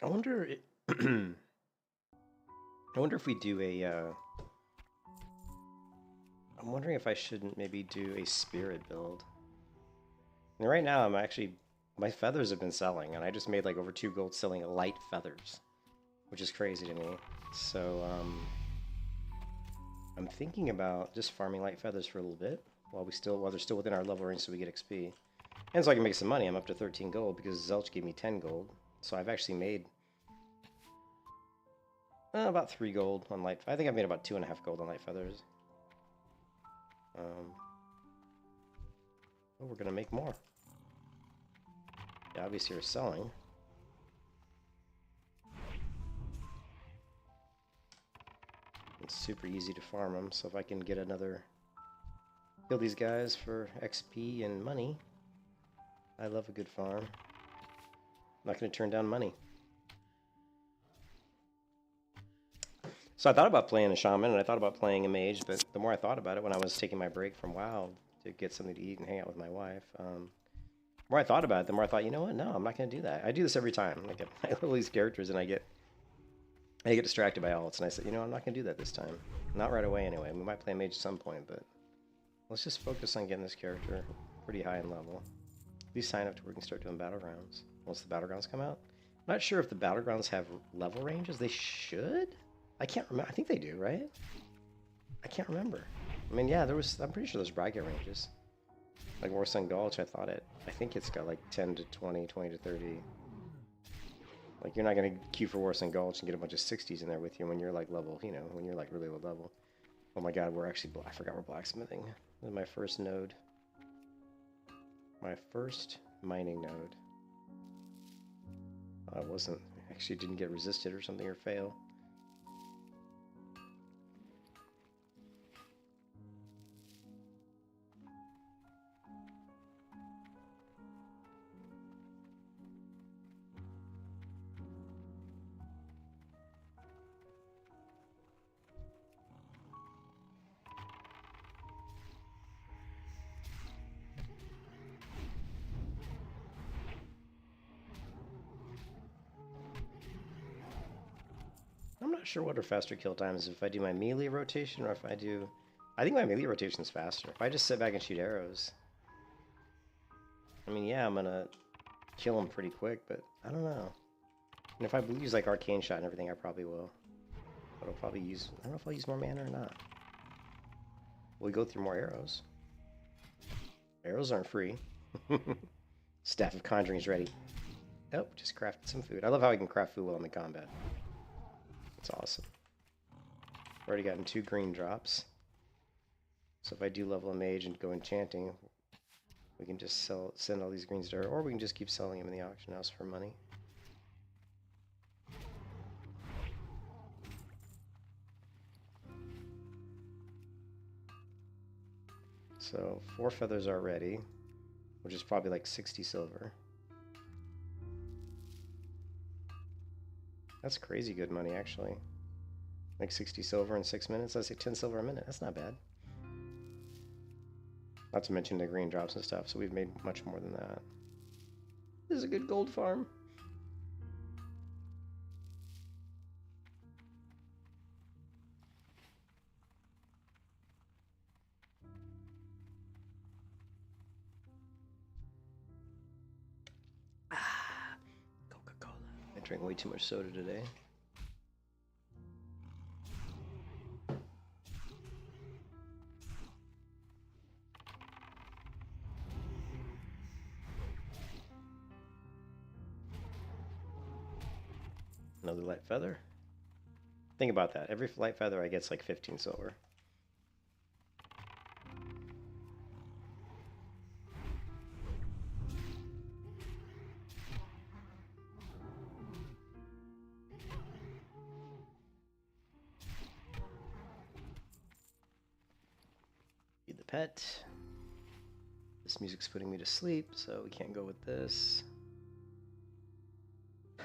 I wonder. I wonder if we do a. I'm wondering if I shouldn't maybe do a spirit build. And right now, I'm actually my feathers have been selling, and I just made like over 2 gold selling light feathers, which is crazy to me. So I'm thinking about just farming light feathers for a little bit while they're still within our level range, so we get XP, and so I can make some money. I'm up to 13 gold because Zelch gave me 10 gold, so I've actually made about 3 gold on light. I think I've made about 2.5 gold on light feathers. But we're gonna make more. Yeah, obviously we're selling. It's super easy to farm them, so if I can get another... kill these guys for XP and money. I love a good farm. I'm not gonna turn down money. So I thought about playing a shaman, and I thought about playing a mage, but the more I thought about it when I was taking my break from WoW to get something to eat and hang out with my wife, the more I thought about it, the more I thought, you know what? No, I'm not gonna do that. I do this every time. Like I love these characters, and I get distracted by alts, and I said, you know, I'm not gonna do that this time. Not right away, anyway. We might play a mage at some point, but let's just focus on getting this character pretty high in level. Please sign up to where we can start doing battlegrounds once the battlegrounds come out. I'm not sure if the battlegrounds have level ranges. They should. I can't remember. I think they do, right? I can't remember. I mean, yeah, I'm pretty sure there's bracket ranges. Like Warsun Gulch, I think it's got like 10 to 20, 20 to 30. Like, you're not going to queue for Warsun Gulch and get a bunch of 60s in there with you when you're like level, when you're like really low level. Oh my god, I forgot we're blacksmithing. This is my first node. My first mining node. I actually didn't get resisted or something or fail. I'm not sure what our faster kill time is, if I do my melee rotation or if I do... I think my melee rotation is faster. If I just sit back and shoot arrows... I mean, yeah, I'm gonna kill them pretty quick, but I don't know. And if I use like arcane shot and everything, I probably will. But I'll probably use... I don't know if I'll use more mana or not. We'll go through more arrows. Arrows aren't free. Staff of Conjuring is ready. Oh, just crafted some food. I love how I can craft food while I'm in combat. It's awesome. Already gotten 2 green drops. So if I do level a mage and go enchanting, we can just send all these greens to her, or we can just keep selling them in the auction house for money. So 4 feathers are ready, which is probably like 60 silver. That's crazy good money, actually. Like 60 silver in 6 minutes. That's like 10 silver a minute. That's not bad. Not to mention the green drops and stuff, so we've made much more than that. This is a good gold farm. Coca-Cola. I drank way too much soda today. Another light feather. Think about that. Every light feather I get's like 15 silver. Feed the pet. This music's putting me to sleep, so we can't go with this.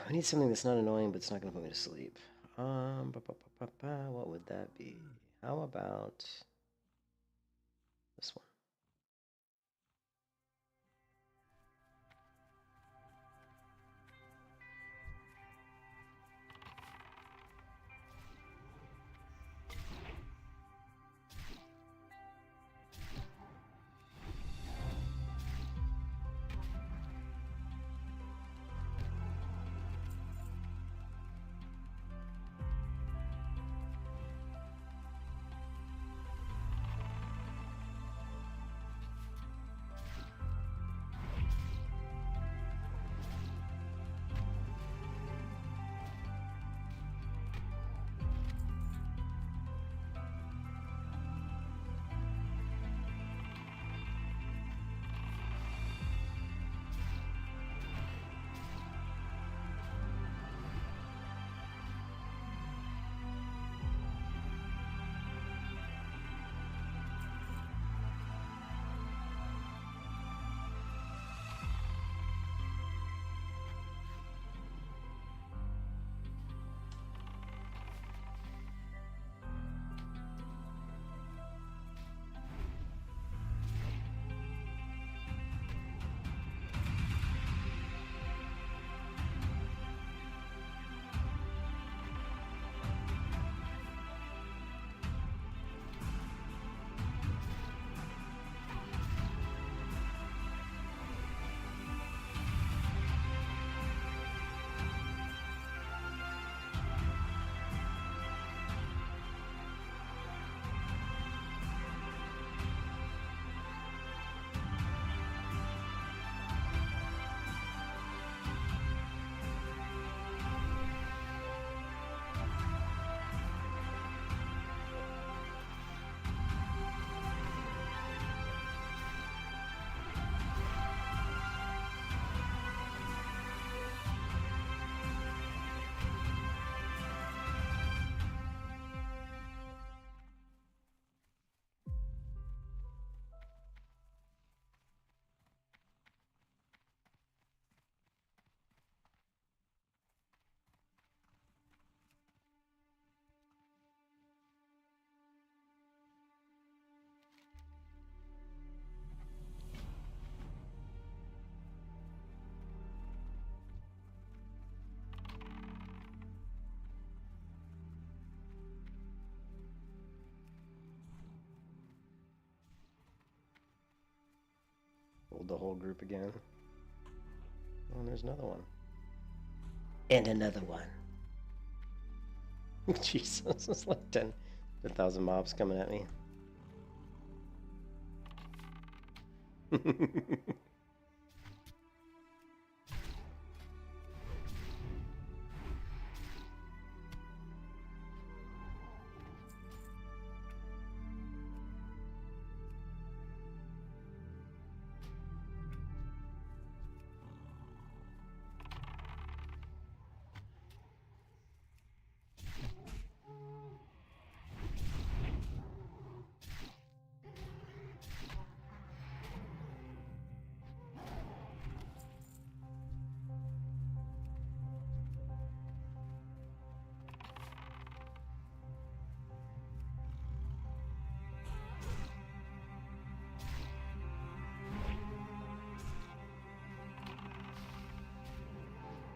I need something that's not annoying, but it's not going to put me to sleep. What would that be? How about this one? the whole group again. Oh, and there's another one. And another one. Jesus, it's like 10,000 mobs coming at me.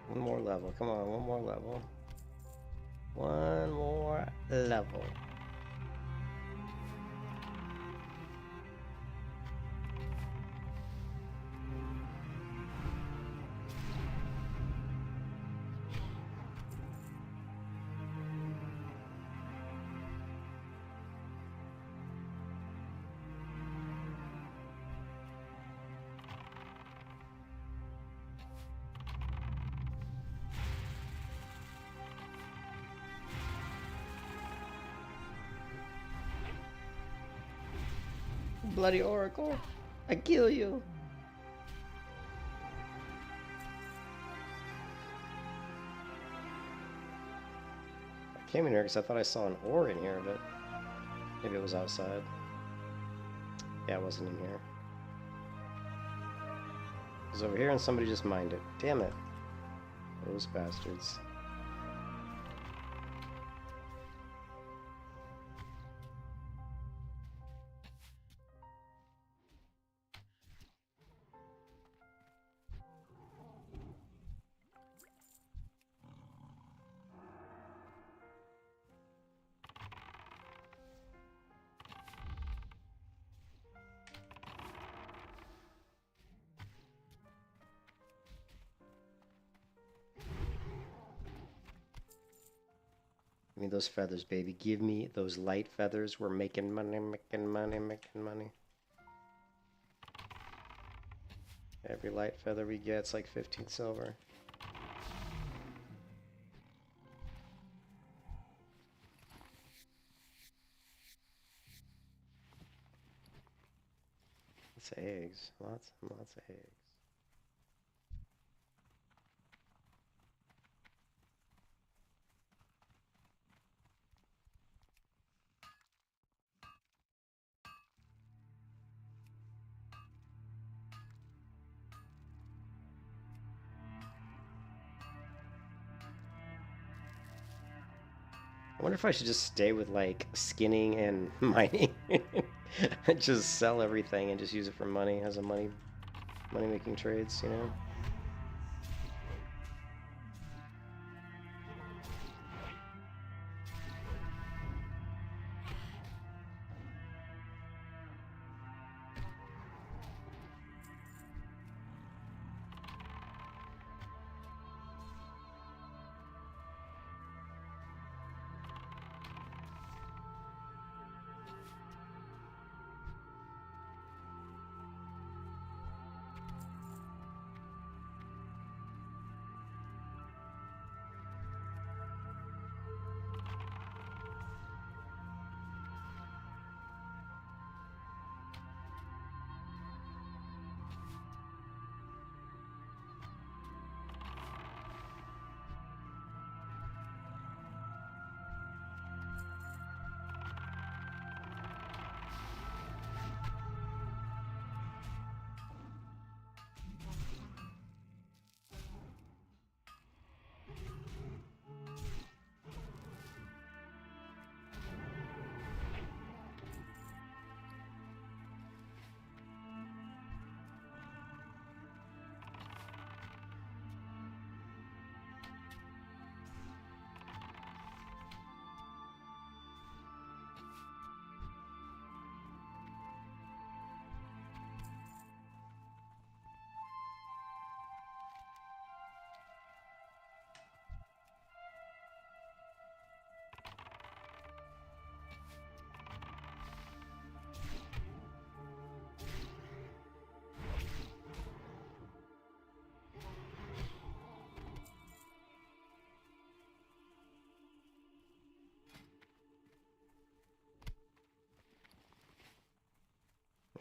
One more level. Come on, one more level. One more level. Bloody Oracle, I kill you. I came in here because I thought I saw an ore in here, but maybe it was outside. Yeah, it wasn't in here. It was over here and somebody just mined it. Damn it. Those bastards. Give me those feathers, baby. Give me those light feathers. We're making money, making money, making money. Every light feather we get's like 15 silver. Lots of eggs. Lots and lots of eggs. I wonder if I should just stay with like skinning and mining. Just sell everything and just use it for money as a money making trades, you know?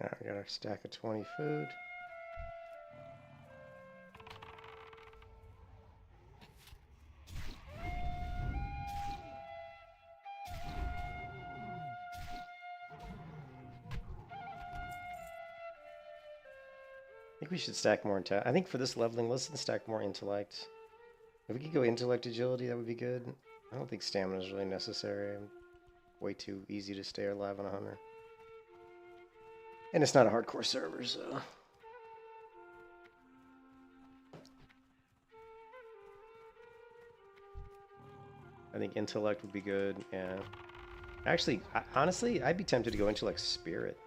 Alright, we got our stack of 20 food. I think we should stack more intellect. I think for this leveling, let's stack more intellect. If we could go intellect agility, that would be good. I don't think stamina is really necessary. I'm way too easy to stay alive on a hunter. And it's not a hardcore server, so... I think intellect would be good, yeah. Actually, honestly, I'd be tempted to go intellect spirit.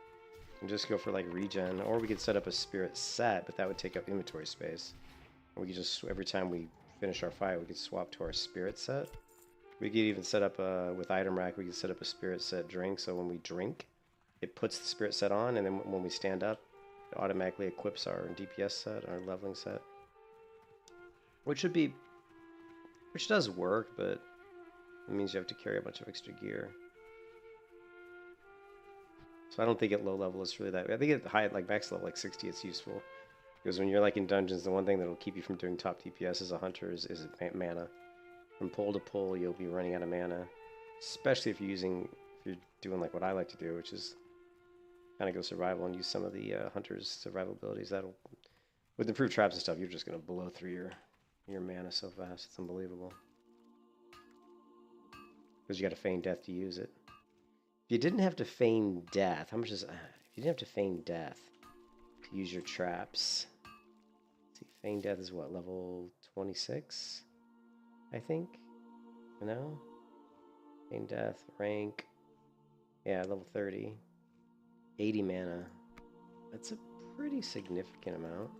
And just go for like regen, or we could set up a spirit set, but that would take up inventory space. And we could just, every time we finish our fight, we could swap to our spirit set. We could even set up with item rack, we could set up a spirit set drink, so when we drink, it puts the spirit set on, and then when we stand up, it automatically equips our DPS set, our leveling set. Which does work, but it means you have to carry a bunch of extra gear. So I don't think at low level it's really that. I think at high, like max level, like 60, it's useful. Because when you're like in dungeons, the one thing that'll keep you from doing top DPS as a hunter is mana. From pull to pull, you'll be running out of mana. Especially if you're doing like what I like to do, which is kind of go survival and use some of the hunter's survival abilities. That'll, with improved traps and stuff, you're just gonna blow through your mana so fast. It's unbelievable. Because you got to feign death to use it. If you didn't have to feign death, how much is... if you didn't have to feign death to use your traps... Let's see, feign death is what, level 26? I think? No? Feign death, rank... Yeah, level 30. 80 mana. That's a pretty significant amount.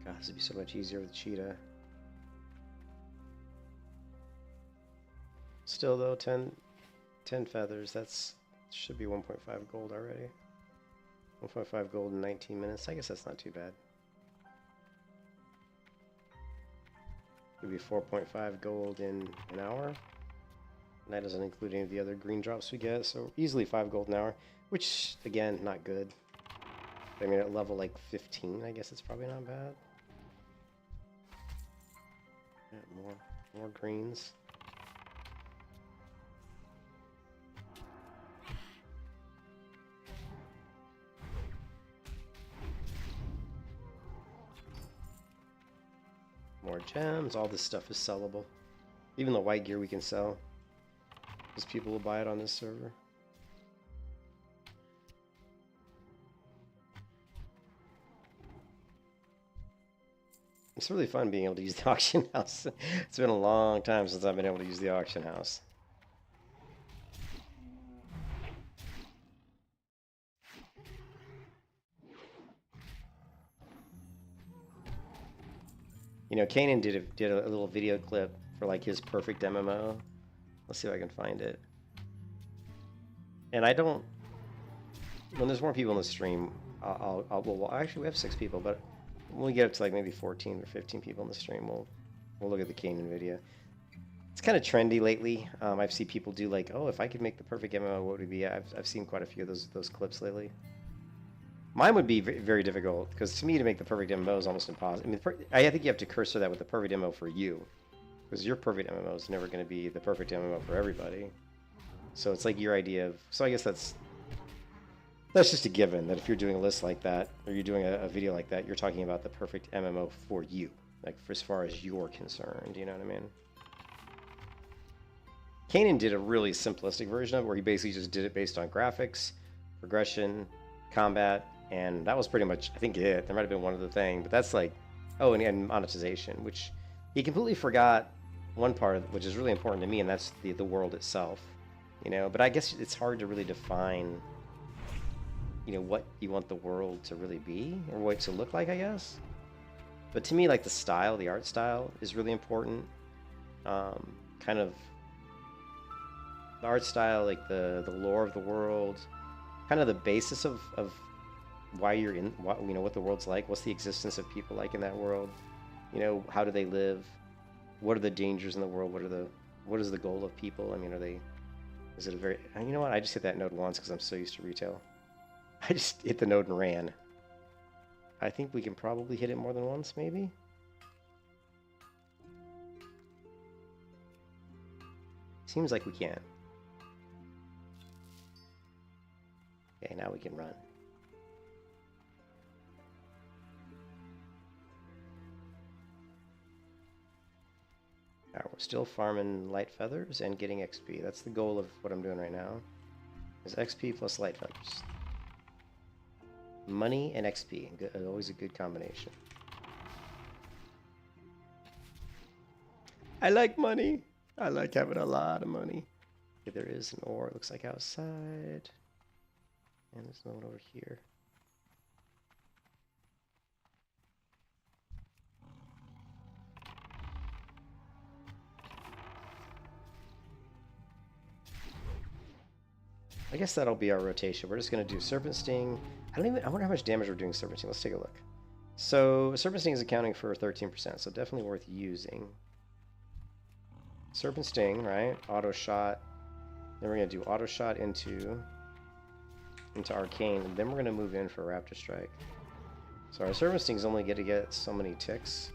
God, this would be so much easier with cheetah. Still though, 10 feathers, that's should be 1.5 gold already. 1.5 gold in 19 minutes. I guess that's not too bad. Would be 4.5 gold in an hour. And that doesn't include any of the other green drops we get, so easily 5 gold an hour, which again, not good. I mean, at level like 15, I guess it's probably not bad. Yeah, more greens. More gems. All this stuff is sellable. Even the white gear we can sell, because people will buy it on this server. It's really fun being able to use the auction house. It's been a long time since I've been able to use the auction house. You know, Kanan did a little video clip for like his perfect MMO. Let's see if I can find it. And I don't... When there's more people in the stream, well, actually we have 6 people, but when we get up to like maybe 14 or 15 people in the stream, we'll look at the Kanan video. It's kind of trendy lately. I've seen people do like, oh, if I could make the perfect MMO, what would it be? I've seen quite a few of those clips lately. Mine would be very difficult, because to me, to make the perfect MMO is almost impossible. I mean, I think you have to cursor that with the perfect MMO for you, because your perfect MMO is never going to be the perfect MMO for everybody. So it's like your idea of... So I guess that's just a given, that if you're doing a list like that, or you're doing a video like that, you're talking about the perfect MMO for you, like for as far as you're concerned, you know what I mean? Kanan did a really simplistic version of it, where he basically just did it based on graphics, progression, combat, and that was pretty much, I think, it. There might have been one other thing, but that's like, oh, and monetization, which he completely forgot one part, which is really important to me, and that's the world itself, you know? But I guess it's hard to really define, you know, what you want the world to really be, or what it to look like, I guess. But to me, like, the style, the art style is really important. Kind of the art style, like the lore of the world, kind of the basis of why you're in, what, you know, what the world's like, what's the existence of people like in that world, you know, how do they live, what are the dangers in the world, what is the goal of people? I mean, is it a very, you know what, I just hit that node once because I'm so used to retail. I just hit the node and ran. I think we can probably hit it more than once, maybe? Seems like we can. Okay, now we can run. Alright, we're still farming light feathers and getting XP. That's the goal of what I'm doing right now. Is XP plus light feathers. Money and XP, always a good combination. I like money. I like having a lot of money. Okay, there is an ore, it looks like, outside. And there's no one over here. I guess that'll be our rotation. We're just going to do Serpent Sting. I wonder how much damage we're doing Serpent Sting. Let's take a look. So Serpent Sting is accounting for 13%, so definitely worth using. Serpent Sting, right? Auto shot. Then we're going to do auto shot into Arcane, and then we're going to move in for Raptor Strike. So our Serpent Sting is only going to get so many ticks,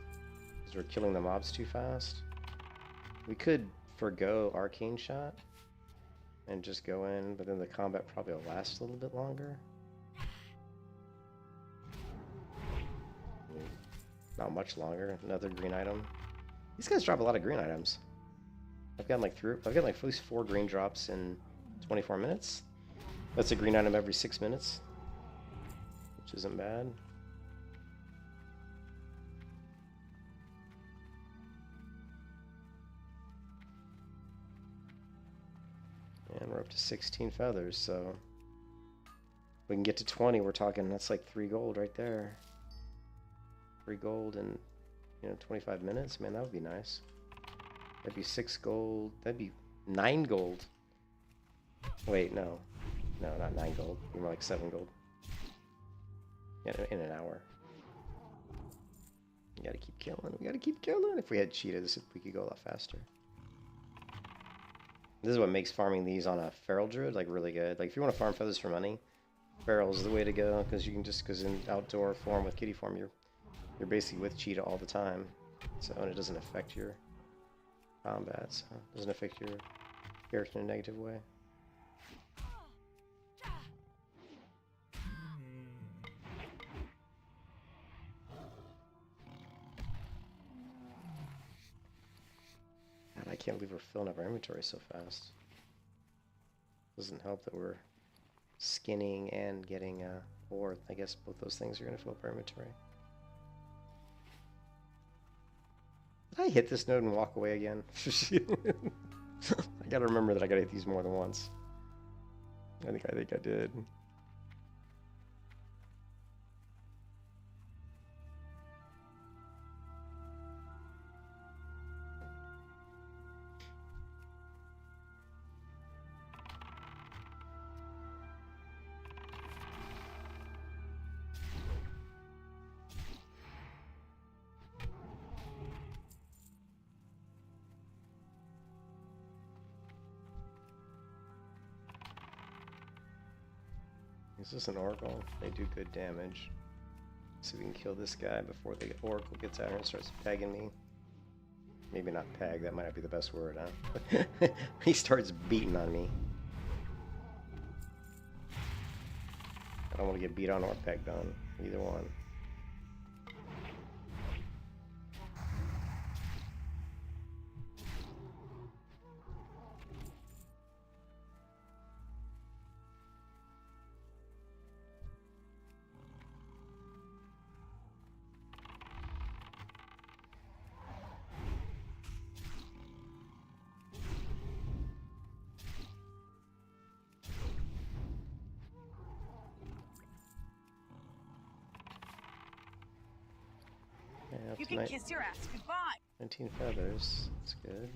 because we're killing the mobs too fast. We could forgo Arcane Shot and just go in, but then the combat probably will last a little bit longer. Not much longer. Another green item. These guys drop a lot of green items. I've gotten like at least 4 green drops in 24 minutes. That's a green item every 6 minutes, which isn't bad. And we're up to 16 feathers, so if we can get to 20, we're talking, that's like 3 gold right there. 3 gold in, 25 minutes. Man, that would be nice. That'd be 6 gold. That'd be 9 gold. Wait, no. No, not 9 gold. It'd be more like 7 gold. Yeah, in an hour. We gotta keep killing. We gotta keep killing. If we had cheetahs, we could go a lot faster. This is what makes farming these on a feral druid like really good. Like if you want to farm feathers for money, feral is the way to go, because you can just, because in outdoor form with kitty form, you're basically with cheetah all the time. So, and it doesn't affect your combat, so it doesn't affect your character in a negative way. God, I can't believe we're filling up our inventory so fast. Doesn't help that we're skinning and getting ore. I guess both those things are going to fill up our inventory. Did I hit this node and walk away again? I gotta remember that I gotta hit these more than once. I think I did. Is this an Oracle? They do good damage. So we can kill this guy before the Oracle gets out here and starts pegging me. Maybe not peg, that might not be the best word, huh? He starts beating on me. I don't want to get beat on or pegged on, either one. You can kiss your ass goodbye. 19 feathers. That's good.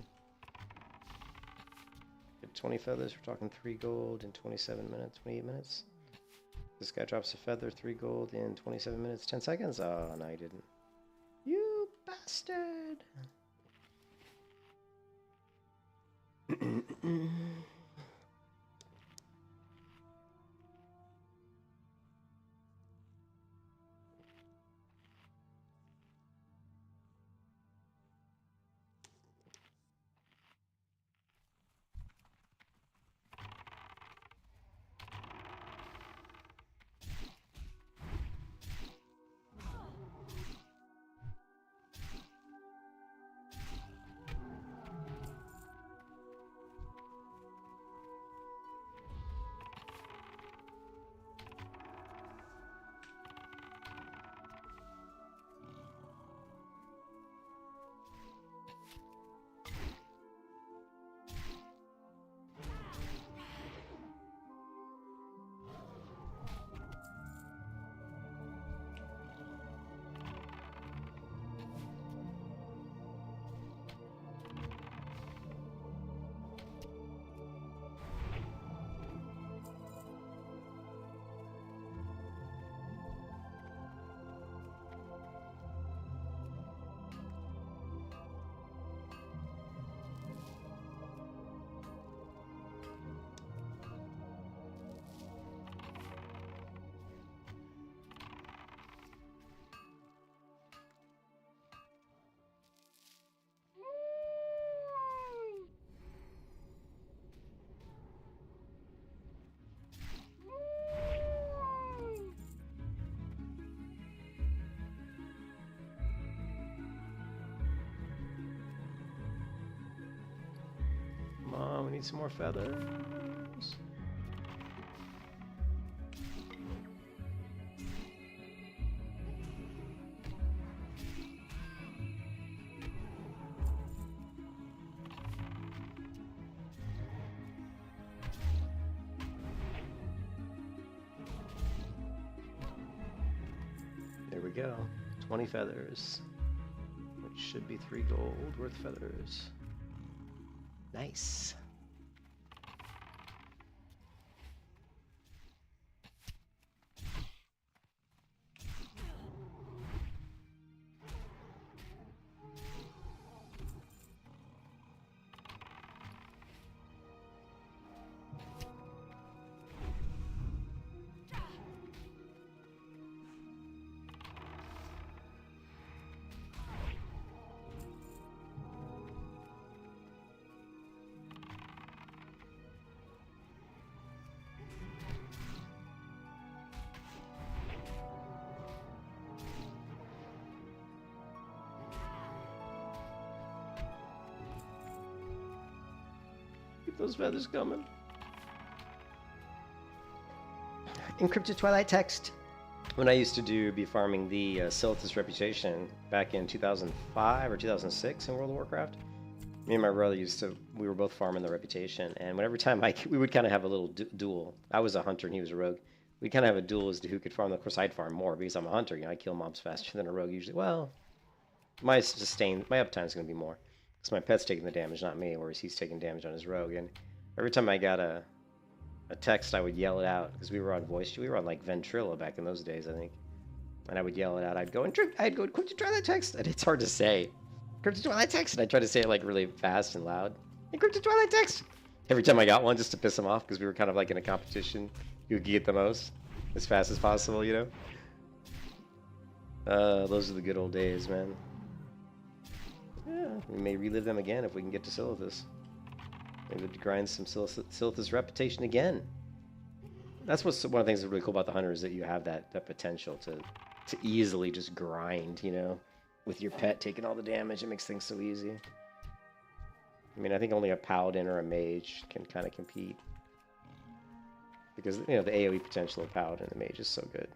Get 20 feathers. We're talking 3 gold in 27 minutes, 28 minutes. This guy drops a feather, 3 gold in 27 minutes, 10 seconds. Oh, no, he didn't. You bastard! We need some more feathers. There we go. 20 feathers. Which should be 3 gold worth feathers. Nice. Keep those feathers coming. Encrypted Twilight Text. When I used to be farming the Silithus Reputation back in 2005 or 2006 in World of Warcraft, me and my brother we were both farming the Reputation, and every time we would kind of have a little duel. I was a hunter and he was a rogue. We kind of have a duel as to who could farm. Of course, I'd farm more because I'm a hunter. You know, I kill mobs faster than a rogue usually. Well, my uptime is going to be more because my pet's taking the damage, not me, whereas he's taking damage on his rogue. And every time I got a text, I would yell it out because we were on voice. We were on like Ventrilo back in those days, I think. And I would yell it out. I'd go, encrypted Twilight Text. And it's hard to say. Encrypted Twilight Text. And I try to say it like really fast and loud. Encrypted Twilight Text. Every time I got one, just to piss him off, because we were kind of like in a competition who could get the most. as fast as possible, you know? Those are the good old days, man. Yeah, we may relive them again if we can get to Silithus. Maybe grind some Silithus reputation again. That's what's one of the things that's really cool about the Hunter is that you have that potential to easily just grind, you know, with your pet taking all the damage. It makes things so easy. I mean, I think only a Paladin or a Mage can kind of compete. Because, you know, the AoE potential of Paladin and Mage is so good.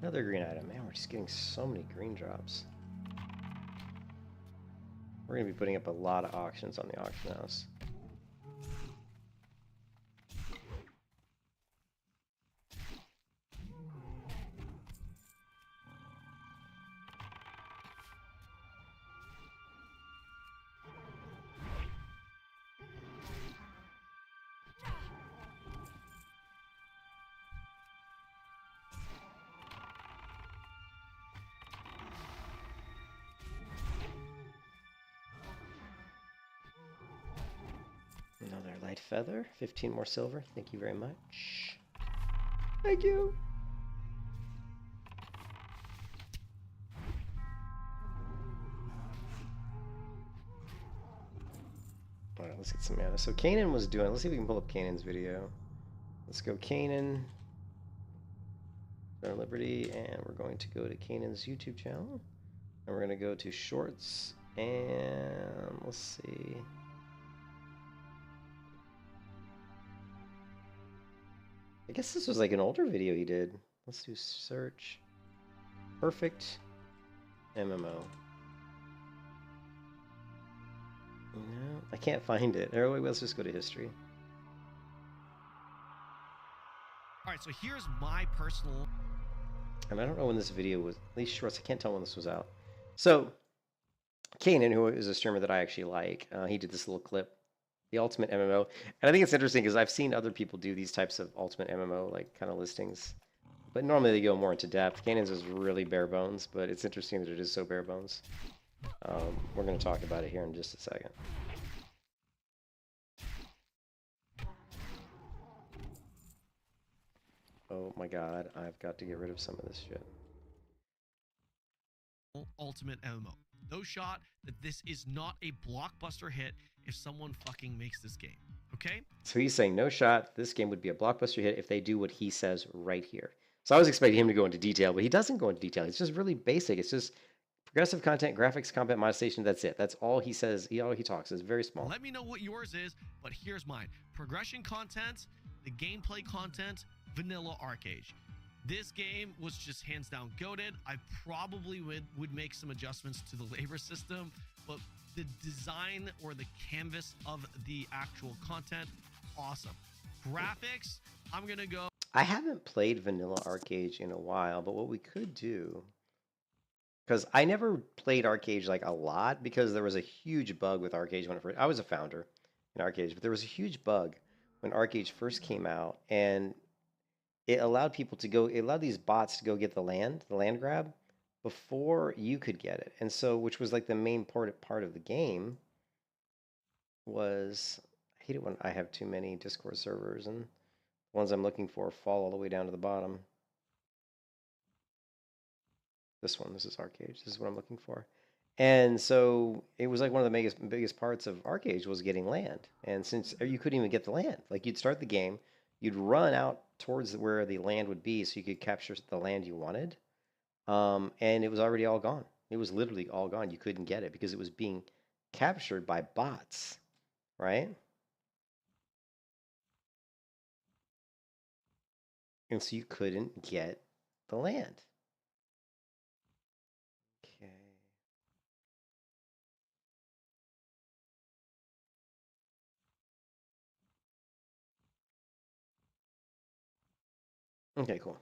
Another green item. Man, we're just getting so many green drops. We're going to be putting up a lot of auctions on the auction house. Another light feather, 15 more silver. Thank you very much. Thank you. All right, let's get some mana. So Kanan was doing, let's see if we can pull up Kanan's video. Let's go Kanan, our Liberty, and we're going to go to Kanan's YouTube channel. And we're going to go to Shorts, and let's see. I guess this was like an older video he did. Let's do search. Perfect MMO. No, I can't find it. Or wait, let's just go to history. All right, so here's my personal... And I don't know when this video was, at least Shorts, I can't tell when this was out. So, Kanan, who is a streamer that I actually like, he did this little clip. The ultimate MMO, and I think it's interesting because I've seen other people do these types of ultimate MMO like kind of listings, but normally they go more into depth. Kanan's is really bare bones, but it's interesting that it is so bare bones. We're going to talk about it here in just a second. Oh my god, I've got to get rid of some of this shit. Ultimate MMO. No shot that this is not a blockbuster hit if someone fucking makes this game, okay? So he's saying no shot, this game would be a blockbuster hit if they do what he says right here. So I was expecting him to go into detail, but he doesn't go into detail. It's just really basic. It's just progressive content, graphics, combat monetization, that's it. That's all he says, all he talks. It's very small. Let me know what yours is, but here's mine. Progression content, the gameplay content, vanilla Arcade. This game was just hands down goated. I probably would make some adjustments to the labor system, but the design or the canvas of the actual content, awesome. Graphics, I'm gonna go. I haven't played vanilla Arcade in a while, but what we could do, because I never played Arcade like a lot because there was a huge bug with Arcade when it first. I was a founder in Arcade, but there was a huge bug when Arcade first came out, and it allowed people to go, it allowed these bots to go get the land grab before you could get it. And so, which was like the main part of the game was, I hate it when I have too many Discord servers and the ones I'm looking for fall all the way down to the bottom. This one, this is Arcade. This is what I'm looking for. And so it was like one of the biggest parts of Arcade was getting land. And since you couldn't even get the land, like you'd start the game, you'd run out towards where the land would be so you could capture the land you wanted. and it was already all gone. It was literally all gone. You couldn't get it because it was being captured by bots, right? And so you couldn't get the land. Okay. Okay, cool.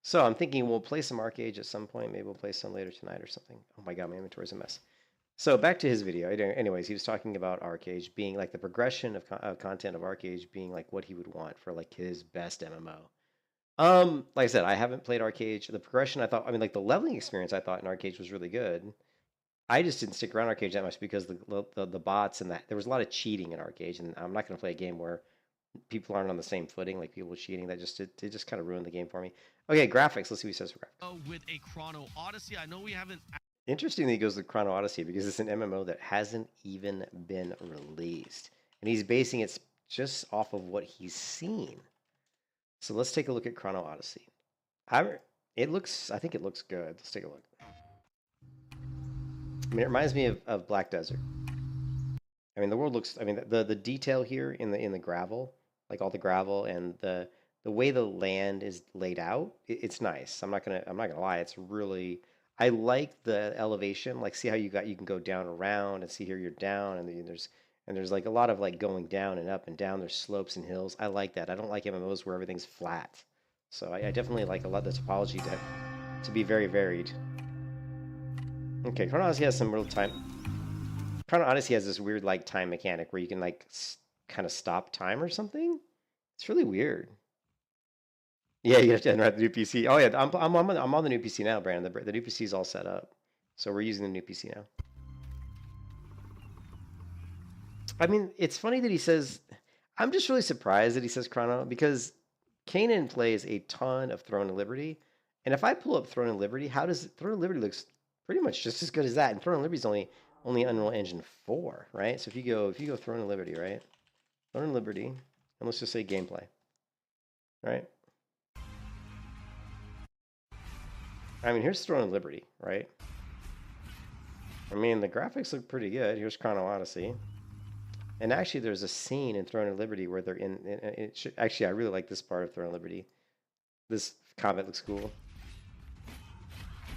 So I'm thinking we'll play some Arcade at some point. Maybe we'll play some later tonight or something. Oh my god, my inventory's a mess. So back to his video. Anyways, he was talking about Arcade being like the progression of content of Arcade being like what he would want for like his best MMO. Like I said, I haven't played Arcade. The progression, I mean, like the leveling experience, I thought in Arcade was really good. I just didn't stick around Arcade that much because the bots and that there was a lot of cheating in Arcade, and I'm not going to play a game where people aren't on the same footing, like people cheating. That just it just kind of ruined the game for me. Okay, graphics. Let's see what he says for graphics. With a Chrono Odyssey, I know we haven't. Interesting that he goes to Chrono Odyssey because it's an MMO that hasn't even been released, and he's basing it just off of what he's seen. So let's take a look at Chrono Odyssey. I think it looks good. Let's take a look. I mean, it reminds me of Black Desert. I mean, the world looks. I mean, the detail here in the gravel, like all the gravel and the way the land is laid out, it's nice. I'm not gonna lie. It's really. I like the elevation. Like, see how you can go down around and see here you're down and there's like a lot of like going down and up and down. There's slopes and hills. I like that. I don't like MMOs where everything's flat. So I definitely like a lot of the topology to be very varied. Okay, Chrono Odyssey has some real time. Chrono Odyssey has this weird like time mechanic where you can like kind of stop time or something. It's really weird. Yeah, you have to unwrap the new PC. Oh yeah, I'm on the new PC now, Brandon. The new PC is all set up, so we're using the new PC now. I mean, it's funny that he says. I'm just really surprised that he says Chrono because Kanan plays a ton of Throne of Liberty, and if I pull up Throne of Liberty, how does Throne of Liberty looks pretty much just as good as that? And Throne of Liberty is only Unreal Engine 4, right? So if you go Throne of Liberty, right? Throne of Liberty, and let's just say gameplay, right? I mean, here's Throne of Liberty, right? I mean, the graphics look pretty good. Here's Chrono Odyssey. And actually, there's a scene in Throne of Liberty where they're actually, I really like this part of Throne of Liberty. This combat looks cool.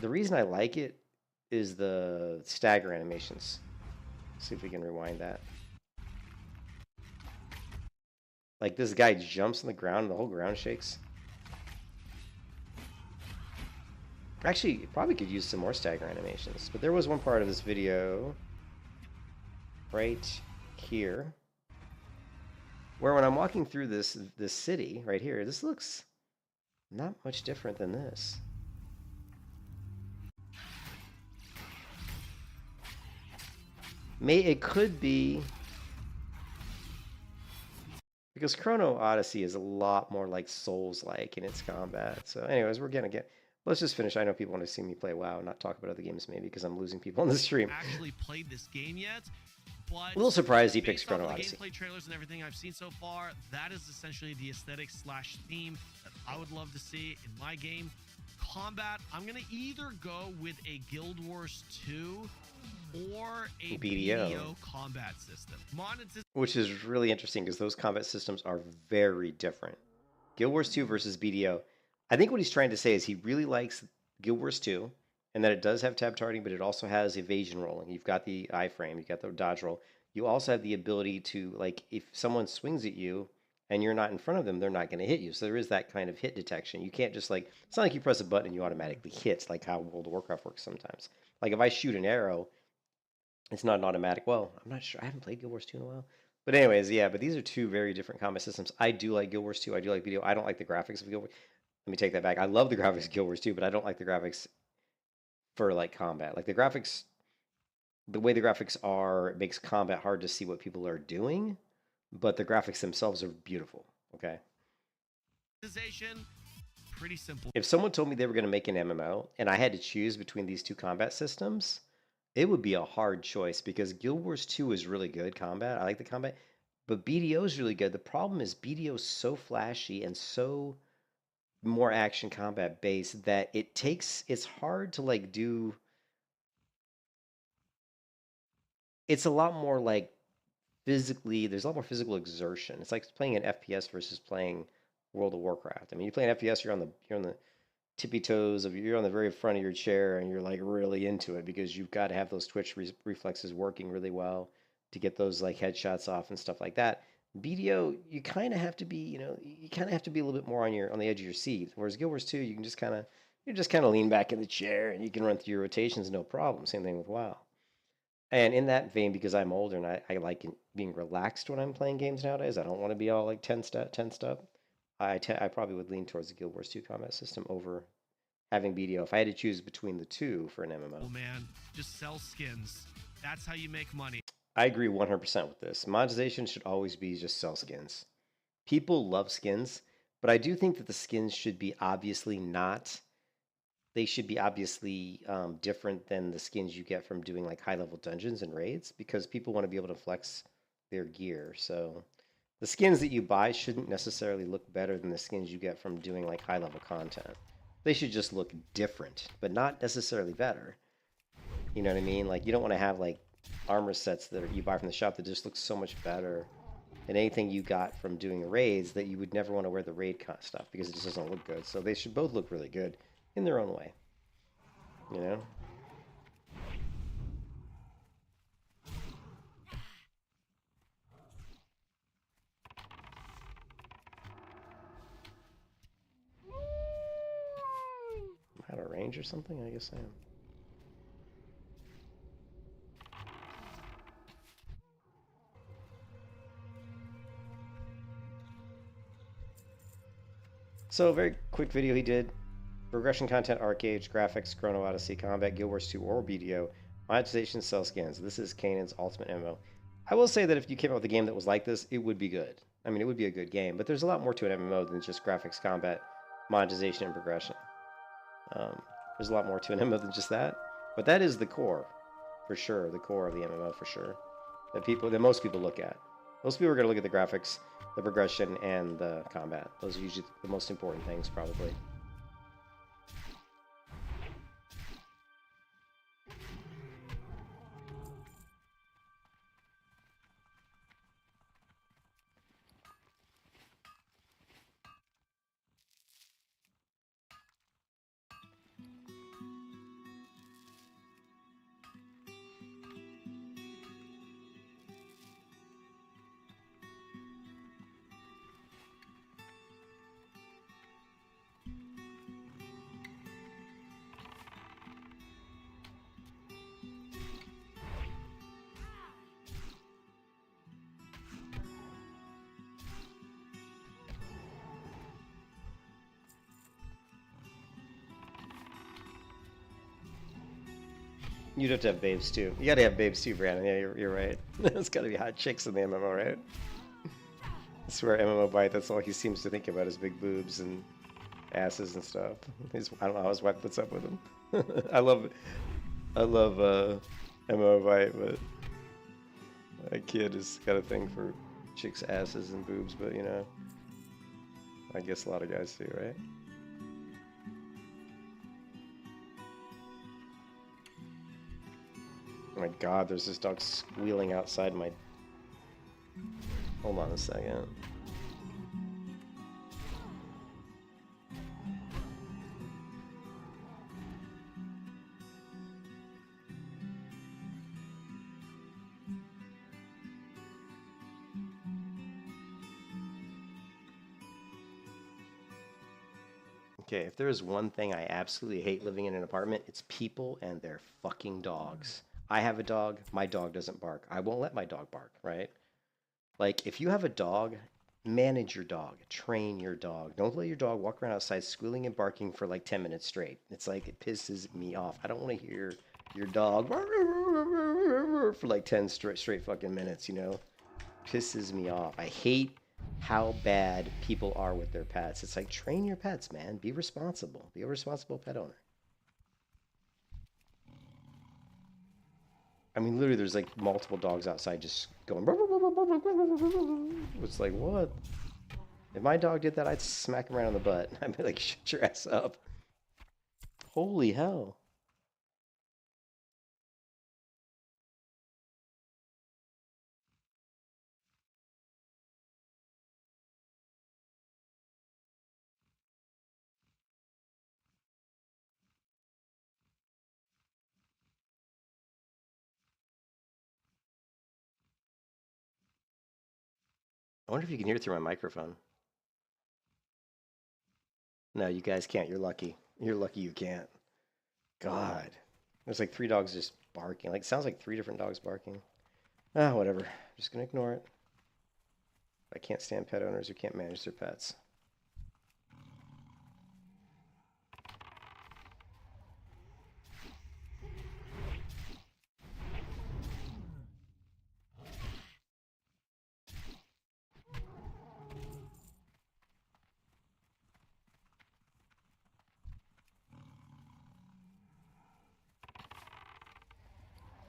The reason I like it is the stagger animations. Let's see if we can rewind that. Like, this guy jumps on the ground and the whole ground shakes. Actually, probably could use some more stagger animations. But there was one part of this video right here where when I'm walking through this city right here, this looks not much different than this. It could be because Chrono Odyssey is a lot more like Souls-like in its combat. So anyways, we're gonna get. Let's just finish. I know people want to see me play WoW, not talk about other games maybe because I'm losing people on the stream. Actually played this game yet, but a little surprised he picks Chrono Odyssey. Gameplay trailers and everything I've seen so far, that is essentially the aesthetic / theme that I would love to see in my game. Combat, I'm gonna either go with a Guild Wars 2 or a BDO combat system. Which is really interesting because those combat systems are very different. Guild Wars 2 versus BDO. I think what he's trying to say is he really likes Guild Wars 2 and that it does have tab targeting, but it also has evasion rolling. You've got the iframe, you've got the dodge roll. You also have the ability to, like, if someone swings at you and you're not in front of them, they're not going to hit you. So there is that kind of hit detection. You can't just, like, it's not like you press a button and you automatically hit, like how World of Warcraft works sometimes. Like, if I shoot an arrow, it's not an automatic. Well, I'm not sure. I haven't played Guild Wars 2 in a while. But anyways, yeah, but these are two very different combat systems. I do like Guild Wars 2. I do like BDO. I don't like the graphics of Guild Wars. Let me take that back. I love the graphics of Guild Wars 2, but I don't like the graphics for, like, combat. Like, the graphics, the way the graphics are, it makes combat hard to see what people are doing, but the graphics themselves are beautiful, okay? Pretty simple. If someone told me they were going to make an MMO, and I had to choose between these two combat systems, it would be a hard choice, because Guild Wars 2 is really good combat. I like the combat, but BDO is really good. The problem is BDO is so flashy and so more action combat based that it's hard to like do. It's a lot more like physically, there's a lot more physical exertion. It's like playing an FPS versus playing World of Warcraft. I mean, you play an FPS, you're on the tippy toes of you're on the very front of your chair and you're like really into it because you've got to have those twitch reflexes working really well to get those like headshots off and stuff like that. BDO, you kind of have to be, you kind of have to be a little bit more on the edge of your seat. Whereas Guild Wars 2, you can just kind of lean back in the chair and you can run through your rotations no problem. Same thing with WoW. And in that vein, because I'm older and I like being relaxed when I'm playing games nowadays, I don't want to be all like tensed up. I probably would lean towards the Guild Wars 2 combat system over having BDO. If I had to choose between the two for an MMO. Oh man, just sell skins. That's how you make money. I agree 100% with this. Monetization should always be just sell skins. People love skins, but I do think that the skins should be obviously not. They should be obviously different than the skins you get from doing like high level dungeons and raids because people want to be able to flex their gear. So the skins that you buy shouldn't necessarily look better than the skins you get from doing like high level content. They should just look different, but not necessarily better. You know what I mean? Like you don't want to have like armor sets that you buy from the shop that just look so much better than anything you got from doing raids that you would never want to wear the raid stuff because it just doesn't look good. So they should both look really good in their own way, you know? Am I out of range or something? I guess I am. So, very quick video he did. Progression content, Arcade, graphics, Chrono Odyssey, Combat, Guild Wars 2, or BDO. Monetization, sell skins. This is Kanan's ultimate MMO. I will say that if you came out with a game that was like this, it would be good. I mean, it would be a good game, but there's a lot more to an MMO than just graphics, combat, monetization, and progression. There's a lot more to an MMO than just that, but that is the core, for sure. The core of the MMO, for sure. That most people look at. Most people are going to look at the graphics, the progression, and the combat. Those are usually the most important things, probably. You'd have to have babes too. You gotta have babes too, Brandon. Yeah, you're right. There's gotta be hot chicks in the MMO, right? I swear, MMO Bite, that's all he seems to think about is big boobs and asses and stuff. I don't know how his wife puts up with him. I love MMO Bite, but that kid has got a thing for chicks' asses and boobs, but you know, I guess a lot of guys do, right? Oh my god, there's this dog squealing outside my... Hold on a second. Okay, if there is one thing I absolutely hate living in an apartment, it's people and their fucking dogs. I have a dog, my dog doesn't bark. I won't let my dog bark, right? Like, if you have a dog, manage your dog, train your dog. Don't let your dog walk around outside squealing and barking for like 10 minutes straight. It's like, it pisses me off. I don't want to hear your dog for like 10 straight fucking minutes, you know? Pisses me off. I hate how bad people are with their pets. It's like, train your pets, man. Be responsible. Be a responsible pet owner. I mean, literally, there's like multiple dogs outside just going. It's like, what? If my dog did that, I'd smack him right on the butt. I'd be like, shut your ass up. Holy hell. I wonder if you can hear through my microphone. No, you guys can't. You're lucky. You're lucky you can't. God. There's like 3 dogs just barking. Like, it sounds like 3 different dogs barking. Ah, whatever. I'm just going to ignore it. I can't stand pet owners who can't manage their pets.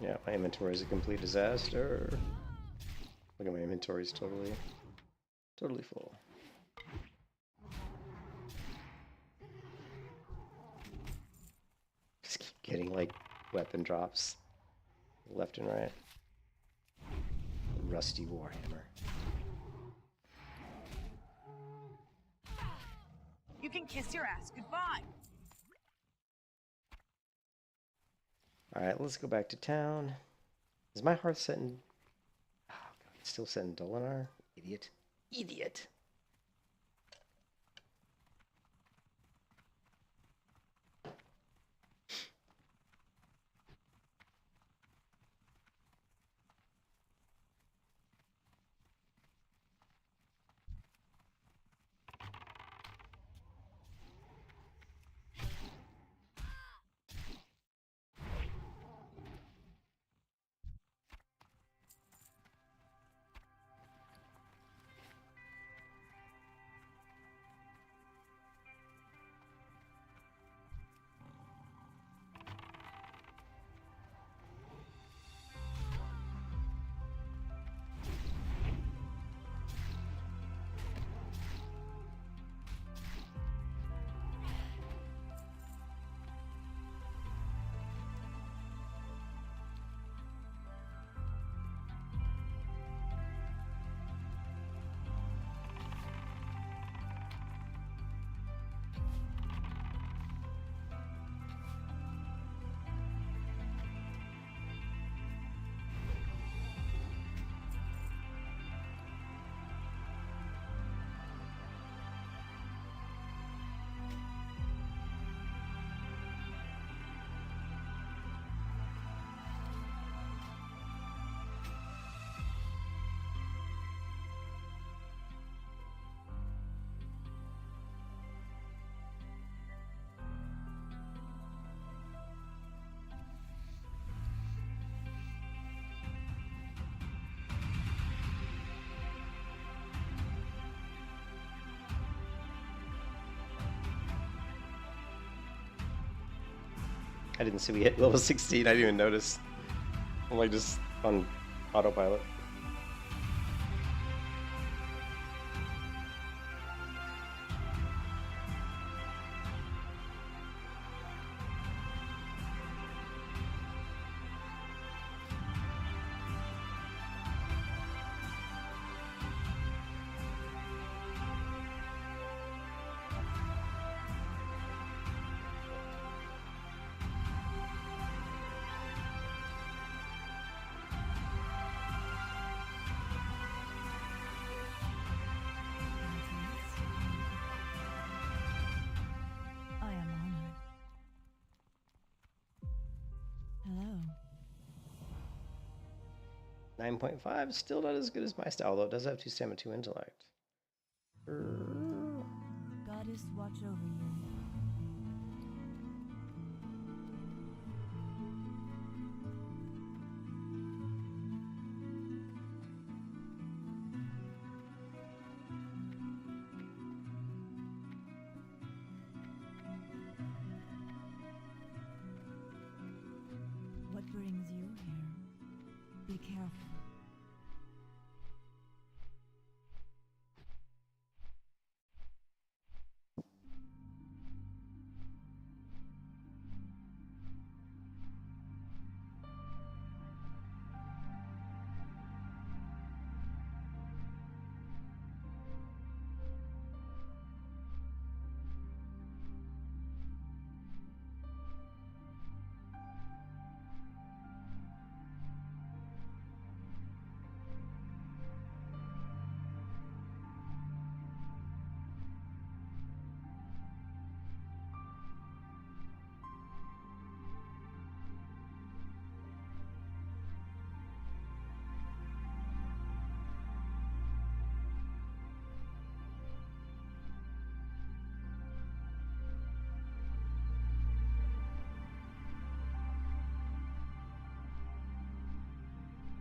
Yeah, my inventory is a complete disaster. Look at my inventory, is totally full. Just keep getting like weapon drops left and right. Rusty warhammer. You can kiss your ass goodbye. Alright, let's go back to town. Is my hearth set in... Oh, God, it's still set in Dolinar? Idiot. Idiot! I didn't see we hit level 16. I didn't even notice. I'm like just on autopilot. I am honored. Hello. 9.5, still not as good as my style, though it does have 2 stamina, 2 intellect. Goddess, watch over you. What brings you here? Be careful.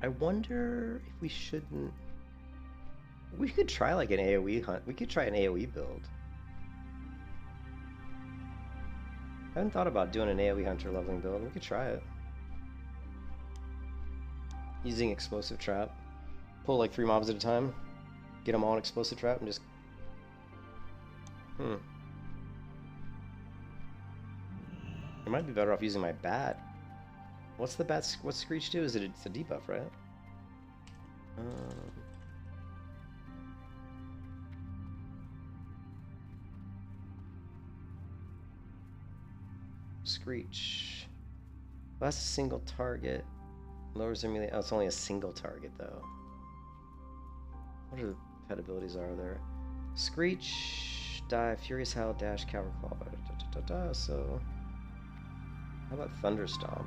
I wonder if we shouldn't. We could try like an AoE hunt. We could try an AoE build. I haven't thought about doing an AoE hunter leveling build. We could try it. Using explosive trap. Pull like 3 mobs at a time. Get them all in explosive trap and just... It might be better off using my bat. What's the bat? What's Screech do? Is it's a debuff, right? Screech. That's a single target. Lowers their melee. Oh, it's only a single target though. What are the pet abilities are there? Screech, dive, furious howl, dash, cower claw. So, how about Thunderstomp?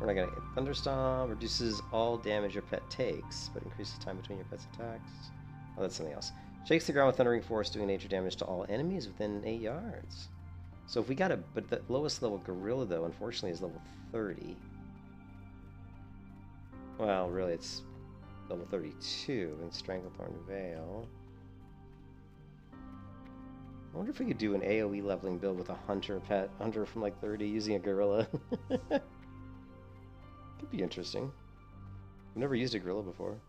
We're not gonna. Thunderstomp reduces all damage your pet takes, but increases time between your pet's attacks. Oh, that's something else. Shakes the ground with thundering force, doing nature damage to all enemies within 8 yards. So if we got a, but the lowest level gorilla though, unfortunately, is level 30. Well, really, it's level 32 in Stranglethorn Veil. I wonder if we could do an AoE leveling build with a hunter from like 30 using a gorilla. Could be interesting. I've never used a gorilla before.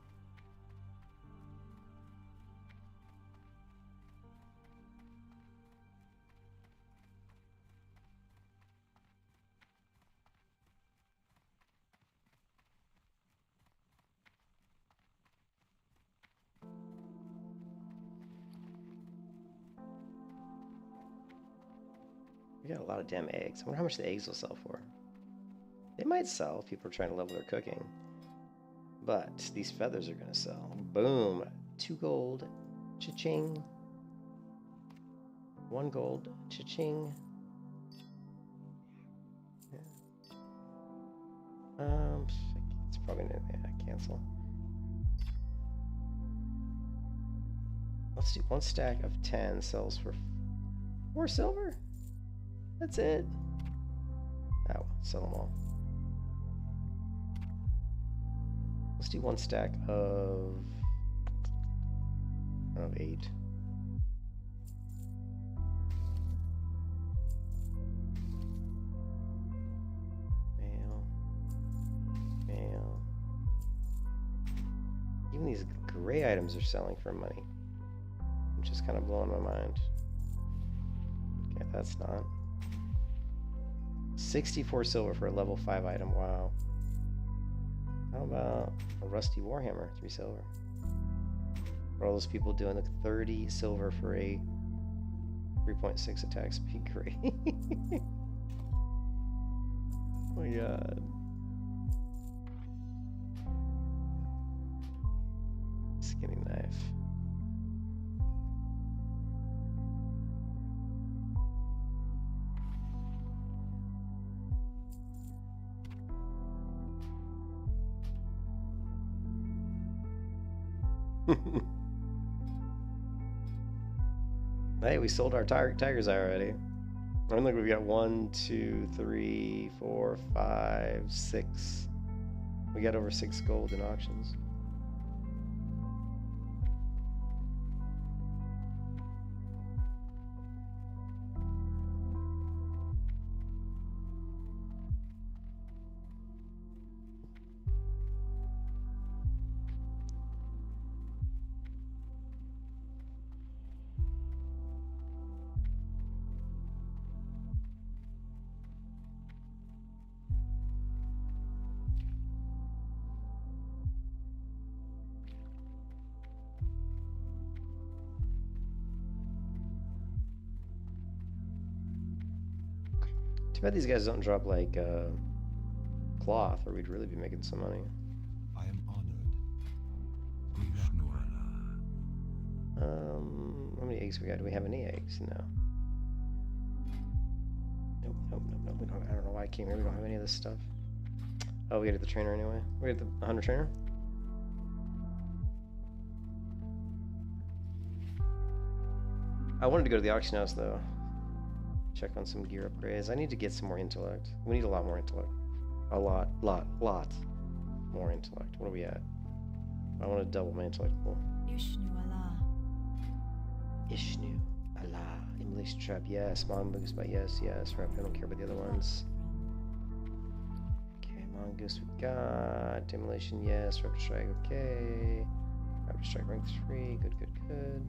We got a lot of damn eggs. I wonder how much the eggs will sell for. They might sell if people are trying to level their cooking. But these feathers are going to sell. Boom. 2 gold. Cha-ching. 1 gold. Cha-ching. Yeah. It's probably going to cancel. Let's do 1 stack of 10 sells for 4 silver. That's it. Oh, well, sell them all. Let's do 1 stack of 8. Mail. Even these gray items are selling for money, which is kind of blowing my mind. Okay, that's not. 64 silver for a level 5 item. Wow. How about a rusty warhammer? 3 silver. For all those people doing the 30 silver for a 3.6 attack speed. Great. Oh my god. Skinny knife. Hey, we sold our tiger's eye already. I don't think we've got 1, 2, 3, 4, 5, 6. We got over 6 gold in auctions. Too bad these guys don't drop like cloth, or we'd really be making some money. I am honored. How many eggs we got? Do we have any eggs? No. Nope. We don't. I don't know why I came here. We don't have any of this stuff. Oh, we got the trainer anyway. We got the hunter trainer. I wanted to go to the auction house though. Check on some gear upgrades. I need to get some more intellect. We need a lot more intellect. A lot. more intellect. What are we at? I want to double my intellect pool. Ishnu Allah. Ishnu, Allah, Immolation Trap, yes. Mongoose, but yes. Right, I don't care about the other ones. Okay, Mongoose we got. Immolation, yes. Raptor Strike, okay. Raptor Strike rank 3, good.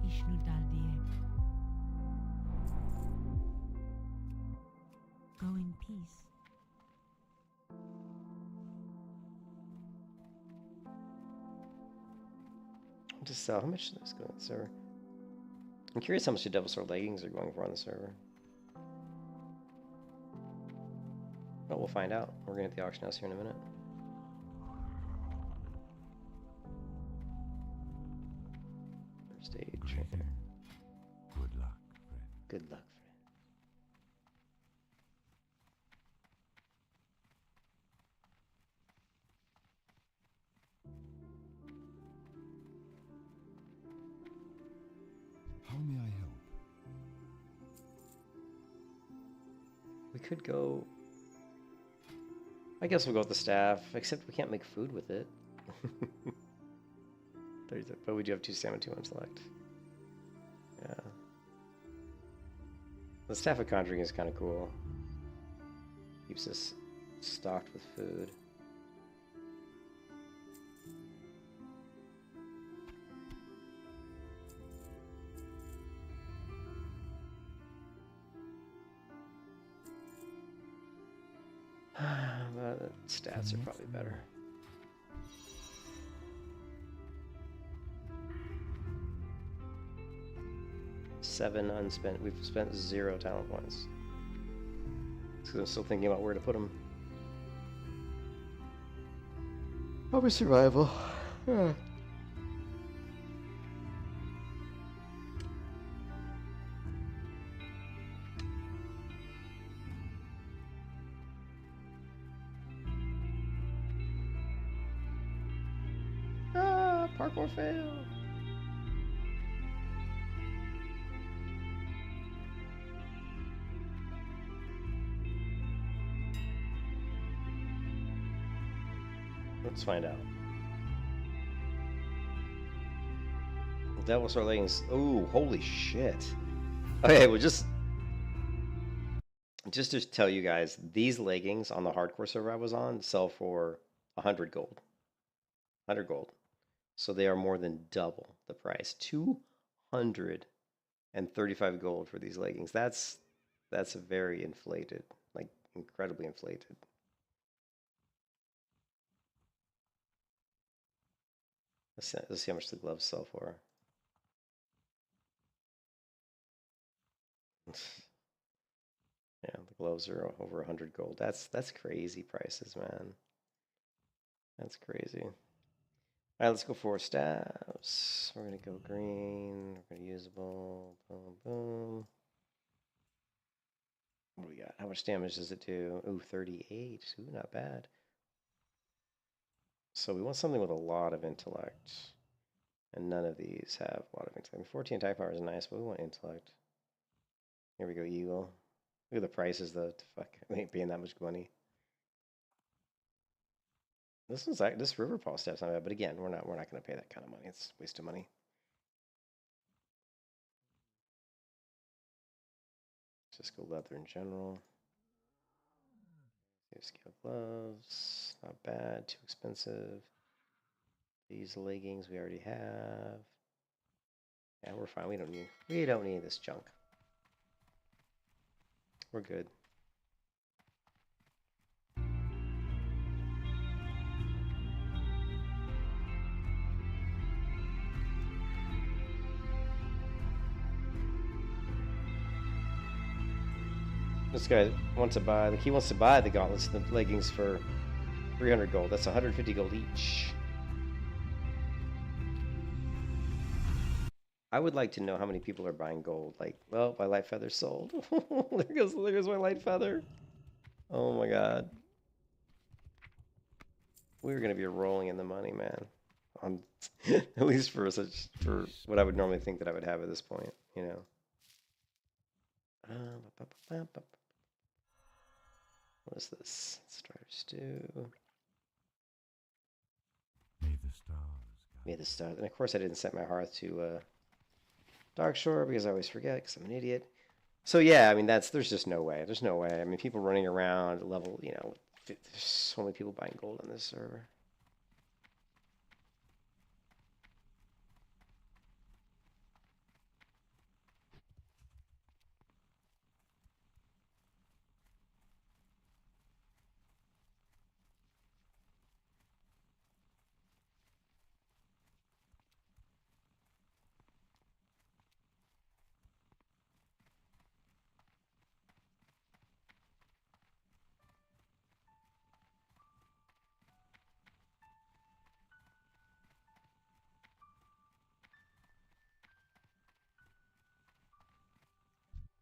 Ishnu Dardiye. Go in peace. To sell, how much is this going on the server? I'm curious how much the Devil Sword leggings are going for on the server. Well, we'll find out. We're gonna hit the auction house here in a minute. First aid trainer. Good luck, friend. Good luck, friend. How may I help? We could go. I guess we'll go with the staff, except we can't make food with it. But we do have 2 stamina, 2 intellect. Yeah. The staff of conjuring is kind of cool. Keeps us stocked with food. The stats are probably better. Seven unspent. We've spent 0 talent points. So I'm still thinking about where to put them. Probably survival. Yeah. Parkour fail. Let's find out. Devil Sword leggings. Oh, holy shit. Okay, well, just to tell you guys, these leggings on the hardcore server I was on sell for 100 gold. 100 gold. So they are more than double the price. 235 gold for these leggings. That's very inflated, like incredibly inflated. Let's see how much the gloves sell for. Yeah, the gloves are over 100 gold. That's crazy prices, man. That's crazy. All right, let's go for staves. We're going to go green. We're going to usable. Boom, boom. What do we got? How much damage does it do? Ooh, 38. Ooh, not bad. So we want something with a lot of intellect. And none of these have a lot of intellect. I mean, 14 attack power is nice, but we want intellect. Here we go, eagle. Look at the prices, though. Fuck, I ain't paying that much money. This river paw staff's not bad, but again, we're not going to pay that kind of money. It's a waste of money. Just go leather in general. Scale gloves, not bad. Too expensive. These leggings we already have. Yeah, we're fine. We don't need this junk. We're good. This guy wants to buy, he wants to buy the gauntlets and the leggings for 300 gold. That's 150 gold each. I would like to know how many people are buying gold. Like, well, my light feather sold. there goes my light feather. Oh my god. We're gonna be rolling in the money, man. At least for what I would normally think that I would have at this point, you know. What is this? Starter stew. May the stars May the stars. And of course, I didn't set my hearth to Darkshore because I always forget because I'm an idiot. So yeah, I mean there's just no way. There's no way. I mean, people running around level, there's so many people buying gold on this server.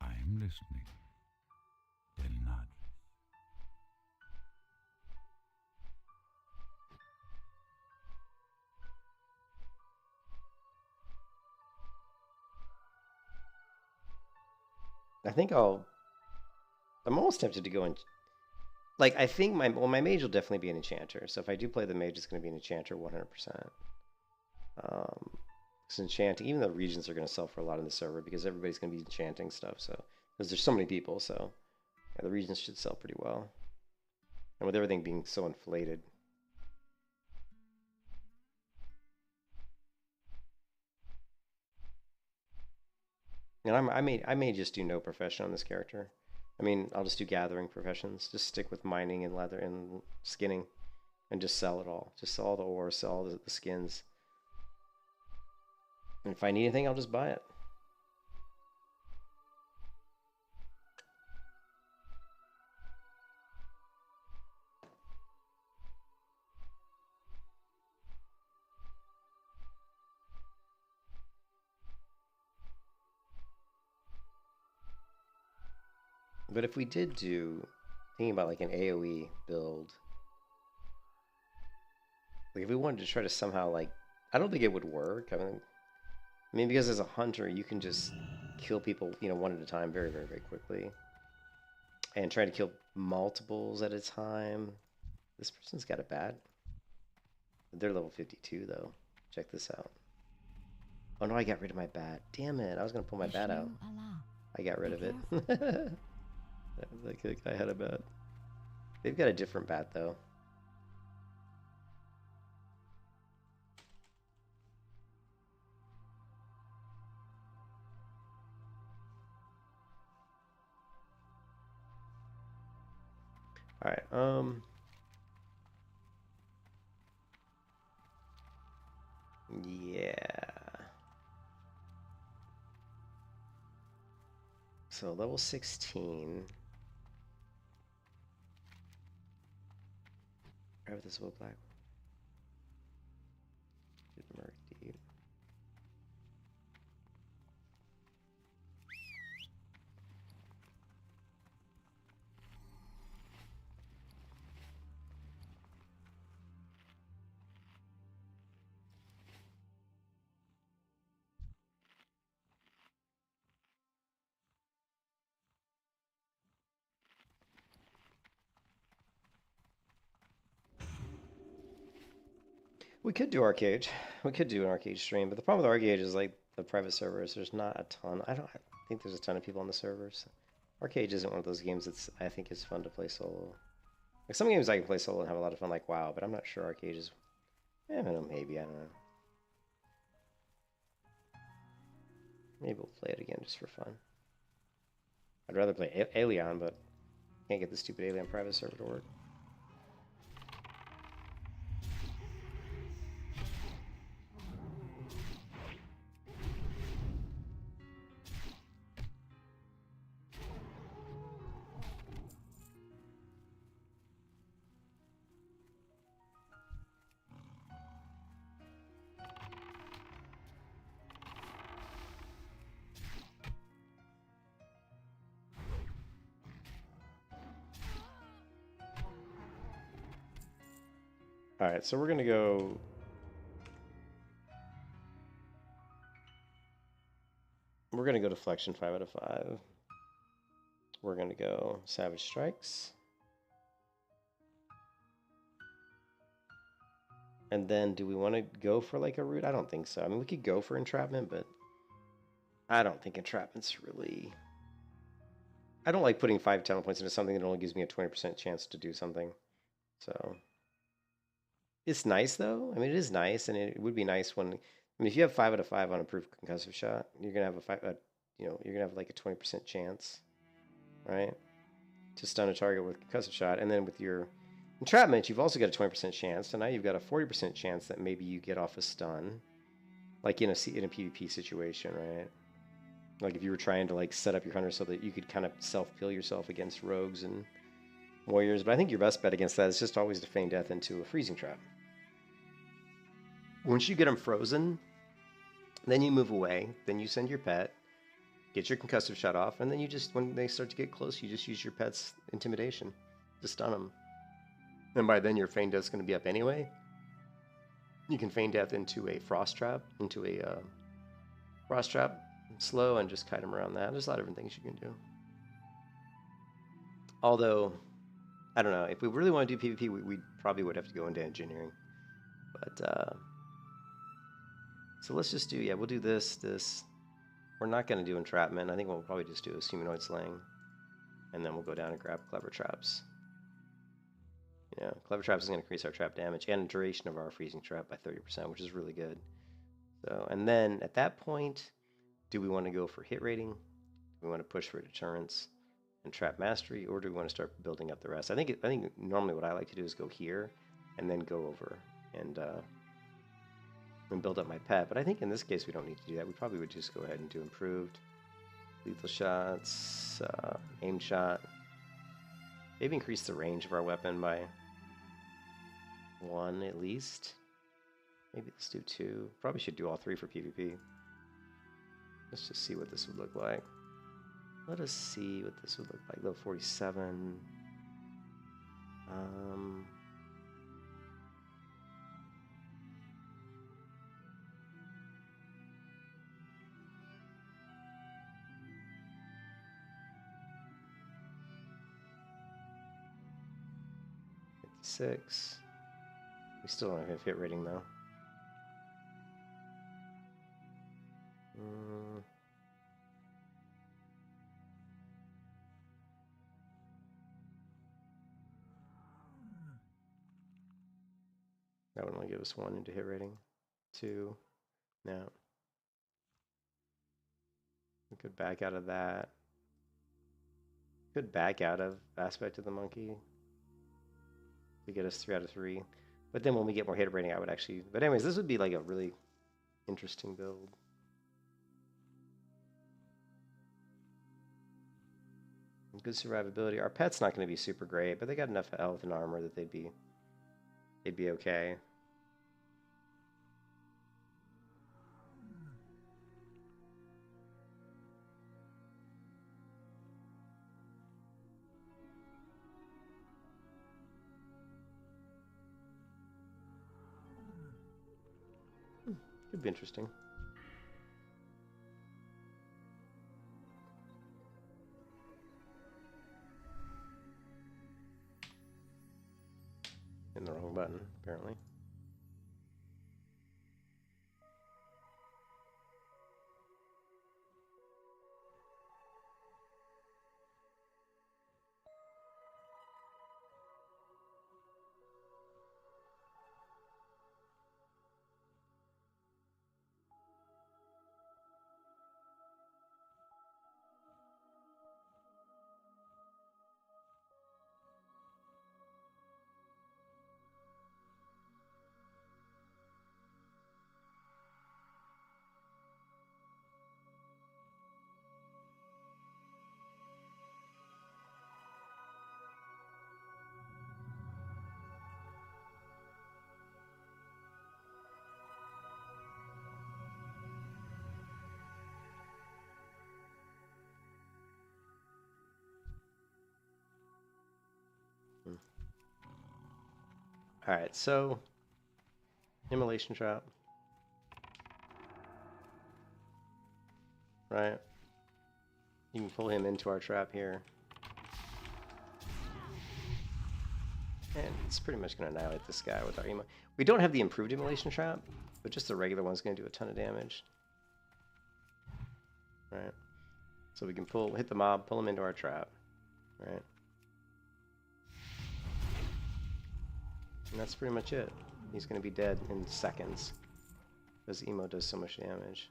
I'm listening. Del Nadris. I think I'm almost tempted to go and like I think my mage will definitely be an enchanter. So if I do play the mage, it's going to be an enchanter 100%. Because enchanting, even though regions are going to sell for a lot in the server because everybody's going to be enchanting stuff. So because there's so many people, so yeah, the regions should sell pretty well. And with everything being so inflated. And I may just do no profession on this character. I mean, I'll just do gathering professions. Just stick with mining and leather and skinning, and just sell it all. Just sell all the ore, sell all the skins. And if I need anything, I'll just buy it. But if we did do, thinking about like an AoE build, like if we wanted to try to somehow like, I don't think it would work. I mean because as a hunter, you can just kill people, one at a time very, very, very quickly. And trying to kill multiples at a time. This person's got a bat. They're level 52 though. Check this out. Oh no, I got rid of my bat. Damn it, I was gonna pull my bat out. I got rid of it. Like I had a bat. They've got a different bat though. All right. Yeah. So level 16. Grab this wood black. Merc deep. We could do arcade. We could do an arcade stream, but the problem with arcade is like the private servers. There's not a ton. I think there's a ton of people on the servers. Arcade isn't one of those games that's I think is fun to play solo. Like some games I can play solo and have a lot of fun, like WoW, but I'm not sure arcade is. I don't know. Maybe I don't know. Maybe we'll play it again just for fun. I'd rather play Alien, but can't get the stupid Alien private server to work. Alright, so we're going to go... We're going to go to Flexion 5 out of 5. we're going to go Savage Strikes. And then do we want to go for like a root? I don't think so. I mean, we could go for entrapment, but I don't think entrapment's really... I don't like putting 5 talent points into something that only gives me a 20% chance to do something. So it's nice though. I mean, it is nice, and it would be nice when... I mean, if you have 5 out of 5 on approved concussive shot, you're gonna have you're gonna have like a 20% chance, right, to stun a target with concussive shot. And then with your entrapment, you've also got a 20% chance. So now you've got a 40% chance that maybe you get off a stun, like in a PvP situation, right? Like if you were trying to like set up your hunter so that you could kind of self-peel yourself against rogues and warriors. But I think your best bet against that is just always to feign death into a freezing trap. Once you get them frozen, then you move away. Then you send your pet, get your concussive shot off, and then you just, when they start to get close, you just use your pet's intimidation to stun them. And by then your feign death's going to be up anyway. You can feign death into a frost trap, slow, and just kite them around that. There's a lot of different things you can do. Although, I don't know, if we really want to do PvP, we probably would have to go into engineering. But, so let's just do, yeah, we'll do this. We're not going to do entrapment. I think what we'll probably just do is humanoid slaying. And then we'll go down and grab clever traps. Yeah, clever traps is going to increase our trap damage and duration of our freezing trap by 30%, which is really good. So, and then at that point, do we want to go for hit rating? Do we want to push for deterrence and trap mastery, or do we want to start building up the rest? I think normally what I like to do is go here and then go over and build up my pet. But I think in this case we don't need to do that. We probably would just go ahead and do improved lethal shots, aim shot. Maybe increase the range of our weapon by 1 at least. Maybe let's do 2. Probably should do all 3 for PvP. Let's just see what this would look like. Let us see what this would look like. Level 47. Six. We still don't have hit rating though. That would only give us 1 into hit rating. 2. No. We could back out of that. Could back out of Aspect of the Monkey to get us 3 out of 3. But then when we get more hit rating, I would actually... But anyways, this would be like a really interesting build. Good survivability. Our pet's not going to be super great, but they got enough health and armor that they'd be okay. Could be interesting. In the wrong button, apparently. Alright, so immolation trap. Right? You can pull him into our trap here. And it's pretty much going to annihilate this guy with our emo. We don't have the improved immolation trap, but just the regular one's going to do a ton of damage. Right. So we can hit the mob, pull him into our trap. Right. And that's pretty much it. He's going to be dead in seconds because emo does so much damage.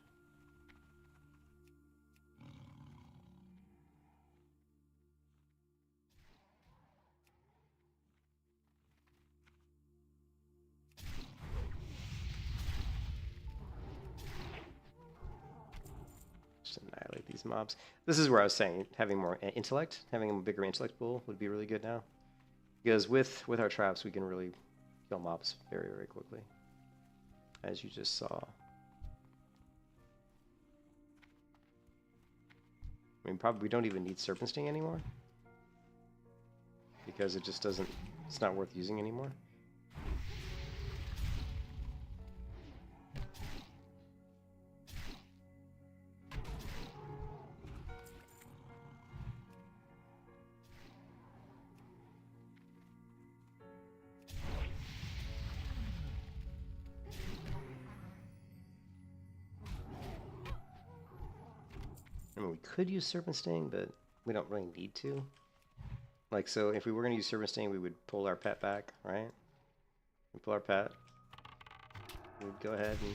Just annihilate these mobs. This is where I was saying having more intellect, having a bigger intellect pool would be really good now. Because with our traps, we can really kill mobs very, very quickly, as you just saw. I mean, probably we don't even need Serpent Sting anymore, because it just doesn't, it's not worth using anymore. I mean, we could use Serpent Sting, but we don't really need to. Like, so if we were going to use Serpent Sting, we would pull our pet back, right? We pull our pet. We'd go ahead and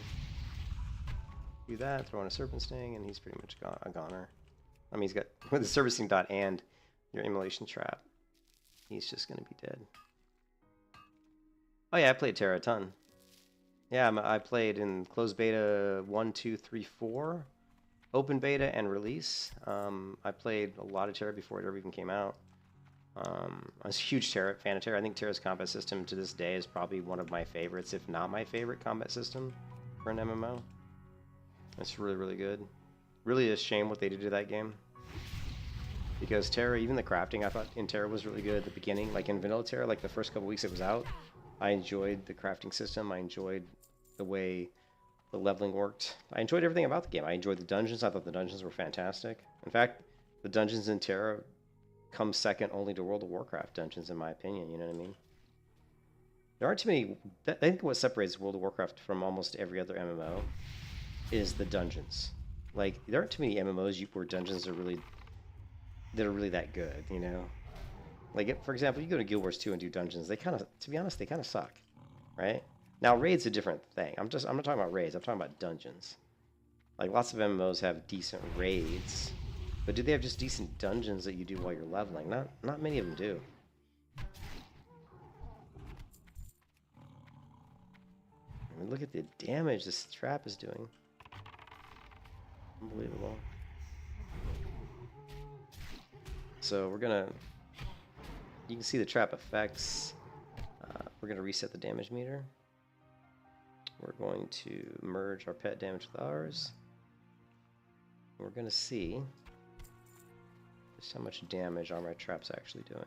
do that, throw in a Serpent Sting, and he's pretty much a goner. I mean, he's got, with the Serpent Sting dot and your immolation trap, he's just going to be dead. Oh yeah, I played Terra a ton. Yeah, I played in closed beta 1, 2, 3, 4. Open beta and release. I played a lot of Terra before it ever even came out. I was a huge fan of Terra. I think Terra's combat system to this day is probably one of my favorites, if not my favorite combat system for an MMO. It's really, really good. Really a shame what they did to that game. Because Terra, even the crafting, I thought in Terra was really good at the beginning. Like in vanilla Terra, like the first couple weeks it was out, I enjoyed the crafting system. I enjoyed the way the leveling worked. I enjoyed everything about the game. I enjoyed the dungeons. I thought the dungeons were fantastic. In fact, the dungeons in Terra come second only to World of Warcraft dungeons, in my opinion. You know what I mean? There aren't too many. I think what separates World of Warcraft from almost every other MMO is the dungeons. Like, there aren't too many MMOs where dungeons are really that good. You know, like for example, you go to Guild Wars 2 and do dungeons. They kind of, to be honest, they kind of suck, right? Now, raid's a different thing. I'm not talking about raids. I'm talking about dungeons. Like, lots of MMOs have decent raids, but do they have just decent dungeons that you do while you're leveling? Not many of them do. I mean, look at the damage this trap is doing. Unbelievable. So we're gonna... You can see the trap effects. We're gonna reset the damage meter. We're going to merge our pet damage with ours. We're going to see just how much damage our trap's actually doing.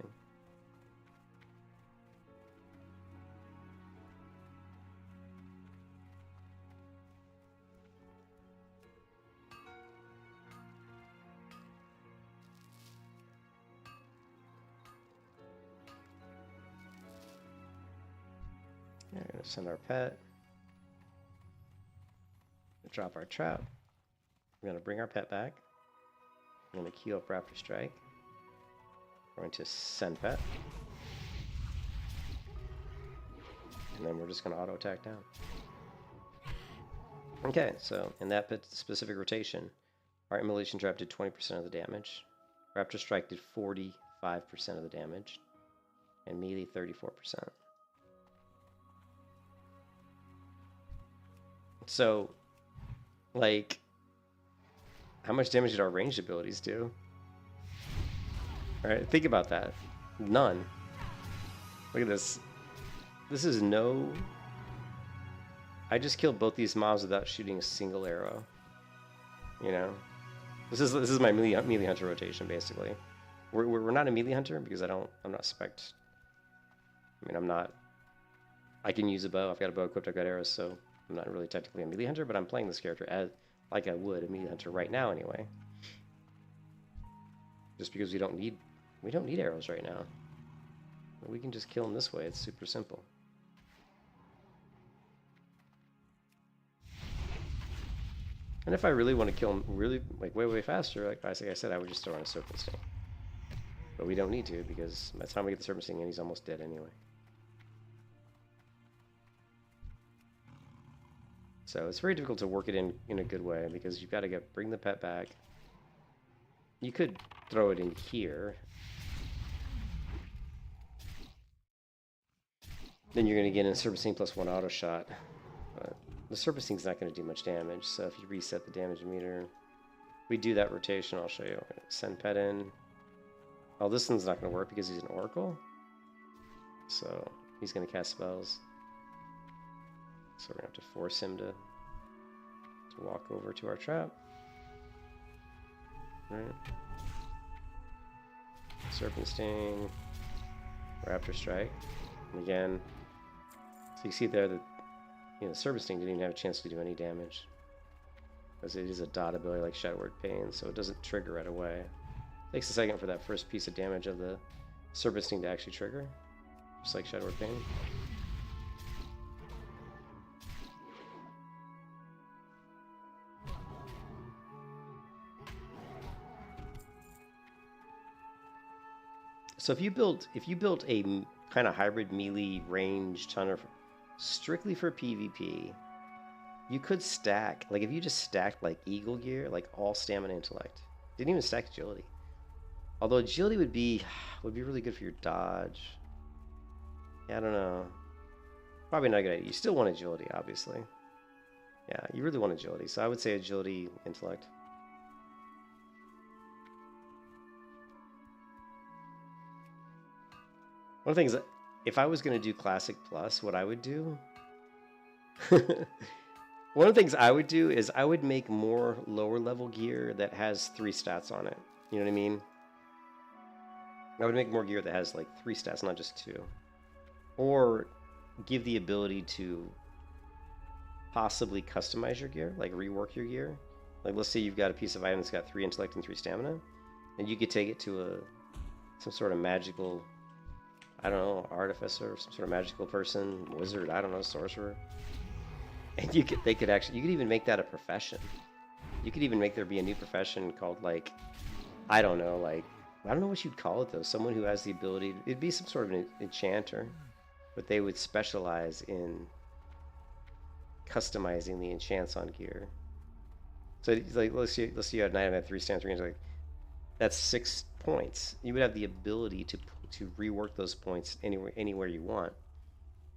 We're going to send our pet. Drop our trap. We're going to bring our pet back. We're going to queue up Raptor Strike. We're going to send pet. And then we're just going to auto attack down. Okay, so in that specific rotation, our immolation trap did 20% of the damage. Raptor Strike did 45% of the damage. And melee 34%. So, like, how much damage did our ranged abilities do? Alright, think about that. None. Look at this. This is no... I just killed both these mobs without shooting a single arrow. You know? This is my melee hunter rotation, basically. We're not a melee hunter because I'm not spec'd. I mean, I'm not... I can use a bow. I've got a bow equipped, I've got arrows, so... I'm not really technically a melee hunter, but I'm playing this character as like I would a melee hunter right now anyway. Just because we don't need arrows right now. We can just kill him this way. It's super simple. And if I really want to kill him really, like, way faster, like I said, I would just throw on a Serpent Sting. But we don't need to, because by the time we get the Serpent Sting in, he's almost dead anyway. So it's very difficult to work it in a good way, because you've got to bring the pet back. You could throw it in here. Then you're going to get in Serpent Sting plus 1 auto shot. But the Serpent Sting's not going to do much damage, so if you reset the damage meter, we do that rotation, I'll show you. Send pet in. Oh, this one's not going to work because he's an Oracle. So he's going to cast spells. So we're going to have to force him to walk over to our trap. Right. Serpent Sting. Raptor Strike. And again, so you see there that the Serpent Sting didn't even have a chance to do any damage, because it is a dot ability like Shadow Word Pain, so it doesn't trigger right away. It takes a second for that first piece of damage of the Serpent Sting to actually trigger, just like Shadow Word Pain. So if you built a kind of hybrid melee ranged hunter strictly for PvP, you could stack, like if you just stacked like Eagle gear, like all stamina intellect. Didn't even stack agility. Although agility would be really good for your dodge. Yeah, I don't know. Probably not a good idea. You still want agility, obviously. Yeah, you really want agility. So I would say agility, intellect. One of the things, if I was going to do Classic Plus, what I would do... One of the things I would do is I would make more lower level gear that has 3 stats on it. You know what I mean? I would make more gear that has like 3 stats, not just 2. Or give the ability to possibly customize your gear, like rework your gear. Like let's say you've got a piece of item that's got 3 intellect and 3 stamina, and you could take it to some sort of magical, I don't know, artificer, some sort of magical person, wizard, I don't know, sorcerer. And you could even make that a profession. You could even make there be a new profession called, like, I don't know what you'd call it though. Someone who has the ability, it'd be some sort of an enchanter, but they would specialize in customizing the enchants on gear. So like let's see you had an item that 3 stamina, 3 like that's 6 points. You would have the ability to rework those points anywhere you want.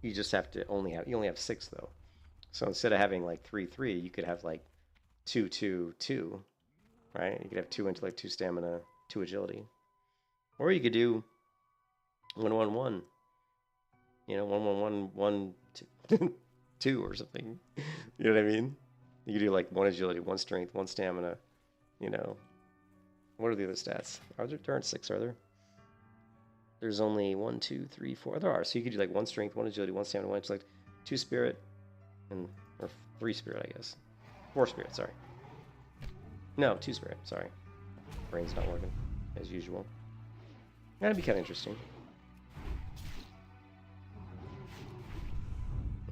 You just have to only have 6 though. So instead of having like 3-3, you could have like 2-2-2, right? You could have 2 intellect, 2 stamina, 2 agility, or you could do 1-1-1. 1-1-1-1-2 or something. You know what I mean? You could do like 1 agility, 1 strength, 1 stamina. What are the other stats? There aren't 6, are there? There's only 1, 2, 3, 4. There are. So you could do like 1 strength, 1 agility, 1 stamina, 1 intellect, 2 spirit, or 3 spirit, I guess. 4 spirit, sorry. No, 2 spirit, sorry. Brain's not working, as usual. That'd be kind of interesting.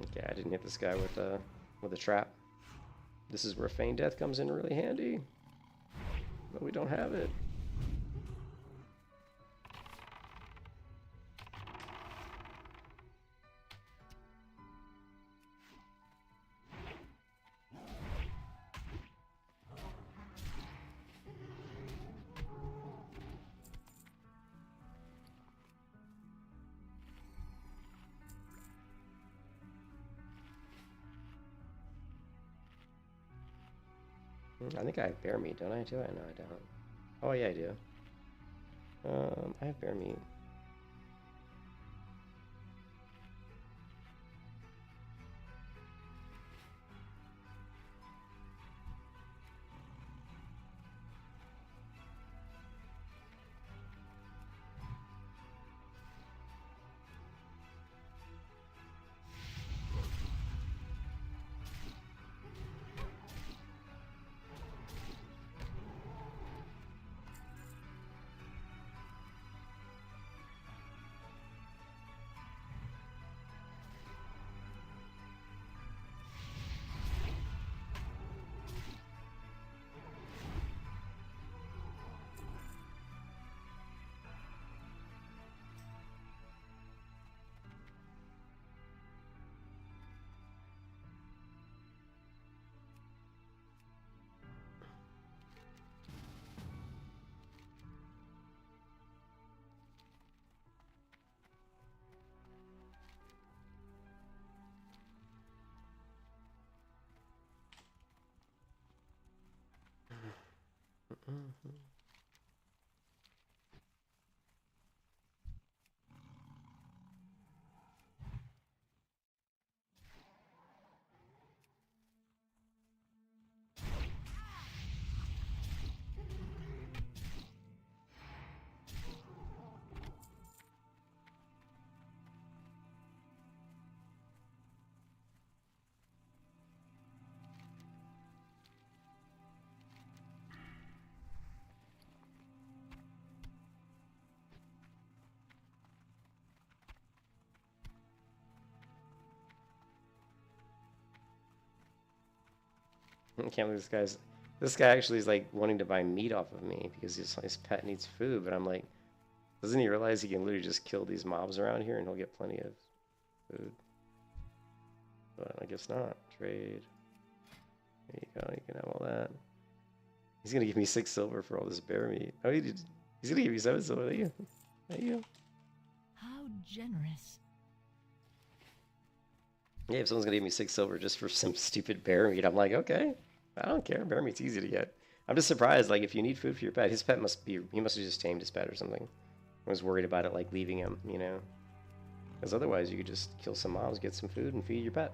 Okay, I didn't hit this guy with a trap. This is where Feign Death comes in really handy. But we don't have it. I think I have bear meat, don't I? Do I? No, I don't. Oh yeah, I do. I have bear meat. I can't believe this guy actually is like wanting to buy meat off of me because his pet needs food, but I'm like, doesn't he realize he can literally just kill these mobs around here and he'll get plenty of food? But I guess not. Trade. There you go, you can have all that. He's gonna give me 6 silver for all this bear meat. Oh, he's gonna give me 7 silver. There you go. There you go. How generous. Yeah, if someone's gonna give me 6 silver just for some stupid bear meat, I'm like, okay, I don't care. Bear meat's easy to get. I'm just surprised. Like, if you need food for your pet, his pet he must have just tamed his pet or something. I was worried about it, like leaving him, you know, because otherwise you could just kill some mobs, get some food, and feed your pet,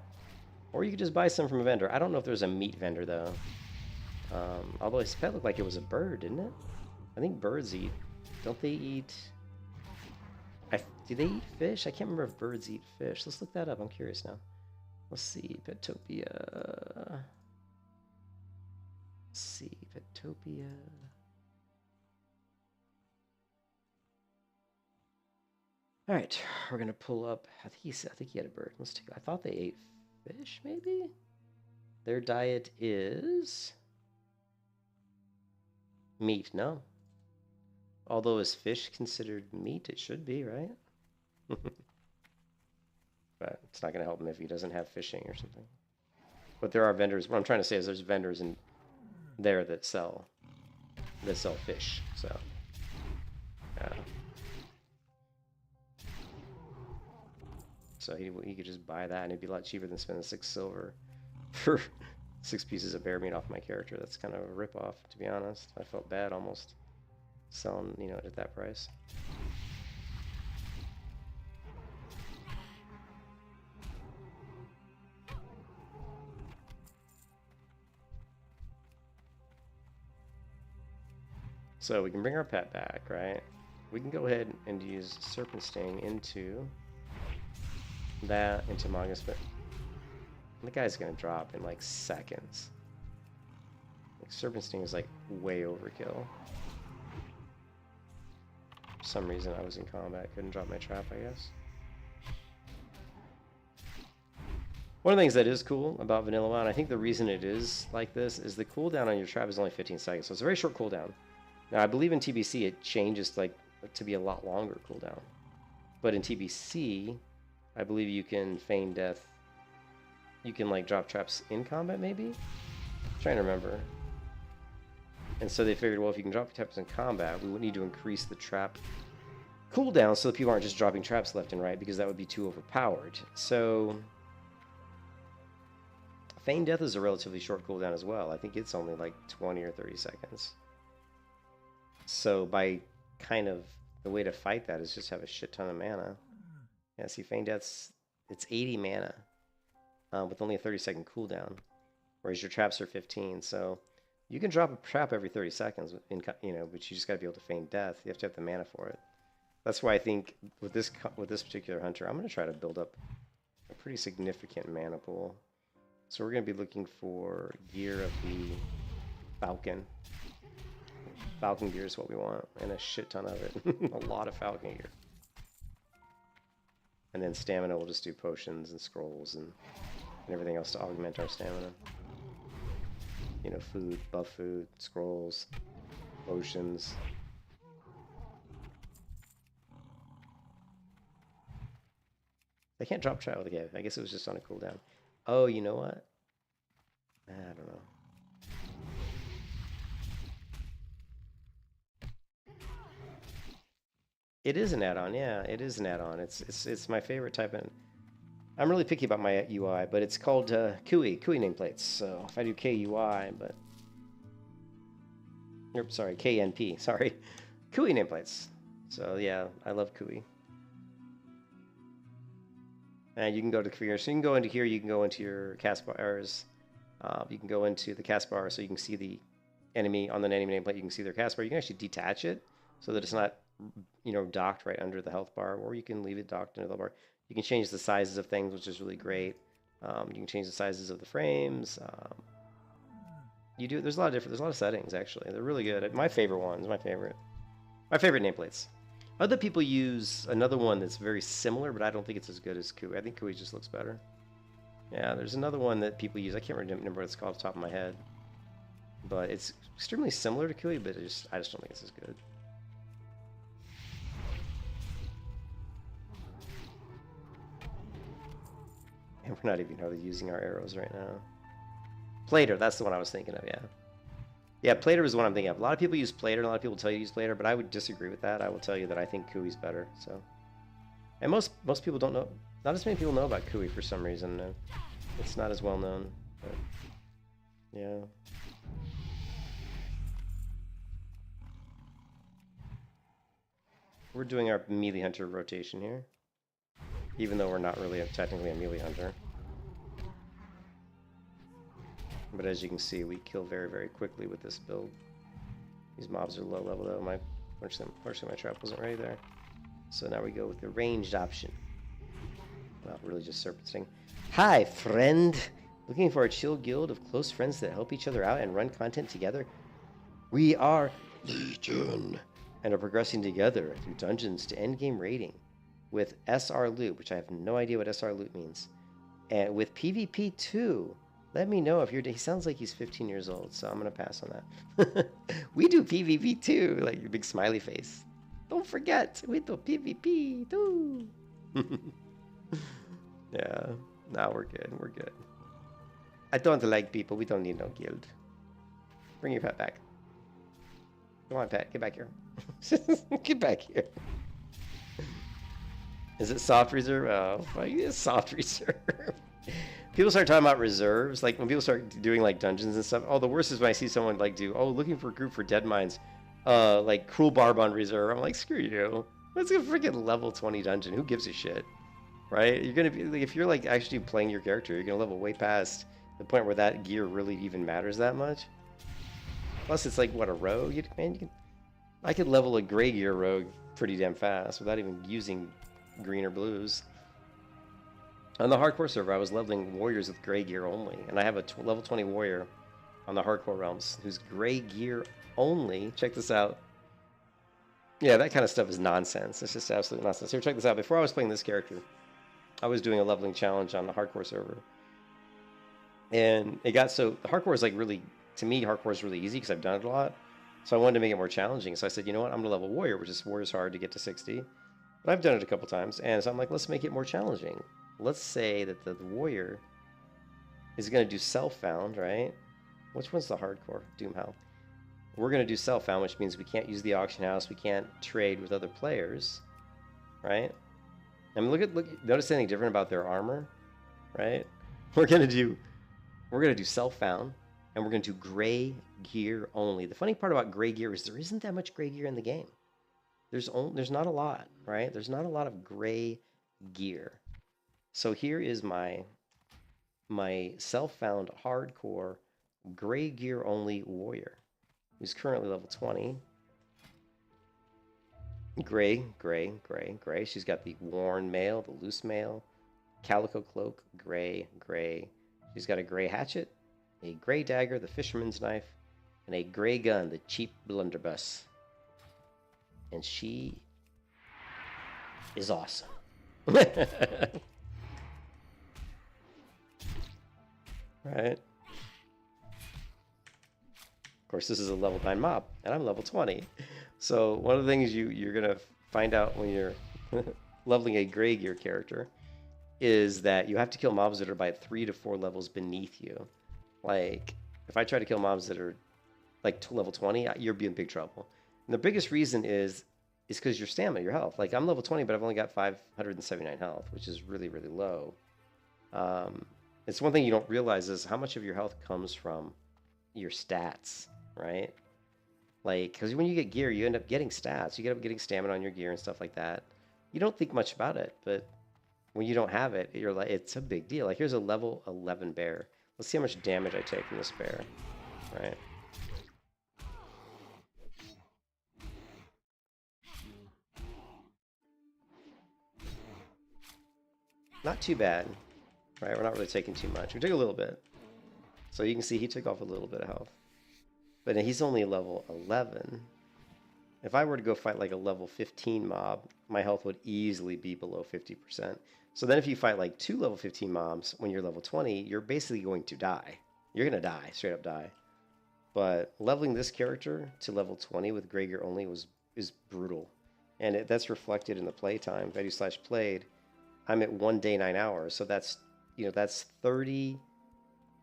or you could just buy some from a vendor. I don't know if there's a meat vendor though. Although his pet looked like it was a bird, didn't it? I think birds eat. Don't they eat? Do they eat fish? I can't remember if birds eat fish. Let's look that up. I'm curious now. Let's see, Petopia. Let's see, Petopia. All right, we're gonna pull up. I think he had a bird. Let's take. I thought they ate fish, maybe. Their diet is meat. No. Although is fish considered meat? It should be, right? But it's not going to help him if he doesn't have fishing or something. But there are vendors. What I'm trying to say is there's vendors in there that sell fish. So, yeah. So he could just buy that, and it'd be a lot cheaper than spending 6 silver for 6 pieces of bear meat off my character. That's kind of a ripoff, to be honest. I felt bad almost selling, you know, it at that price. So we can bring our pet back, right? We can go ahead and use Serpent Sting into Magus, but the guy's gonna drop in like seconds. Like, Serpent Sting is like way overkill. For some reason I was in combat, couldn't drop my trap, I guess. One of the things that is cool about Vanilla WoW, and I think the reason it is like this, is the cooldown on your trap is only 15 seconds, so it's a very short cooldown. Now, I believe in TBC it changes like to be a lot longer cooldown. But in TBC, I believe you can feign death. You can like drop traps in combat, maybe? I'm trying to remember. And so they figured, well, if you can drop traps in combat, we would need to increase the trap cooldown so that people aren't just dropping traps left and right, because that would be too overpowered. So feign death is a relatively short cooldown as well. I think it's only like 20 or 30 seconds. So by kind of the way to fight that is just have a shit ton of mana. Yeah, see, feign death's it's 80 mana with only a 30-second cooldown, whereas your traps are 15. So you can drop a trap every 30 seconds, you know, but you just got to be able to feign death. You have to have the mana for it. That's why I think with this particular hunter, I'm going to try to build up a pretty significant mana pool. So we're going to be looking for gear of the Falcon. Falcon gear is what we want, and a shit ton of it. A lot of Falcon gear. And then stamina, we'll just do potions and scrolls and everything else to augment our stamina. You know, food, buff food, scrolls, potions. I can't drop trap with the game. I guess it was just on a cooldown. Oh, you know what? I don't know. It is an add-on, yeah. It is an add-on. It's my favorite type of. I'm really picky about my UI, but it's called KUI nameplates. So if I do KUI, but Oops, sorry, KNP. Sorry, Kui nameplates. So yeah, I love Kui. And you can go to career. So you can go into here. You can go into your cast bars. You can go into the cast bar, so you can see the enemy on the enemy nameplate. You can see their cast bar. You can actually detach it so that it's not, you know, docked right under the health bar, or you can leave it docked under the bar. You can change the sizes of things, which is really great. You can change the sizes of the frames. There's a lot of settings actually. They're really good. My favorite ones. My favorite nameplates. Other people use another one that's very similar, but I don't think it's as good as Kui. I think Kui just looks better. Yeah, there's another one that people use. I can't remember what it's called off the top of my head, but it's extremely similar to Kui, but I just don't think it's as good. And we're not even hardly using our arrows right now. Plater, that's the one I was thinking of, yeah. Yeah, Plater is the one I'm thinking of. A lot of people use Plater, and a lot of people tell you to use Plater, but I would disagree with that. I will tell you that I think Kui's better, so. And most people don't know, not as many people know about Kui for some reason. It's not as well known, but yeah. We're doing our melee hunter rotation here, even though we're not really technically a melee hunter. But as you can see, we kill very, very quickly with this build. These mobs are low level though. Unfortunately, my trap wasn't ready there. So now we go with the ranged option. Well, really just serpenting. Hi, friend! Looking for a chill guild of close friends that help each other out and run content together? We are Legion, and are progressing together through dungeons to endgame rating with SR Loot, which I have no idea what SR Loot means. And with PvP 2. Let me know if you're... He sounds like he's 15 years old, so I'm going to pass on that. We do PvP too, like your big smiley face. Don't forget, we do PvP too. Yeah, now we're good, we're good. I don't like people, we don't need no guild. Bring your pet back. Come on, pet, get back here. Get back here. Is it soft reserve? Oh, fuck, it's soft reserve. People start talking about reserves, like when people start doing like dungeons and stuff. Oh, the worst is when I see someone like do, oh, looking for a group for dead mines, like Cruel Barb on reserve. I'm like, screw you. What's a freaking level 20 dungeon? Who gives a shit, right? You're gonna be like, if you're like actually playing your character, you're gonna level way past the point where that gear really even matters that much. Plus, it's like what, a rogue? I could level a gray gear rogue pretty damn fast without even using green or blues. On the hardcore server, I was leveling warriors with gray gear only, and I have a level 20 warrior on the hardcore realms who's gray gear only. Check this out. Yeah, that kind of stuff is nonsense. It's just absolute nonsense. Here, check this out. Before I was playing this character, I was doing a leveling challenge on the hardcore server, and it got so the hardcore is like really, to me, hardcore is really easy because I've done it a lot. So I wanted to make it more challenging. So I said, you know what, I'm gonna level warrior, which is warrior's hard to get to 60, but I've done it a couple times, and so I'm like, let's make it more challenging. Let's say that the warrior is going to do self-found, right? Which one's the hardcore? Doomhell. We're going to do self-found, which means we can't use the auction house. We can't trade with other players, right? I mean, notice anything different about their armor, right? We're going to do self-found, and we're going to do gray gear only. The funny part about gray gear is there isn't that much gray gear in the game. There's not a lot, right? There's not a lot of gray gear. So here is my self-found hardcore gray gear only warrior, who's currently level 20. Gray. She's got the worn mail, the loose mail, calico cloak, gray. She's got a gray hatchet, a gray dagger, the fisherman's knife, and a gray gun, the cheap blunderbuss. And she is awesome. Right. Of course, this is a level 9 mob, and I'm level 20. So one of the things you're going to find out when you're leveling a gray gear character is that you have to kill mobs that are by 3 to 4 levels beneath you. Like, if I try to kill mobs that are like level 20, you'll be in big trouble. And the biggest reason is because your stamina, your health. Like, I'm level 20, but I've only got 579 health, which is really, really low. It's one thing you don't realize is how much of your health comes from your stats, right? Like, because when you get gear, you end up getting stats. You end up getting stamina on your gear and stuff like that. You don't think much about it, but when you don't have it, you're like, it's a big deal. Like, here's a level 11 bear. Let's see how much damage I take from this bear, right? Not too bad, right? We're not really taking too much. We took a little bit. So you can see he took off a little bit of health. But he's only level 11. If I were to go fight like a level 15 mob, my health would easily be below 50%. So then if you fight like 2 level 15 mobs when you're level 20, you're basically going to die. You're going to die, straight up die. But leveling this character to level 20 with Grey Gear only is brutal. And that's reflected in the playtime, value/played. I'm at 1 day, 9 hours. So that's, that's 30,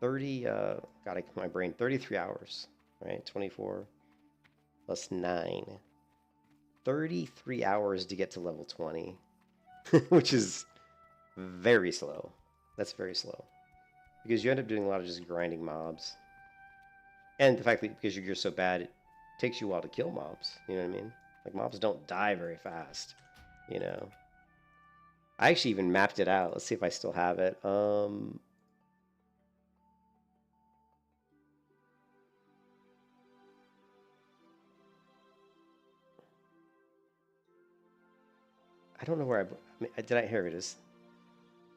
my brain, 33 hours, right? 24 plus 9. 33 hours to get to level 20, which is very slow. That's very slow. Because you end up doing a lot of just grinding mobs. And the fact that because your gear's so bad, it takes you a while to kill mobs. You know what I mean? Like, mobs don't die very fast, I actually even mapped it out. Let's see if I still have it. I don't know where here it is.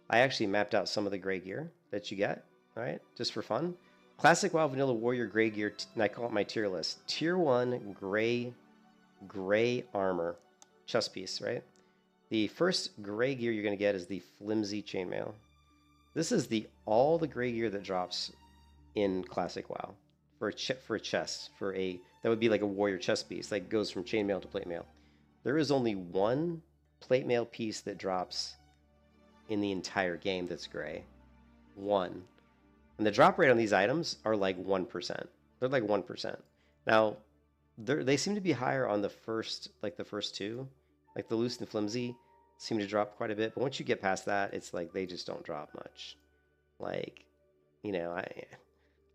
I actually mapped out some of the gray gear that you get, all right, just for fun. Classic WoW Vanilla Warrior gray gear, and I call it my tier list. Tier 1 gray armor chest piece, right? The first gray gear you're going to get is the flimsy chainmail. This is all the gray gear that drops in Classic WoW for a chest, that would be like a warrior chest piece, like goes from chainmail to plate mail. There is only one plate mail piece that drops in the entire game that's gray. One. And the drop rate on these items are like 1%. They're like 1%. Now, they seem to be higher on the first two. Like the loose and flimsy seem to drop quite a bit. But once you get past that, it's like they just don't drop much. Like,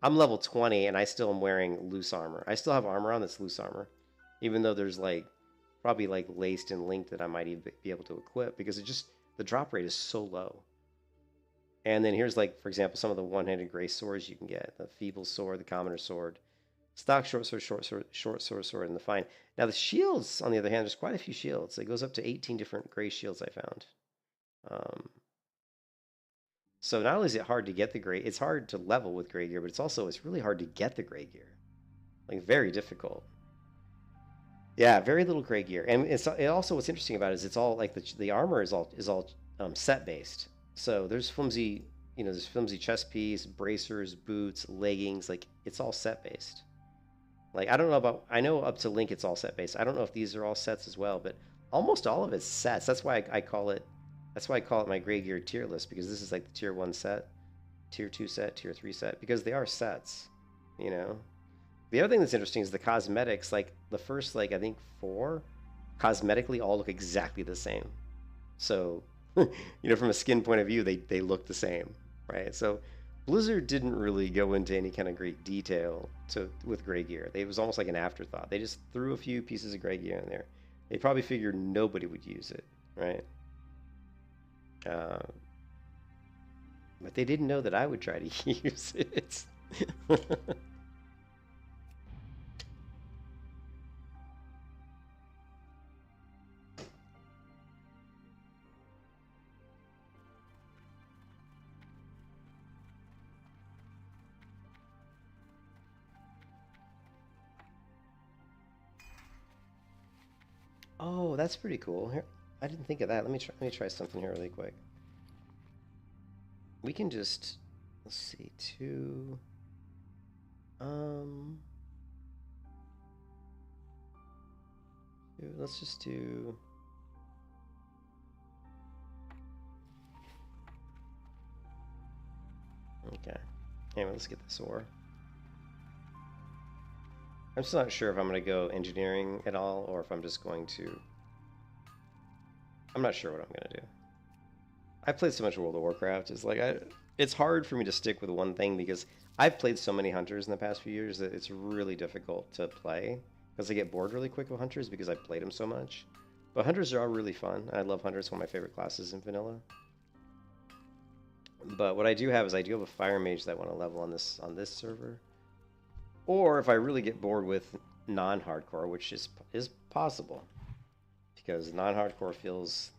I'm level 20 and I still am wearing loose armor. I still have armor on that's loose armor. Even though there's probably laced and linked that I might even be able to equip, because the drop rate is so low. And then here's for example, some of the one-handed gray swords you can get. The feeble sword, the commoner sword, stock short sword, and the fine. Now the shields, on the other hand, there's quite a few shields. It goes up to 18 different gray shields I found. So not only is it hard to get the gray, it's hard to level with gray gear, but it's really hard to get the gray gear. Very difficult. Yeah, very little gray gear. And it also, what's interesting about it is it's all the armor is all set based. So there's flimsy, there's flimsy chest piece, bracers, boots, leggings. It's all set based. I don't know I know up to Link it's all set based. I don't know if these are all sets as well, but almost all of it's sets. That's why I call it my gray gear tier list, because this is the tier 1 set, tier 2 set, tier 3 set, because they are sets, The other thing that's interesting is the cosmetics. The first, I think 4, cosmetically all look exactly the same. So, from a skin point of view, they look the same, right? So Blizzard didn't really go into any kind of great detail with gray gear. It was almost like an afterthought. They just threw a few pieces of gray gear in there. They probably figured nobody would use it, right? But they didn't know that I would try to use it. Oh, that's pretty cool. Here, I didn't think of that. Let me try something here really quick. We can just, let's see, 2. Let's just do. Okay. Anyway, let's get this ore. I'm still not sure if I'm going to go engineering at all, or if I'm just going to... I'm not sure what I'm going to do. I played so much World of Warcraft, it's hard for me to stick with one thing, because I've played so many hunters in the past few years that it's really difficult to play because I get bored really quick with hunters because I played them so much. But hunters are all really fun. I love hunters, one of my favorite classes in vanilla. But what I do have is I do have a fire mage that I want to level on this server. Or if I really get bored with non-hardcore, which is possible, because non-hardcore feels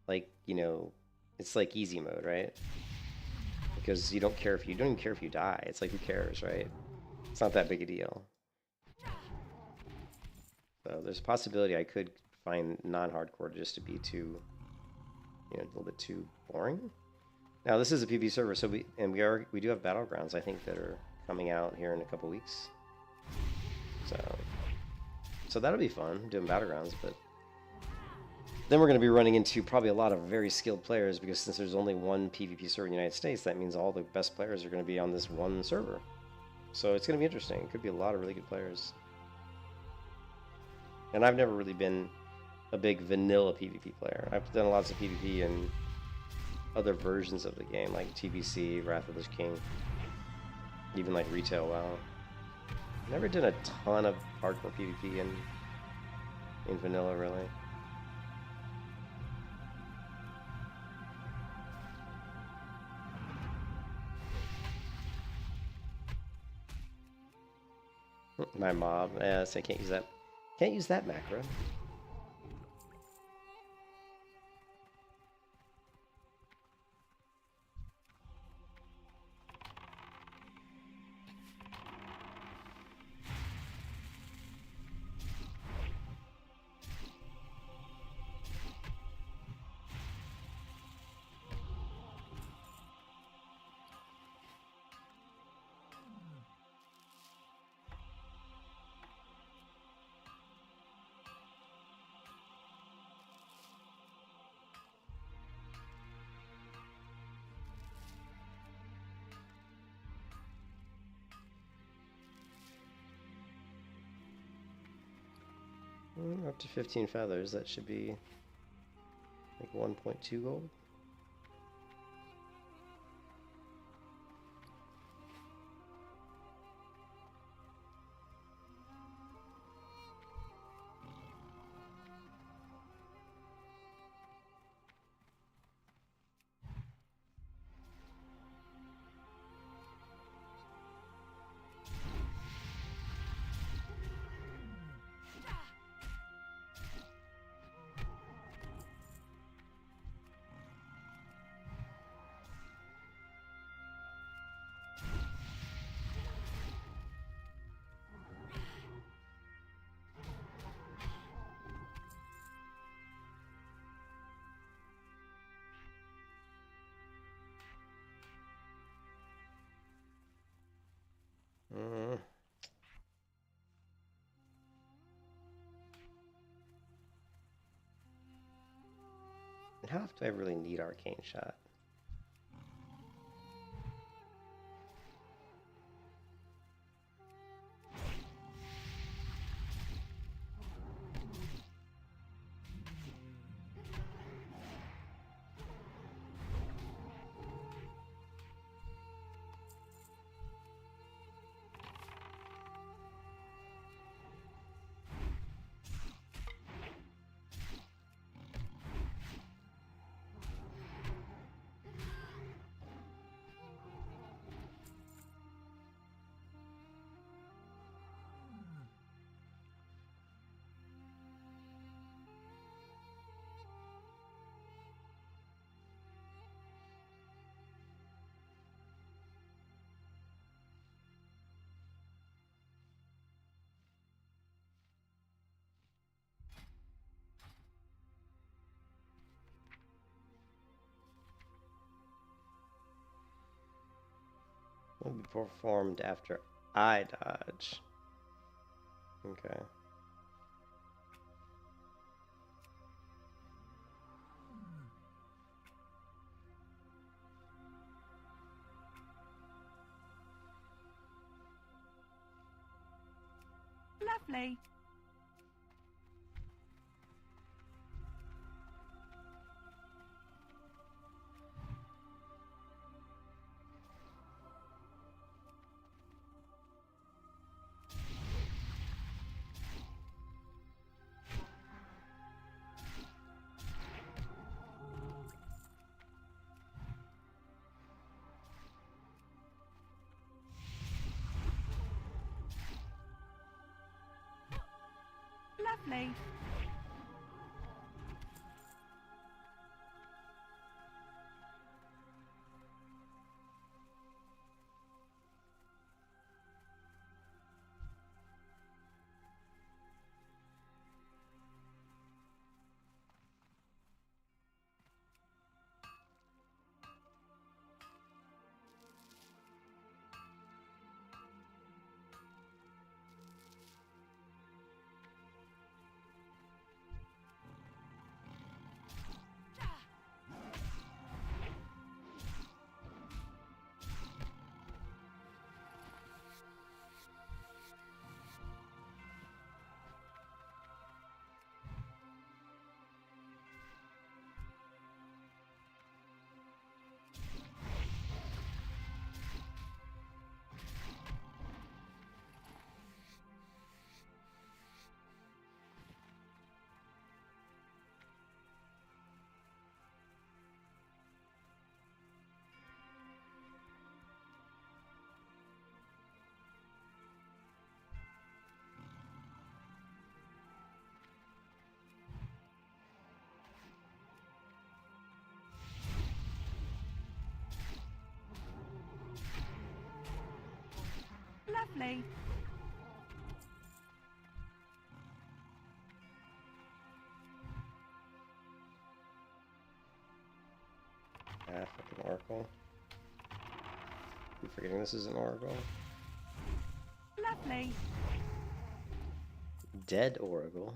like, you know, it's like easy mode, right? Because you don't even care if you die. It's like, who cares, right? It's not that big a deal. So there's a possibility I could find non-hardcore just to be too, you know, a little bit too boring. Now this is a PvP server, so we do have battlegrounds, I think, that are coming out here in a couple weeks. So that'll be fun doing battlegrounds, but then we're going to be running into probably a lot of very skilled players, because since there's only one PvP server in the United States, that means all the best players are going to be on this one server. So it's going to be interesting. It could be a lot of really good players. And I've never really been a big vanilla PvP player. I've done lots of PvP and other versions of the game, like TBC, Wrath of the King, even like retail WoW. Never did a ton of hardcore PvP in vanilla, really. My mob, so I can't use that. Can't use that macro. Up to 15 feathers, that should be like 1.2 gold. How often do I really need Arcane Shot? Will be performed after I dodge. Okay. Lovely. Lovely. Lovely. Ah, fucking Oracle. Keep forgetting this is an Oracle. Lovely. Dead Oracle.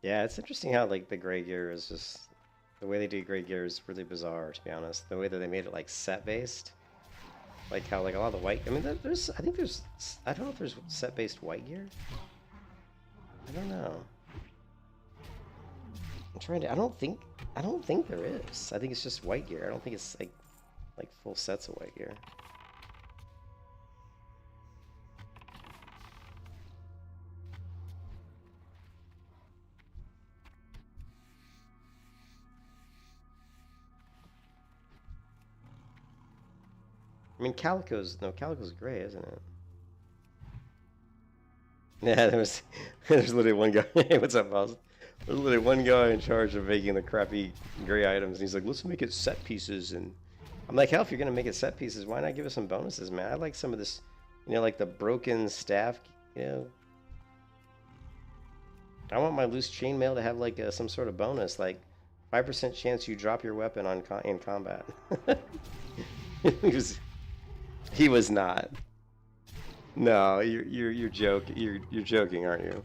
Yeah, it's interesting how like the gray gear is just the way they do gray gear is really bizarre, to be honest. The way that they made it like set based, like how like a lot of the white. I mean, there's I think there's I don't know if there's set based white gear. I don't know. I'm trying to. I don't think there is. I think it's just white gear. I don't think it's like full sets of white gear. I mean, Calico's gray, isn't it? Yeah, there's literally one guy. Hey, what's up, boss? There's literally one guy in charge of making the crappy gray items, and he's like, let's make it set pieces. And I'm like, hell, if you're gonna make it set pieces, why not give us some bonuses, man? I like some of this, like the broken staff, I want my loose chainmail to have like some sort of bonus, like 5% chance you drop your weapon in combat. He was not. No, you're joking, aren't you?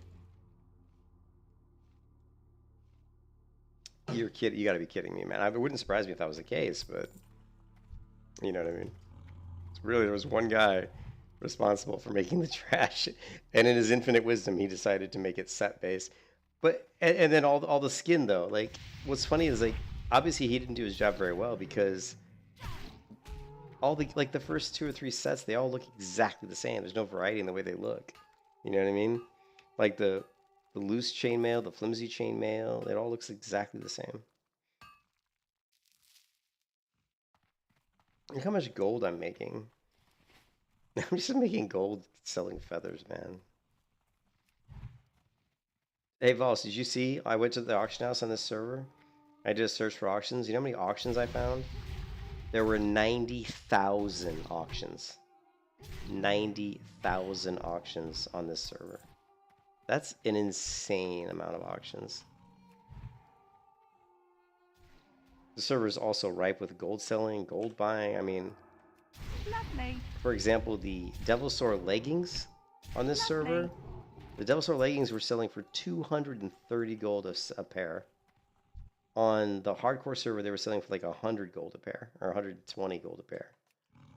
You're kidding. You got to be kidding me, man. It wouldn't surprise me if that was the case, but you know what I mean. Really, there was one guy responsible for making the trash, and in his infinite wisdom, he decided to make it set base. But and then all the skin though. Like, what's funny is like obviously he didn't do his job very well because all the first 2 or 3 sets, they all look exactly the same. There's no variety in the way they look. You know what I mean? Like the loose chainmail, the flimsy chainmail, it all looks exactly the same. Look how much gold I'm making. I'm just making gold selling feathers, man. Hey Vols, did you see? I went to the auction house on this server. I did a search for auctions. You know how many auctions I found? There were 90,000 auctions. 90,000 auctions on this server. That's an insane amount of auctions. The server is also ripe with gold selling, gold buying. I mean, Lovely. for example, the Devil Sword leggings on this server, the Devil Sword leggings were selling for 230 gold a pair. On the hardcore server, they were selling for like 100 gold a pair, or 120 gold a pair.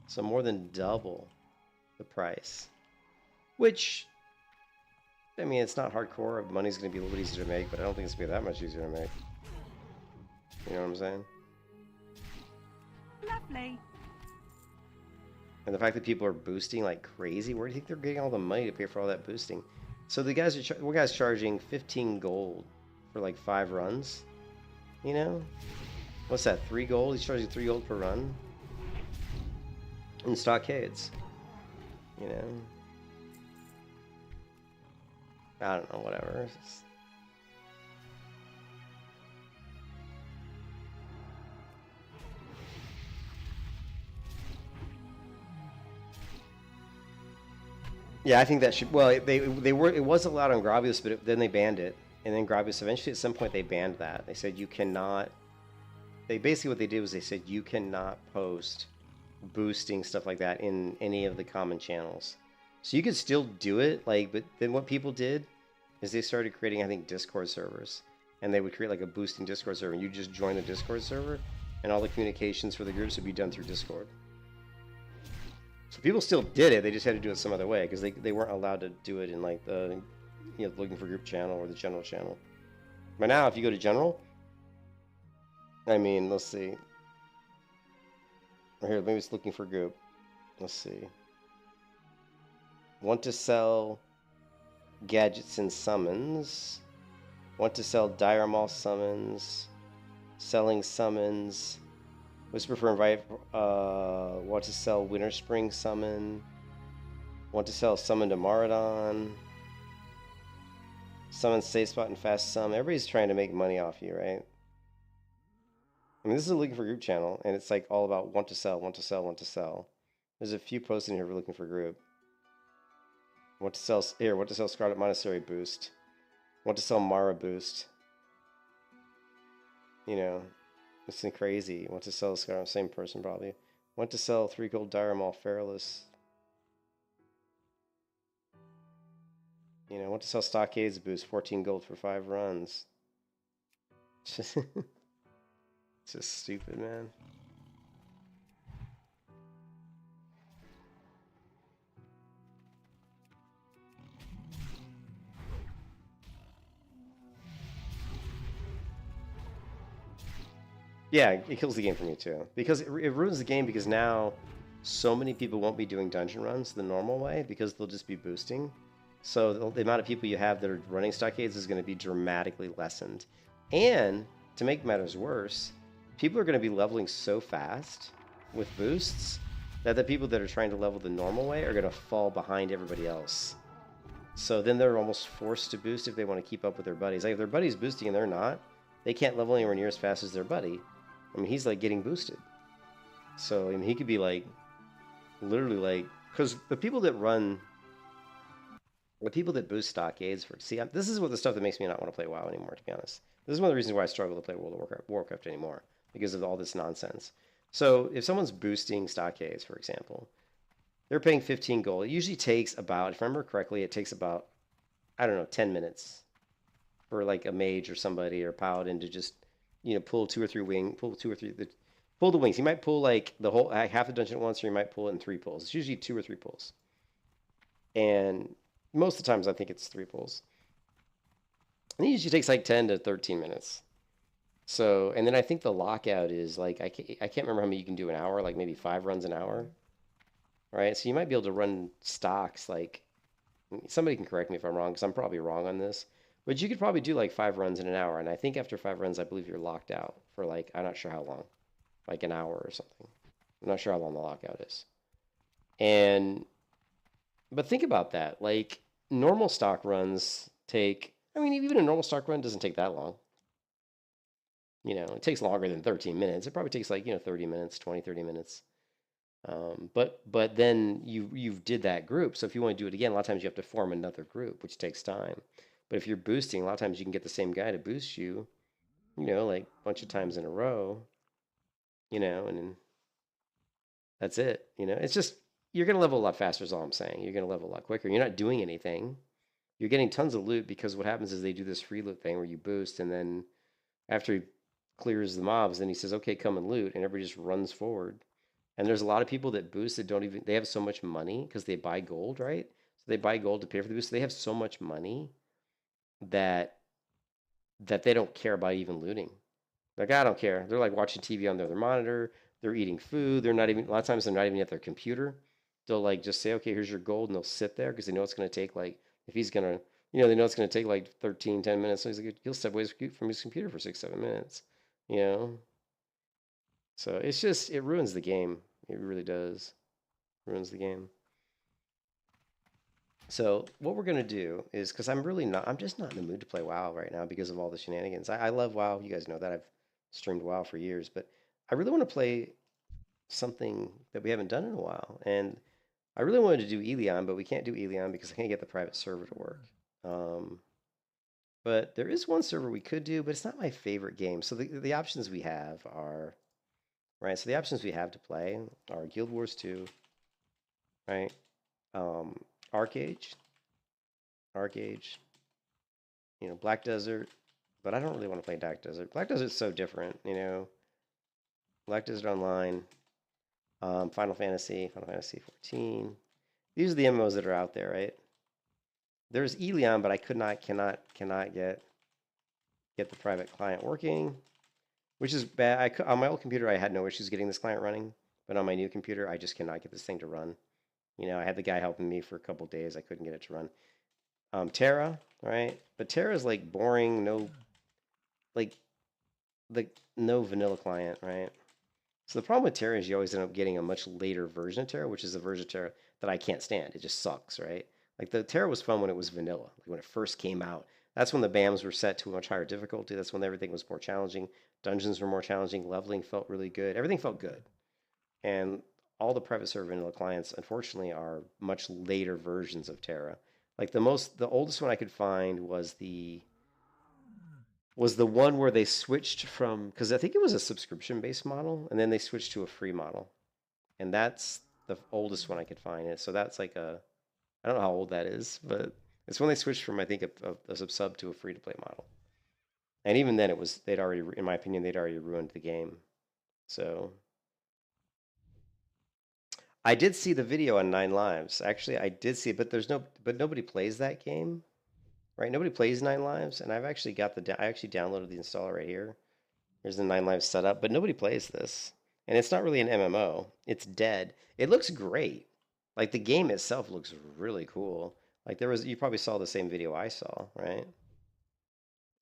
So more than double the price. Which, I mean, it's not hardcore. Money's going to be a little bit easier to make, but I don't think it's going to be that much easier to make. You know what I'm saying? Lovely. And the fact that people are boosting like crazy, where do you think they're getting all the money to pay for all that boosting? So the guys are, one guy's charging 15 gold for like 5 runs. You know? What's that, 3 gold? He's charging 3 gold per run. In stockades. You know? I don't know, whatever. Yeah, I think that should. Well, they were. It was allowed on Gravius, but then they banned it. And then Gravius eventually, at some point, they banned that. They said you cannot. They basically what they did was they said you cannot post boosting stuff like that in any of the common channels. So you could still do it, like, but then what people did is they started creating, I think, Discord servers, and they would create like a boosting Discord server, and you just join the Discord server, and all the communications for the groups would be done through Discord. So people still did it, they just had to do it some other way, because they weren't allowed to do it in like the, you know, looking for group channel or the general channel. But now, if you go to general, I mean, let's see. Or here, maybe it's looking for group. Let's see. Want to sell gadgets and summons. Want to sell Dire Maul summons. Selling summons. Whisper for invite. Want to sell Winter Spring summon. Want to sell summon to Maradon. Summon safe spot and fast summon. Everybody's trying to make money off you, right? I mean, this is a looking for group channel, and it's like all about want to sell, want to sell, want to sell. There's a few posts in here for looking for group. Want to sell here. Want to sell Scarlet Monastery boost. Want to sell Mara boost. You know, it's crazy. Want to sell Scarlet, same person probably. Want to sell 3 gold Dire Maul Feralus. You know, want to sell Stockades boost, 14 gold for 5 runs. Just, it's just stupid, man. Yeah, it kills the game for me too. Because it ruins the game because now so many people won't be doing dungeon runs the normal way because they'll just be boosting. So the amount of people you have that are running stockades is going to be dramatically lessened. And to make matters worse, people are going to be leveling so fast with boosts that the people that are trying to level the normal way are going to fall behind everybody else. So then they're almost forced to boost if they want to keep up with their buddies. Like if their buddy's boosting and they're not, they can't level anywhere near as fast as their buddy. I mean, he's like getting boosted. So I mean, he could be like, literally like, because the people that boost stockades for, see, this is what the stuff that makes me not want to play WoW anymore, to be honest. This is one of the reasons why I struggle to play World of Warcraft anymore, because of all this nonsense. So if someone's boosting stockades, for example, they're paying 15 gold. It usually takes about, if I remember correctly, it takes about, I don't know, 10 minutes for like a mage or somebody or paladin to just, you know, pull the wings. You might pull like the whole half the dungeon at once, or you might pull it in 3 pulls. It's usually 2 or 3 pulls, and most of the times I think it's 3 pulls. And it usually takes like 10 to 13 minutes. So, and then I think the lockout is like I can't remember how many you can do an hour, like maybe 5 runs an hour, right? So you might be able to run stocks like, somebody can correct me if I'm wrong, because I'm probably wrong on this. But you could probably do like 5 runs in an hour, and I think after 5 runs, I believe you're locked out for like, I'm not sure how long, like an hour or something. I'm not sure how long the lockout is. But think about that. Like normal stock runs take, I mean, even a normal stock run doesn't take that long. You know, it takes longer than 13 minutes. It probably takes like, you know, 30 minutes, 20, 30 minutes. But then you did that group. So if you want to do it again, a lot of times you have to form another group, which takes time. But if you're boosting, a lot of times you can get the same guy to boost you, you know, like a bunch of times in a row. you know, and that's it. You know, it's just you're gonna level a lot faster. Is all I'm saying. You're gonna level a lot quicker. You're not doing anything. You're getting tons of loot because what happens is they do this free loot thing where you boost, and then after he clears the mobs, then he says, "Okay, come and loot," and everybody just runs forward. And there's a lot of people that boost that don't even they have so much money because they buy gold, right? So they buy gold to pay for the boost. So they have so much money that they don't care about even looting. Like, I don't care. They're like watching TV on their monitor. They're eating food. They're not even, a lot of times they're not even at their computer. They'll like just say, okay, here's your gold. And they'll sit there because they know it's going to take like, if he's going to, they know it's going to take like 13, 10 minutes. So he's like, he'll step away from his computer for 6, 7 minutes, you know? So it's just, it ruins the game. It really does. Ruins the game. So what we're going to do is, because I'm just not in the mood to play WoW right now because of all the shenanigans. I love WoW. You guys know that. I've streamed WoW for years, but I really want to play something that we haven't done in a while. And I really wanted to do Elion, but we can't do Elion because I can't get the private server to work. But there is one server we could do, but it's not my favorite game. So the options we have are, right? So the options we have to play are Guild Wars 2, right? Arcage, Black Desert, but I don't really want to play Black Desert. Black Desert's so different, Black Desert Online, Final Fantasy 14. These are the MMOs that are out there, right? There's Elion, but I cannot get the private client working, which is bad. On my old computer, I had no issues getting this client running, but on my new computer, I just cannot get this thing to run. I had the guy helping me for a couple days. I couldn't get it to run. Terra, right? But Terra is like boring, no vanilla client, right? So the problem with Terra is you always end up getting a much later version of Terra, which is a version of Terra that I can't stand. It just sucks, right? Like the Terra was fun when it was vanilla, like when it first came out. That's when the BAMs were set to a much higher difficulty. That's when everything was more challenging. Dungeons were more challenging. Leveling felt really good. Everything felt good. And all the private server vanilla clients, unfortunately, are much later versions of Terra. Like the oldest one I could find was the one where they switched from, because I think it was a subscription-based model, and then they switched to a free model. And that's the oldest one I could find. So that's like I don't know how old that is, but it's when they switched from, I think, a sub to a free-to-play model. And even then, in my opinion, they'd already ruined the game. So I did see the video on 9 Lives. Actually, I did see it, but nobody plays that game, right? Nobody plays 9 Lives, and I've actually I actually downloaded the installer right here. Here's the 9 Lives setup, but nobody plays this, and it's not really an MMO. It's dead. It looks great. Like the game itself looks really cool. Like you probably saw the same video I saw, right?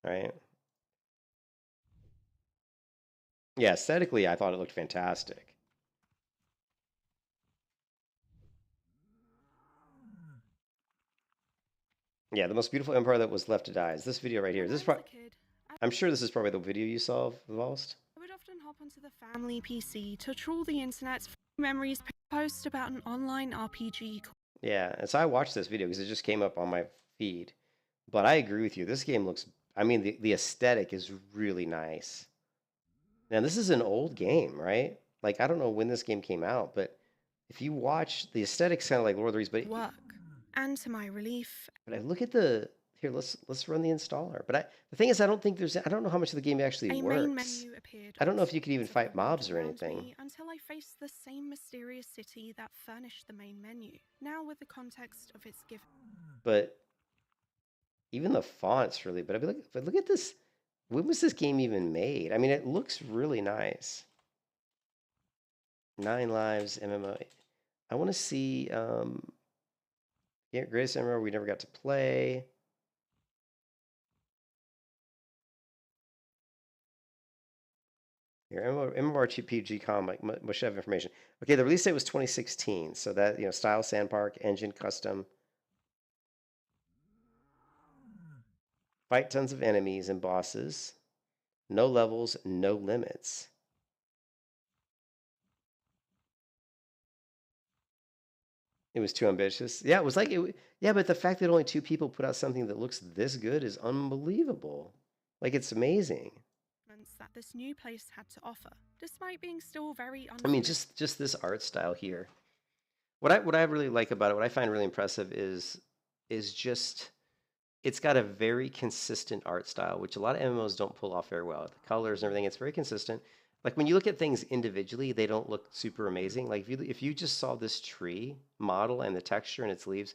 Right? Yeah, aesthetically, I thought it looked fantastic. Yeah, the most beautiful empire that was left to die is this video right here. I'm sure this is probably the video you saw of Lost. I would often hop onto the family PC to trawl the internet's memories, post about an online RPG. Yeah, and so I watched this video because it just came up on my feed. But I agree with you. This game looks, I mean, the aesthetic is really nice. Now, this is an old game, right? Like, I don't know when this game came out, but if you watch, the aesthetic's kind of like Lord of the Rings, but Work. And to my relief, I look at here. Let's run the installer. But the thing is, I don't know how much of the game actually a works. main menu appeared. I don't know if you could even fight mobs or around anything. me until I faced the same mysterious city that furnished the main menu. Now with the context of its given. But even the font's really. But look at this. When was this game even made? I mean, it looks really nice. 9 Lives MMO. I want to see Greatest MMO we never got to play. Here, MMORPG.com must have information. Okay, the release date was 2016. So that, style, sandpark, engine, custom. Fight tons of enemies and bosses. No levels, no limits. It was too ambitious. Yeah, it was like yeah, but the fact that only 2 people put out something that looks this good is unbelievable. Like, it's amazing. that this new place had to offer, despite being still very I mean, unfamiliar. just this art style here. What I really like about it, what I find really impressive is just it's got a very consistent art style, which a lot of MMOs don't pull off very well. The colors and everything, it's very consistent. Like when you look at things individually, they don't look super amazing. Like if you just saw this tree model and the texture and its leaves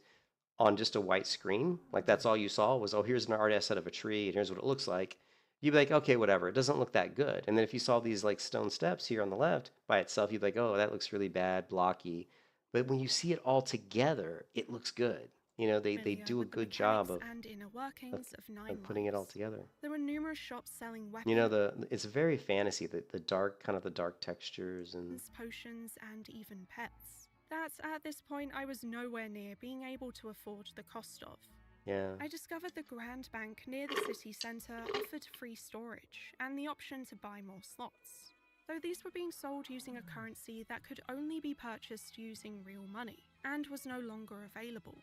on just a white screen, like that's all you saw was, oh, here's an art asset of a tree and here's what it looks like. You'd be like, okay, whatever. It doesn't look that good. And then if you saw these like stone steps here on the left by itself, you'd be like, oh, that looks really bad, blocky. But when you see it all together, it looks good. You know, they Familiar do a with the good job mechanics and inner workings of Nine putting it all Lives. together. There were numerous shops selling You know, weapons, it's very fantasy, the dark kind of the dark textures and potions, and even pets. That at this point I was nowhere near being able to afford the cost of. yeah. I discovered the Grand Bank near the city centre offered free storage and the option to buy more slots, though these were being sold using a currency that could only be purchased using real money and was no longer available.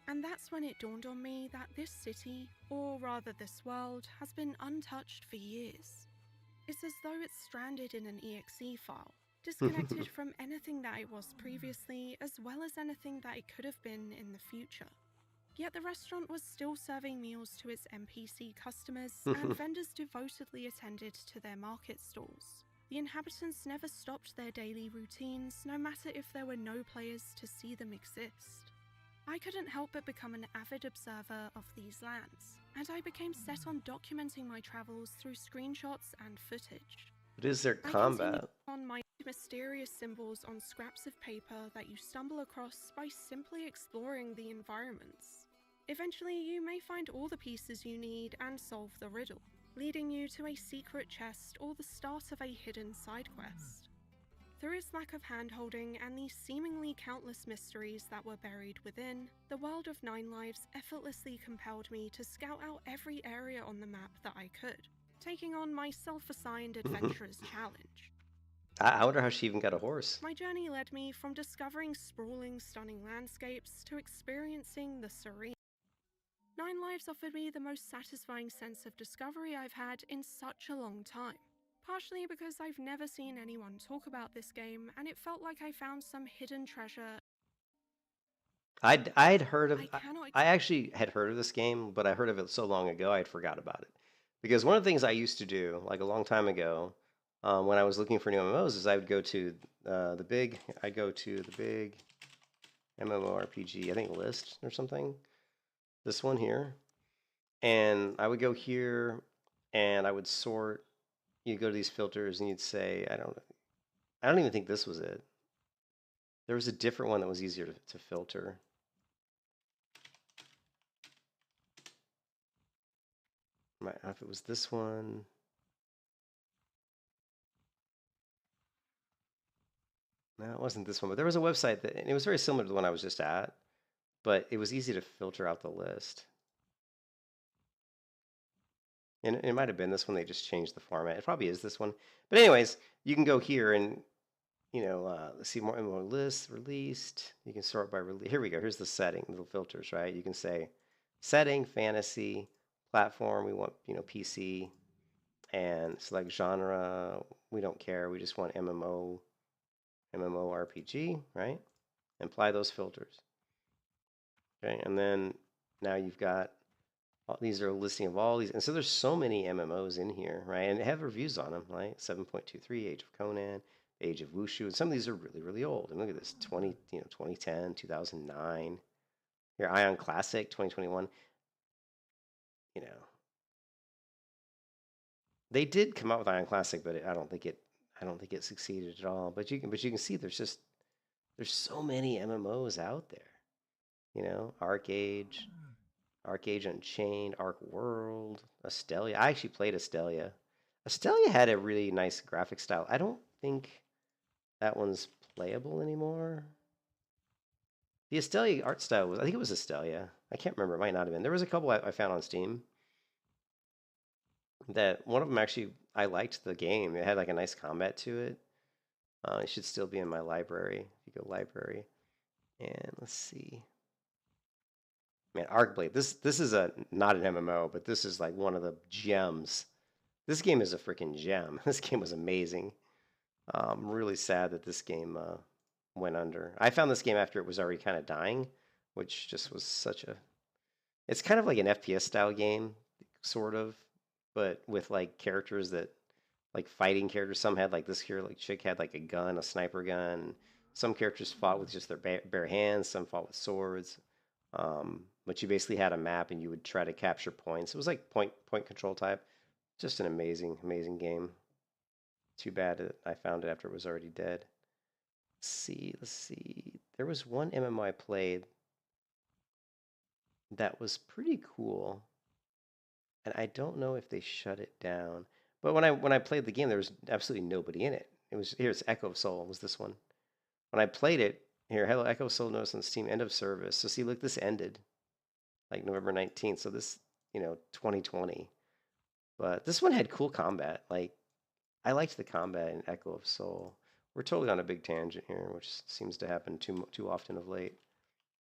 And that's when it dawned on me that this city, or rather this world, has been untouched for years. It's as though it's stranded in an exe file, disconnected from anything that it was previously, as well as anything that it could have been in the future. Yet the restaurant was still serving meals to its NPC customers, and vendors devotedly attended to their market stalls. The inhabitants never stopped their daily routines, no matter if there were no players to see them exist. I couldn't help but become an avid observer of these lands, and I became set on documenting my travels through screenshots and footage. What is their I combat? continued on my mysterious symbols on scraps of paper that you stumble across by simply exploring the environments. Eventually, you may find all the pieces you need and solve the riddle, leading you to a secret chest or the start of a hidden side quest. Through its lack of hand-holding and the seemingly countless mysteries that were buried within, the world of Nine Lives effortlessly compelled me to scout out every area on the map that I could, taking on my self-assigned adventurer's challenge. I wonder how she even got a horse. My journey led me from discovering sprawling, stunning landscapes to experiencing the serene. Nine Lives offered me the most satisfying sense of discovery I've had in such a long time. Partially because I've never seen anyone talk about this game, and it felt like I found some hidden treasure. I'd heard of I cannot I actually had heard of this game, but I heard of it so long ago I'd forgot about it. Because one of the things I used to do, like a long time ago, when I was looking for new MMOs, is I would go to the big MMORPG, I think list or something. This one here, and I would go here, and I would sort. You'd go to these filters, and you'd say, I don't even think this was it. There was a different one that was easier to filter. If it was this one. No, it wasn't this one, but there was a website that, and it was very similar to the one I was just at, but it was easy to filter out the list. And it might have been this one, they just changed the format. It probably is this one. But anyways, you can go here and, let's see more lists, released. You can sort by release. Here we go. Here's the setting, little filters, right? You can say setting, fantasy, platform. We want, PC, and select genre. We don't care. We just want MMORPG, right? And apply those filters. Okay, and then now you've got these are a listing of all these, and so there's so many MMOs in here, right? And they have reviews on them, right? 7.23, Age of Conan, Age of Wushu, and some of these are really, really old. And look at this, 2010, 2009. Here, Ion Classic, 2021. They did come out with Ion Classic, but I don't think it succeeded at all. But you can see there's so many MMOs out there. Arc Age Unchained, Arc World, Astelia. I actually played Astelia. Astelia had a really nice graphic style. I don't think that one's playable anymore. The Astelia art style I think it was Astelia. I can't remember. It might not have been. There was a couple I found on Steam that one of them actually, I liked the game. It had like a nice combat to it. It should still be in my library. If you go library. And let's see. Man, Arcblade. This is not an MMO, but this is like one of the gems This game is a freaking gem. This game was amazing. I'm really sad that this game went under. I found this game after it was already kind of dying, which just was such a... It's kind of like an FPS style game, sort of, but with like characters that, like fighting characters. Some had like this here, like chick had like a gun, a sniper gun. Some characters fought with just their bare hands. Some fought with swords. But you basically had a map and you would try to capture points. It was like point control type. Just an amazing, amazing game. Too bad that I found it after it was already dead. Let's see. There was one MMO I played that was pretty cool, and I don't know if they shut it down. But when I played the game, there was absolutely nobody in it. It's Echo of Soul was this one. When I played it, hello, Echo of Soul notice on Steam, end of service. So see, look, this ended like November 19th. So this, 2020. But this one had cool combat. Like, I liked the combat in Echo of Soul. We're totally on a big tangent here, which seems to happen too often of late.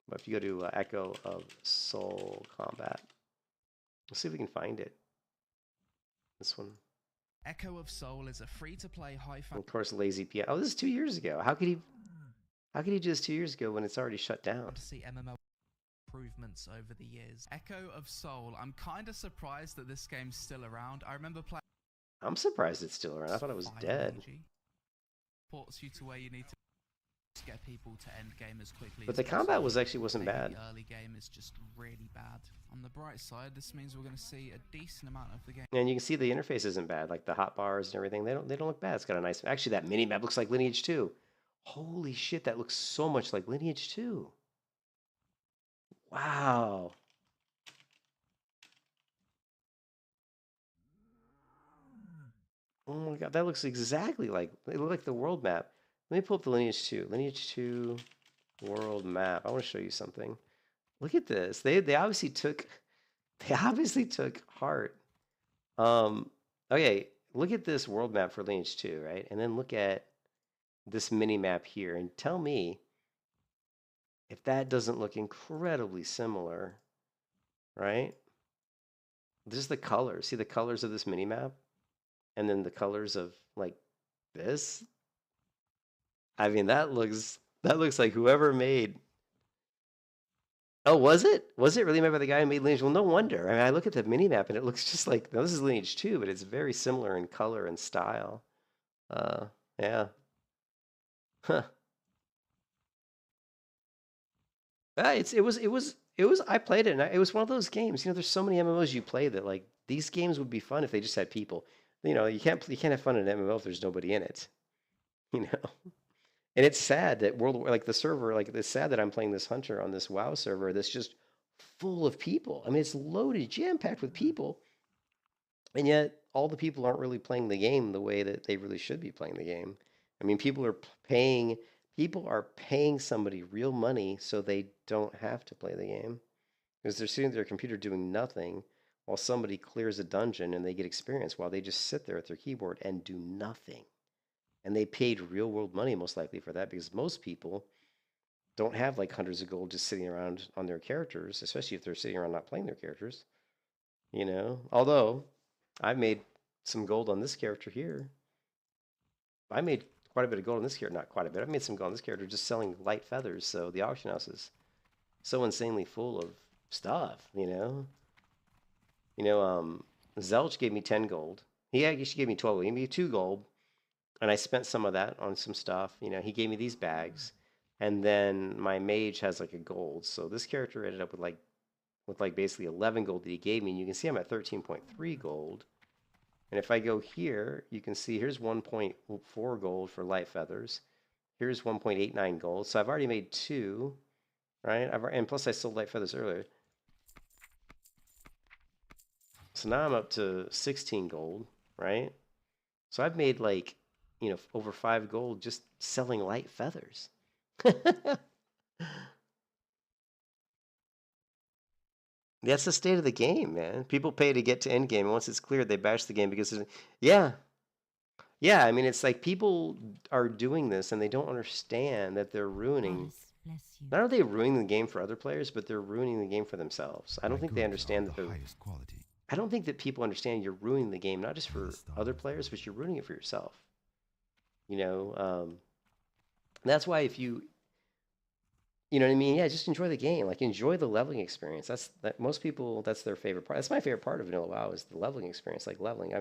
But if you go to Echo of Soul combat, let's see if we can find it. This one. Echo of Soul is a free-to-play high-fantasy. Of course, Lazy P. Oh, this is 2 years ago. How could he do this 2 years ago when it's already shut down? MMO improvements over the years. Echo of Soul. I'm kind of surprised that this game's still around. I remember playing. I'm surprised it's still around. I thought it was dead. Ports you to where you need to get people to end game as quickly. But the combat wasn't bad. The early game is just really bad. On the bright side, this means we're going to see a decent amount of the game. And you can see the interface isn't bad, like the hotbars and everything. They don't look bad. It's got a nice. Actually, that mini map looks like Lineage 2. Holy shit, that looks so much like Lineage 2. Wow. Oh my god, that looks exactly like it looked like the world map. Let me pull up the Lineage 2. Lineage 2 world map. I want to show you something. Look at this. They obviously took heart. Okay, look at this world map for Lineage 2, right? And then look at this mini map here and tell me if that doesn't look incredibly similar, right? Just the colors. See the colors of this mini map? And then the colors of like this. I mean, that looks like whoever made. Oh, was it? Was it really made by the guy who made Lineage? Well, no wonder. I mean, I look at the mini map and it looks just like, now this is Lineage 2, but it's very similar in color and style. Yeah. Huh. It was. I played it, and it was one of those games. There's so many MMOs you play that like these games would be fun if they just had people. You can't have fun in an MMO if there's nobody in it. And it's sad that the server, like it's sad that I'm playing this hunter on this WoW server that's just full of people. I mean, it's loaded, jam-packed with people, and yet all the people aren't really playing the game the way that they really should be playing the game. I mean, people are paying somebody real money so they don't have to play the game because they're sitting at their computer doing nothing while somebody clears a dungeon and they get experience while they just sit there at their keyboard and do nothing. And they paid real world money most likely for that because most people don't have like hundreds of gold just sitting around on their characters, especially if they're sitting around not playing their characters. Although I made some gold on this character here. I made quite a bit of gold on this character. Not quite a bit. I made some gold on this character just selling light feathers. So the auction house is so insanely full of stuff, Zelch gave me 10 gold. He actually gave me 12 gold. He gave me 2 gold. And I spent some of that on some stuff. He gave me these bags. And then my mage has like a gold. So this character ended up with basically 11 gold that he gave me. And you can see I'm at 13.3 gold. And if I go here, you can see here's 1.4 gold for light feathers. Here's 1.89 gold. So I've already made 2, right? And plus I sold light feathers earlier. So now I'm up to 16 gold, right? So I've made like, over 5 gold just selling light feathers. That's the state of the game, man. People pay to get to end game, and once it's cleared, they bash the game because yeah. I mean, it's like people are doing this and they don't understand that they're ruining. Not only are they ruining the game for other players, but they're ruining the game for themselves. I don't think they understand that they're. I don't think that people understand you're ruining the game, not just for other players, but you're ruining it for yourself. You know, that's why if you know what I mean? Yeah, just enjoy the game. Like enjoy the leveling experience. That most people that's their favorite part. That's my favorite part of Vanilla WoW is the leveling experience, like leveling. I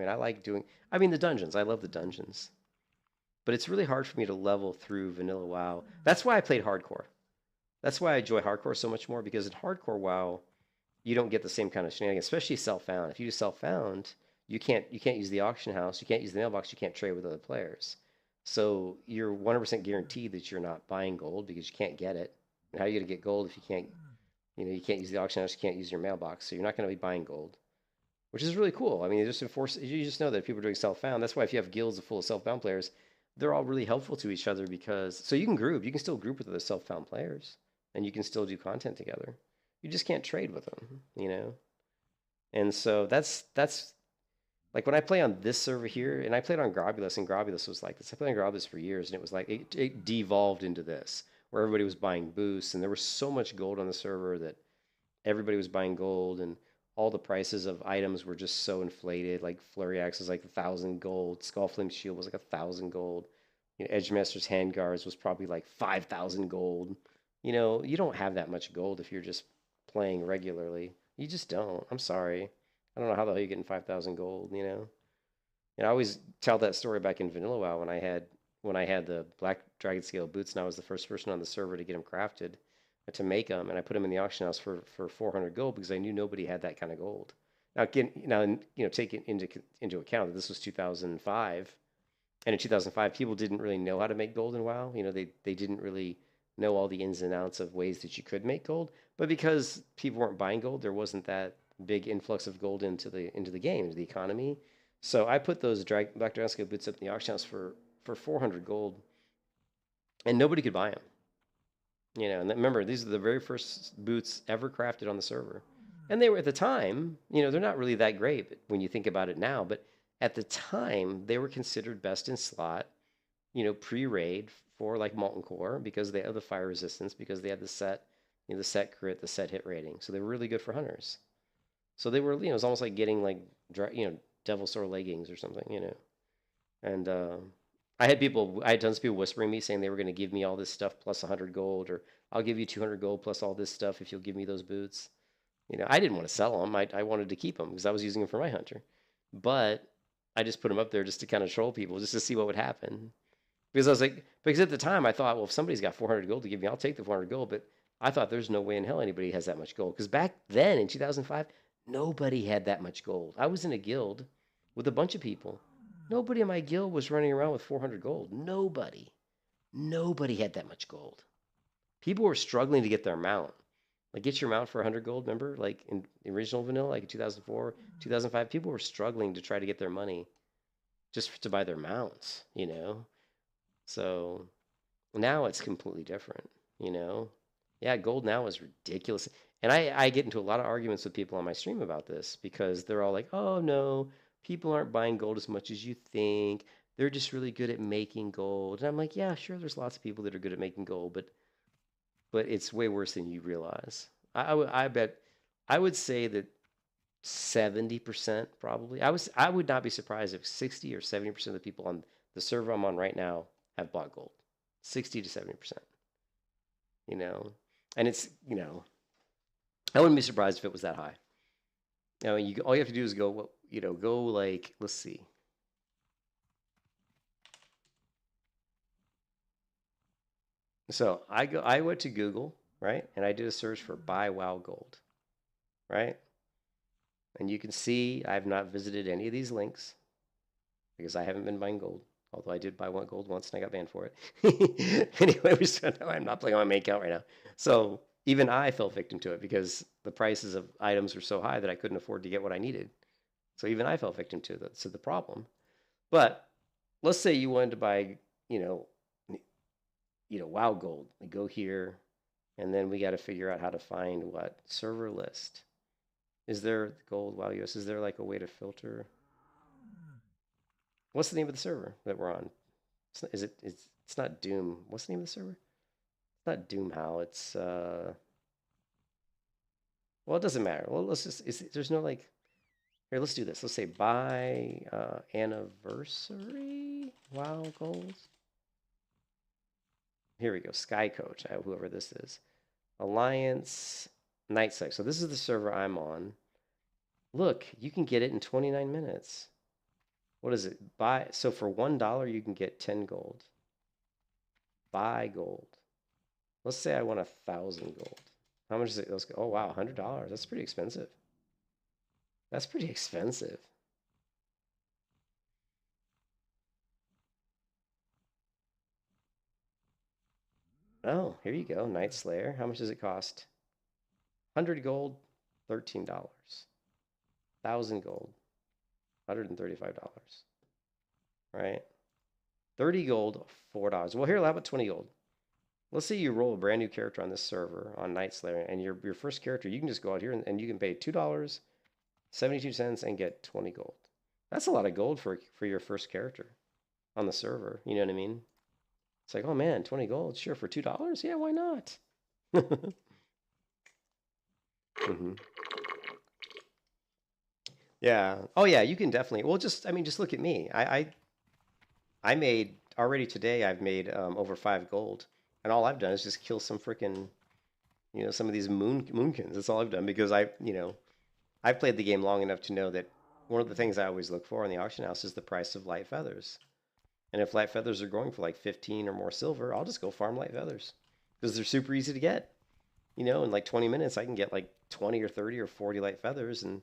mean, the dungeons. I love the dungeons. But it's really hard for me to level through Vanilla WoW. That's why I played hardcore. That's why I enjoy hardcore so much more because in hardcore WoW, you don't get the same kind of shenanigans, especially self-found. If you do self-found, you can't use the auction house, you can't use the mailbox, you can't trade with other players. So you're 100% guaranteed that you're not buying gold because you can't get it. And how are you going to get gold if you can't, you can't use the auction house, you can't use your mailbox, so you're not going to be buying gold, which is really cool. I mean, you just know that people are doing self-found. That's why if you have guilds full of self-found players, they're all really helpful to each other because, so you can still group with other self-found players, and you can still do content together. You just can't trade with them, And so that's like when I play on this server here, and I played on Grobulus, and Grobulus was like this. I played on Grobulus for years, and it was like it devolved into this, where everybody was buying boosts, and there was so much gold on the server that everybody was buying gold, and all the prices of items were just so inflated. Like Flurry Axe was like 1,000 gold, Skullflame Shield was like 1,000 gold, Edgemaster's Handguards was probably like 5,000 gold. You don't have that much gold if you're just playing regularly. You just don't. I'm sorry. I don't know how the hell you're getting 5,000 gold, And I always tell that story back in Vanilla WoW when I had the Black Dragon Scale boots, and I was the first person on the server to get them crafted, to make them, and I put them in the auction house for 400 gold because I knew nobody had that kind of gold. Now, take it into account that this was 2005, and in 2005, people didn't really know how to make gold in WoW. They didn't really know all the ins and outs of ways that you could make gold, but because people weren't buying gold, there wasn't that big influx of gold into the game, into the economy. So I put those Black Dragon Scale boots up in the auction house for 400 gold, and nobody could buy them. And remember, these are the very first boots ever crafted on the server, and they were at the time, they're not really that great when you think about it now, but at the time they were considered best in slot, pre-raid for like Molten Core because they had the fire resistance, because they had the set, the set crit, the set hit rating, so they were really good for hunters. So they were, it was almost like getting like, Devil Sword leggings or something, And I had tons of people whispering me saying they were going to give me all this stuff plus 100 gold, or I'll give you 200 gold plus all this stuff if you'll give me those boots. I didn't want to sell them. I wanted to keep them because I was using them for my hunter. But I just put them up there just to kind of troll people, just to see what would happen. Because at the time I thought, well, if somebody's got 400 gold to give me, I'll take the 400 gold. But I thought there's no way in hell anybody has that much gold. Because back then in 2005, nobody had that much gold. I was in a guild with a bunch of people. Nobody in my guild was running around with 400 gold. Nobody. Nobody had that much gold. People were struggling to get their mount. Like, get your mount for 100 gold, remember? Like, in the original vanilla, like in 2004, 2005, people were struggling to try to get their money just to buy their mounts, So, now it's completely different, Yeah, gold now is ridiculous. And I get into a lot of arguments with people on my stream about this because they're all like, oh, no, people aren't buying gold as much as you think. They're just really good at making gold. And I'm like, yeah, sure, there's lots of people that are good at making gold, but it's way worse than you realize. I bet I would say that 70% probably. I would not be surprised if 60 or 70% of the people on the server I'm on right now have bought gold. 60 to 70%. And it's, I wouldn't be surprised if it was that high. All you have to do is go, go like, let's see. So I went to Google, right? And I did a search for buy WoW gold, right? And you can see I've not visited any of these links because I haven't been buying gold. Although I did buy one gold once and I got banned for it. Anyway, I'm not playing on my main account right now. So even I fell victim to it because the prices of items were so high that I couldn't afford to get what I needed. So even I fell victim to the problem. But let's say you wanted to buy, WoW gold. We go here, and then we got to figure out how to find what server list. Is there gold WoW US? Is there like a way to filter? What's the name of the server that we're on? It's not Doom. What's the name of the server? It's not Doomhow. It's well, it doesn't matter. Well, let's just there's no like Here, let's do this. Let's say buy anniversary WoW goals. Here we go. Sky Coach, whoever this is. Alliance NightSlayer. So this is the server I'm on. Look, you can get it in 29 minutes. What is it? Buy. So for $1, you can get 10 gold. Buy gold. Let's say I want 1,000 gold. How much is it? Oh wow, $100. That's pretty expensive. That's pretty expensive. Oh, here you go, NightSlayer. How much does it cost? 100 gold, $13. 1,000 gold, $135. Right? 30 gold, $4. Well, here, how about 20 gold? Let's say you roll a brand new character on this server on NightSlayer, and your first character, you can just go out here and you can pay $2.72 and get 20 gold. That's a lot of gold for your first character on the server. You know what I mean? It's like, oh man, 20 gold, sure, for $2? Yeah, why not? Yeah. Oh yeah, you can definitely. Well, just just look at me. I made already today. I've made over 5 gold, and all I've done is just kill some freaking, some of these moonkins. That's all I've done because I've played the game long enough to know that one of the things I always look for in the auction house is the price of light feathers. And if light feathers are going for like 15 or more silver, I'll just go farm light feathers because they're super easy to get. In like 20 minutes, I can get like 20 or 30 or 40 light feathers, and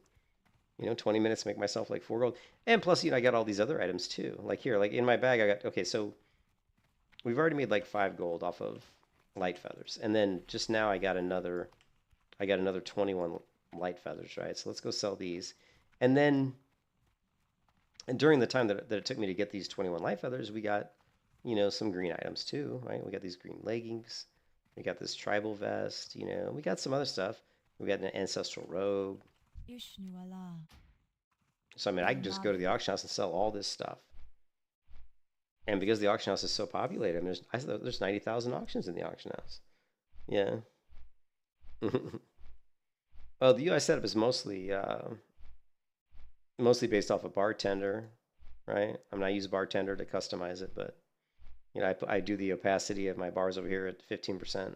20 minutes make myself like 4 gold. And plus, I got all these other items too. Like here, like in my bag, I got, okay, so we've already made like 5 gold off of light feathers. And then just now I got another 21 light feathers, right? So let's go sell these. And then, and during the time that it took me to get these 21 light feathers, we got, some green items too, right? We got these green leggings. We got this tribal vest, we got some other stuff. We got an ancestral robe. So, I can just go to the auction house and sell all this stuff. And because the auction house is so populated, there's 90,000 auctions in the auction house. Yeah. Well, the UI setup is mostly based off of bartender, right? I use bartender to customize it, but I do the opacity of my bars over here at 15%.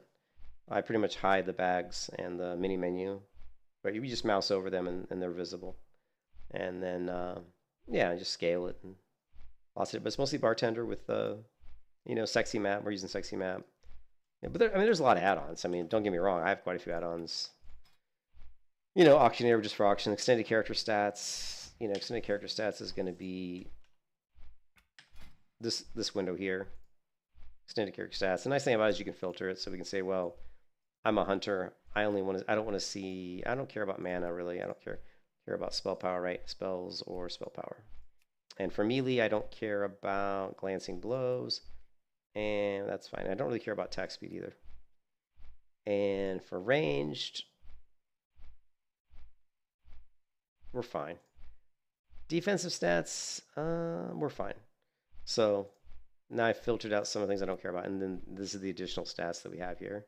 I pretty much hide the bags and the mini menu, but you just mouse over them and they're visible. And then yeah, just scale it and lots of it. But it's mostly bartender with sexy map. We're using sexy map. Yeah, but there's a lot of add-ons. Don't get me wrong. I have quite a few add-ons. Auctioneer just for auction. Extended character stats. Extended character stats is going to be this window here. Extended character stats. The nice thing about it is you can filter it, so we can say, well, I'm a hunter. I don't want to see. I don't care about mana really. I don't care about spell power, right? Spells or spell power. And for melee, I don't care about glancing blows, and that's fine. I don't really care about attack speed either. And for ranged, we're fine. Defensive stats, we're fine. So now I've filtered out some of the things I don't care about, and then this is the additional stats that we have here.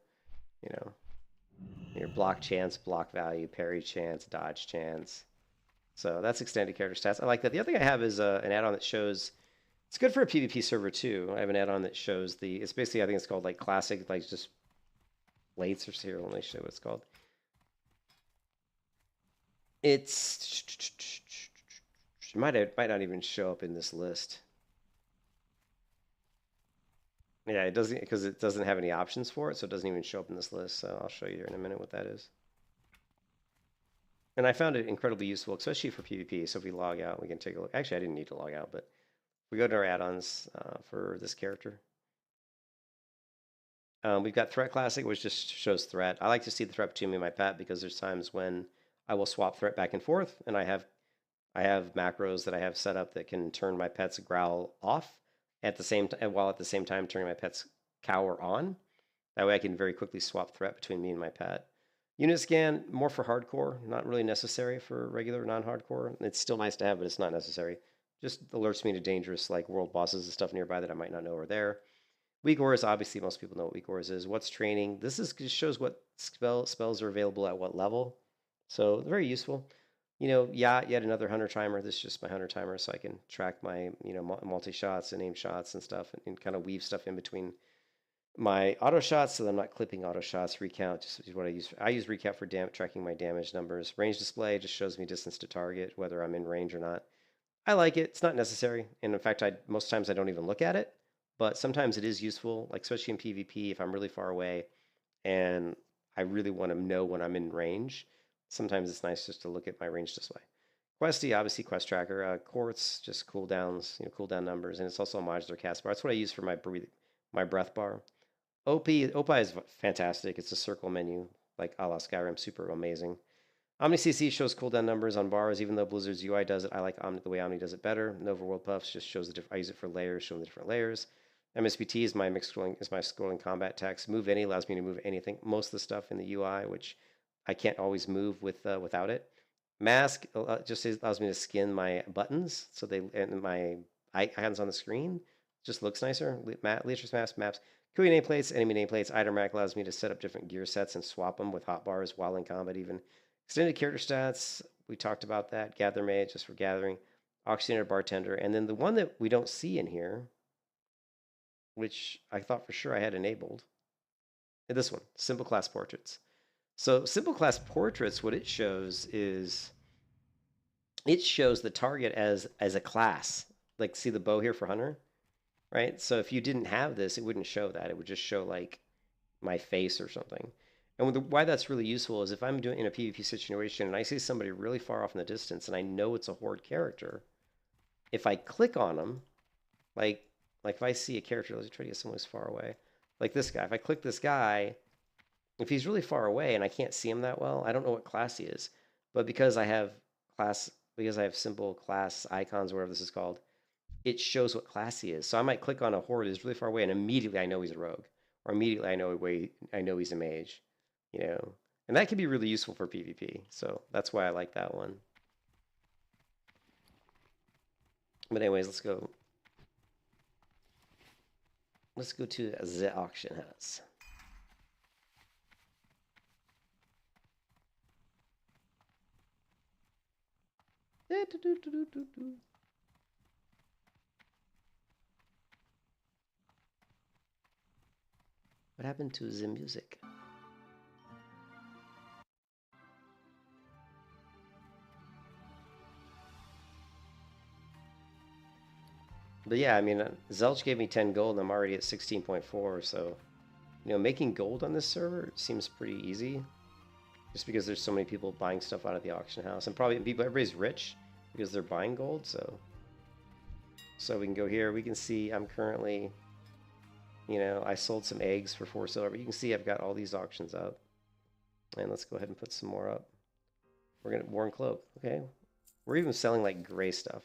Your block chance, block value, parry chance, dodge chance. So that's extended character stats. I like that. The other thing I have is an add-on that shows, it's good for a PvP server too. I have an add-on that shows it's basically, I think it's called like classic, like just plates or here. Let me show you what it's called. It might not even show up in this list. Yeah, it doesn't, because it doesn't have any options for it, so it doesn't even show up in this list. So I'll show you here in a minute what that is. And I found it incredibly useful, especially for PvP. So if we log out, we can take a look. Actually, I didn't need to log out, but if we go to our add-ons for this character. We've got Threat Classic, which just shows threat. I like to see the threat between me and my pet because there's times when I will swap threat back and forth, and I have macros that I have set up that can turn my pet's growl off at the same time, while at the same time turning my pet's cower on. That way I can very quickly swap threat between me and my pet. Unit scan, more for hardcore, not really necessary for regular non-hardcore. It's still nice to have, but it's not necessary. Just alerts me to dangerous like world bosses and stuff nearby that I might not know are there. Weak auras, obviously most people know what weak auras is. What's training? This just shows what spells are available at what level. So very useful. You know, yeah, yet another hunter timer. This is just my hunter timer, so I can track my, you know, multi shots and aim shots and stuff, and kind of weave stuff in between my auto shots, so that I'm not clipping auto shots. Recount just is what I use. I use recount for tracking my damage numbers. Range display just shows me distance to target, whether I'm in range or not. I like it. It's not necessary, and in fact, most times I don't even look at it. But sometimes it is useful, like especially in PvP, if I'm really far away and I really want to know when I'm in range. Sometimes it's nice just to look at my range display. Questy, obviously quest tracker. Quartz, just cooldowns, you know, cooldown numbers, and it's also a modular cast bar. That's what I use for my breath bar. OPI is fantastic. It's a circle menu, like a la Skyrim, super amazing. OmniCC shows cooldown numbers on bars, even though Blizzard's UI does it. I like the way Omni does it better. Nova World Puffs just shows the different. I use it for layers, showing the different layers. MSBT is my scrolling combat text. Move any allows me to move anything. Most of the stuff in the UI, which I can't always move without it. Mask just allows me to skin my buttons, so and my icons on the screen just looks nicer. Leadership's maps. QE nameplates, enemy nameplates. Item rack allows me to set up different gear sets and swap them with hotbars while in combat. Even extended character stats. We talked about that. Gather mate just for gathering. Auctioneer, bartender, and then the one that we don't see in here, which I thought for sure I had enabled. This one, simple class portraits. So simple class portraits, what it shows is it shows the target as a class. Like see the bow here for hunter, right? So if you didn't have this, it wouldn't show that. It would just show like my face or something. And why that's really useful is if I'm doing in a PvP situation and I see somebody really far off in the distance and I know it's a horde character, if I click on them, like if I see a character, let's try to get someone who's far away, like this guy. If I click this guy, if he's really far away and I can't see him that well, I don't know what class he is. But because I have simple class icons, whatever this is called, it shows what class he is. So I might click on a horde that's really far away and immediately I know he's a rogue, or immediately I know he's a mage, you know. And that can be really useful for PvP. So that's why I like that one. But anyways, let's go to the auction house. What happened to the music? But yeah, I mean, Zelch gave me 10 gold and I'm already at 16.4, so, you know, making gold on this server seems pretty easy. Just because there's so many people buying stuff out of the auction house. And probably everybody's rich because they're buying gold, so we can go here. We can see I'm currently, you know, I sold some eggs for 4 silver. But you can see I've got all these auctions up. And let's go ahead and put some more up. We're going to Worn Cloak. Okay. We're even selling like gray stuff.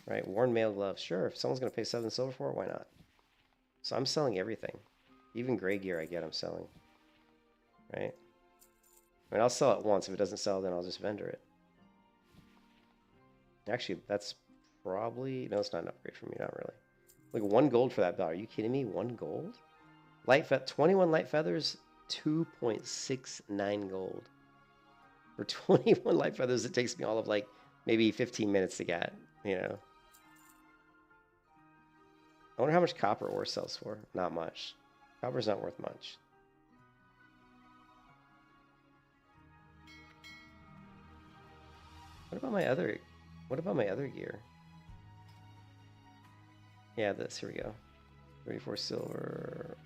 Right, worn mail gloves. Sure, if someone's going to pay 7 silver for it, why not? So I'm selling everything. Even gray gear I get, I'm selling. Right? I mean, I'll sell it once. If it doesn't sell, then I'll just vendor it. Actually, that's probably... No, it's not an upgrade for me, not really. Like 1 gold for that belt. Are you kidding me? 1 gold? 21 light feathers, 2.69 gold. For 21 light feathers, it takes me all of like maybe 15 minutes to get, you know. I wonder how much copper ore sells for. Not much. Copper's not worth much. What about my other gear? Yeah, this. Here we go. 34 silver.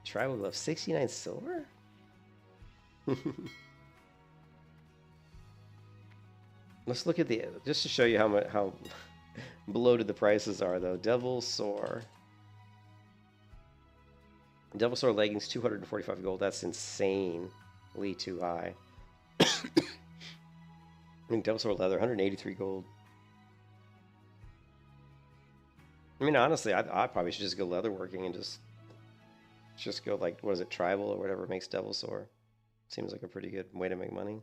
Tribal glove, 69 silver? Let's look at just to show you how bloated the prices are, though. Devil Soar leggings, 245 gold. That's insanely too high. I mean, Devil Soar leather, 183 gold. I mean, honestly, I probably should just go leatherworking and just go like, what is it, tribal or whatever makes Devil Soar. Seems like a pretty good way to make money.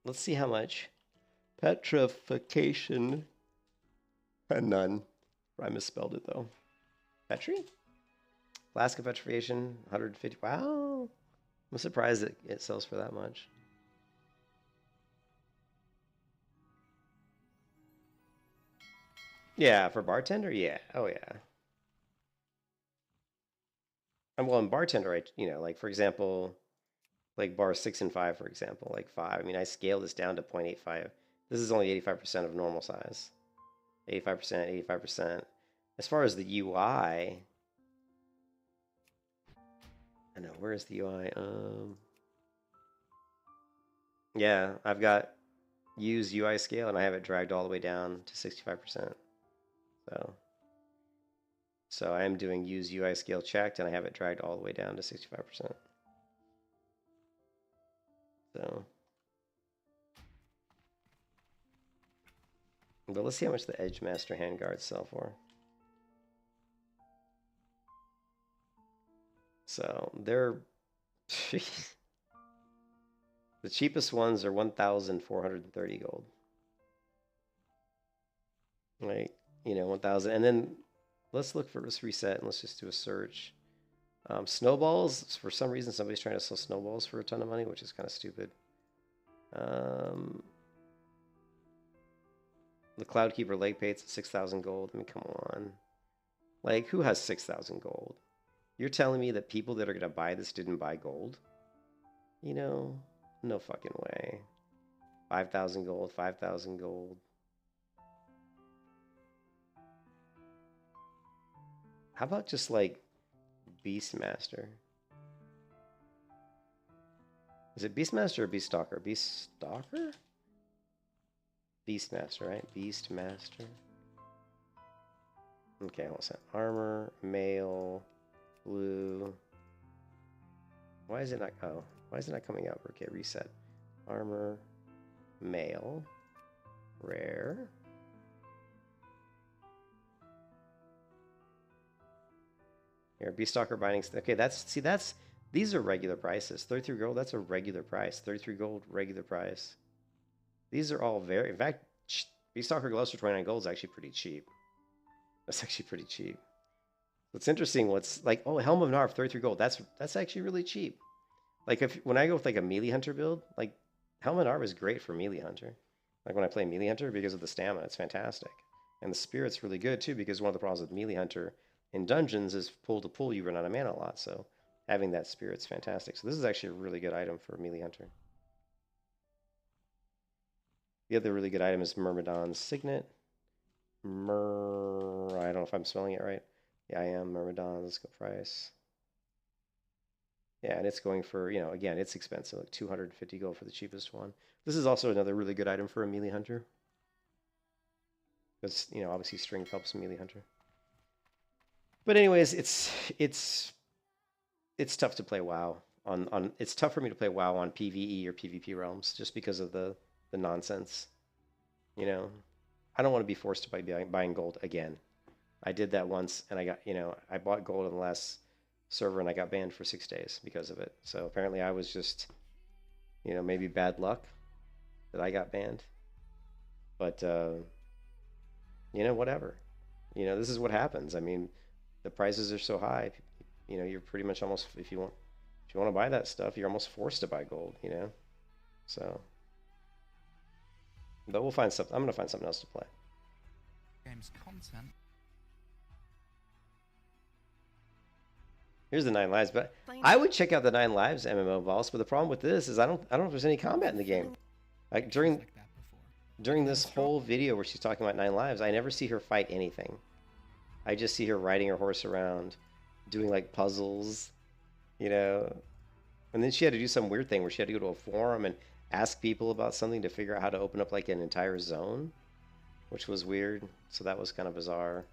Let's see how much. Petrification. None. I misspelled it though. Petri? Flask of Petrification, 150. Wow. I'm surprised it sells for that much. Yeah, for bartender, yeah. Oh yeah. And well, in bartender, like for example, like bar 6 and 5, for example, like 5. I mean, I scale this down to 0.85. This is only 85% of normal size. 85%, 85%. As far as the UI, I know, where is the UI? Yeah, I've got use UI scale and I have it dragged all the way down to 65%. So I am doing use UI scale checked and I have it dragged all the way down to 65%. So, but let's see how much the Edge Master handguards sell for. So they're the cheapest ones are 1,430 gold. Like, 1,000, and then let's reset and let's just do a search. Snowballs, for some reason somebody's trying to sell snowballs for a ton of money, which is kind of stupid. The Cloudkeeper leg pates at 6,000 gold. I mean, come on. Like, who has 6,000 gold? You're telling me that people that are going to buy this didn't buy gold? No fucking way. 5,000 gold, 5,000 gold. How about just like Beastmaster? Is it Beastmaster or Beaststalker? Beaststalker? Beastmaster, right? Beastmaster. Okay, what's that? Armor, mail, blue. Why is it not? Oh, why is it not coming up? Okay, reset. Armor, mail, rare. Here, Beaststalker bindings. Okay, these are regular prices. 33 gold, that's a regular price. 33 gold, regular price. These are all in fact, Beaststalker gloves for 29 gold is actually pretty cheap. That's actually pretty cheap. What's interesting, Helm of Narv, 33 gold, that's actually really cheap. Like when I go with like a melee hunter build, like Helm of Narv is great for melee hunter. Like when I play melee hunter because of the stamina, it's fantastic. And the spirit's really good too, because one of the problems with melee hunter in dungeons is pull to pull, you run out of mana a lot, so having that spirit's fantastic. So this is actually a really good item for melee hunter. The other really good item is Myrmidon's Signet. I don't know if I'm spelling it right. Yeah, I am. Myrmidon, let's go price. Yeah, and it's going for, again, it's expensive, like 250 gold for the cheapest one. This is also another really good item for a melee hunter. Because, obviously strength helps melee hunter. But anyways, it's tough to play WoW it's tough for me to play WoW on PvE or PvP realms just because of the nonsense. I don't want to be forced to buy buying gold again. I did that once and I got, I bought gold in the last server and I got banned for 6 days because of it. So apparently I was just, maybe bad luck that I got banned. But whatever. This is what happens. I mean, the prices are so high, you're pretty much almost, if you want to buy that stuff, you're almost forced to buy gold, So, but we'll find something. I'm going to find something else to play. Game's content. Here's the 9 Lives, but I would check out the 9 Lives MMO boss, but the problem with this is I don't know if there's any combat in the game. Like during this whole video where she's talking about 9 Lives, I never see her fight anything. I just see her riding her horse around, doing like puzzles, and then she had to do some weird thing where she had to go to a forum and ask people about something to figure out how to open up like an entire zone, which was weird. So that was kind of bizarre.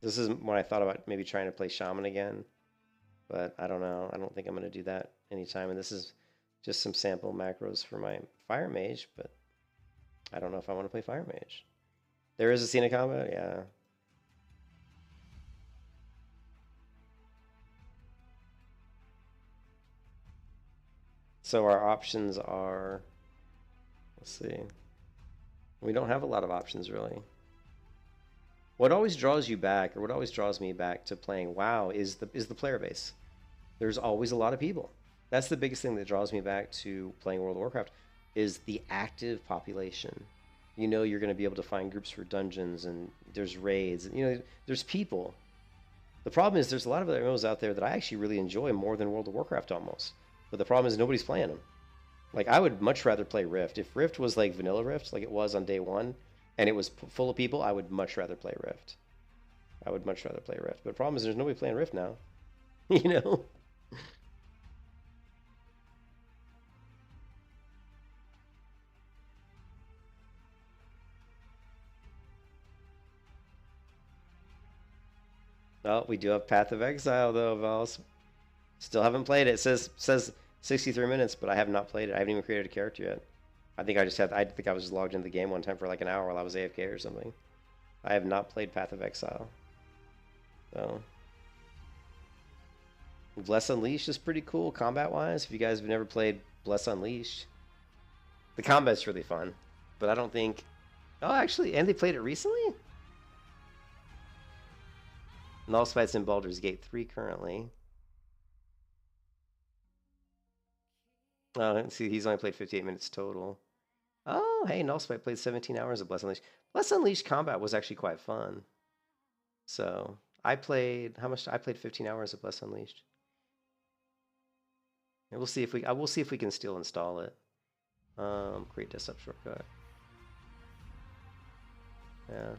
This is when I thought about maybe trying to play Shaman again, but I don't know. I don't think I'm going to do that anytime. And this is just some sample macros for my Fire Mage, but I don't know if I want to play Fire Mage. There is a scene of combat, yeah. So our options are, let's see. We don't have a lot of options, really. What always draws you back, or what always draws me back to playing WoW is the player base. There's always a lot of people. That's the biggest thing that draws me back to playing World of Warcraft, is the active population. You know you're going to be able to find groups for dungeons, and there's raids. You know, there's people. The problem is there's a lot of other MMOs out there that I actually really enjoy more than World of Warcraft almost. But the problem is nobody's playing them. Like, I would much rather play Rift. If Rift was like vanilla Rift, like it was on day one, and it was full of people, I would much rather play Rift. I would much rather play Rift. But the problem is there's nobody playing Rift now. You know? Oh, we do have Path of Exile though, Vals. Still haven't played it. It says 63 minutes, but I have not played it. I haven't even created a character yet. I think I was just logged into the game one time for like an hour while I was AFK or something. I have not played Path of Exile. So Bless Unleashed is pretty cool combat-wise. If you guys have never played Bless Unleashed, the combat's really fun. But I don't think... Oh, actually, and they played it recently? Nullspite's in Baldur's Gate 3 currently. Oh, let's see, he's only played 58 minutes total. Oh, hey, Nullspite played 17 hours of Bless Unleashed. Bless Unleashed combat was actually quite fun. So, I played, how much? I played 15 hours of Bless Unleashed. And we'll see if we can still install it. Create desktop shortcut. Yeah.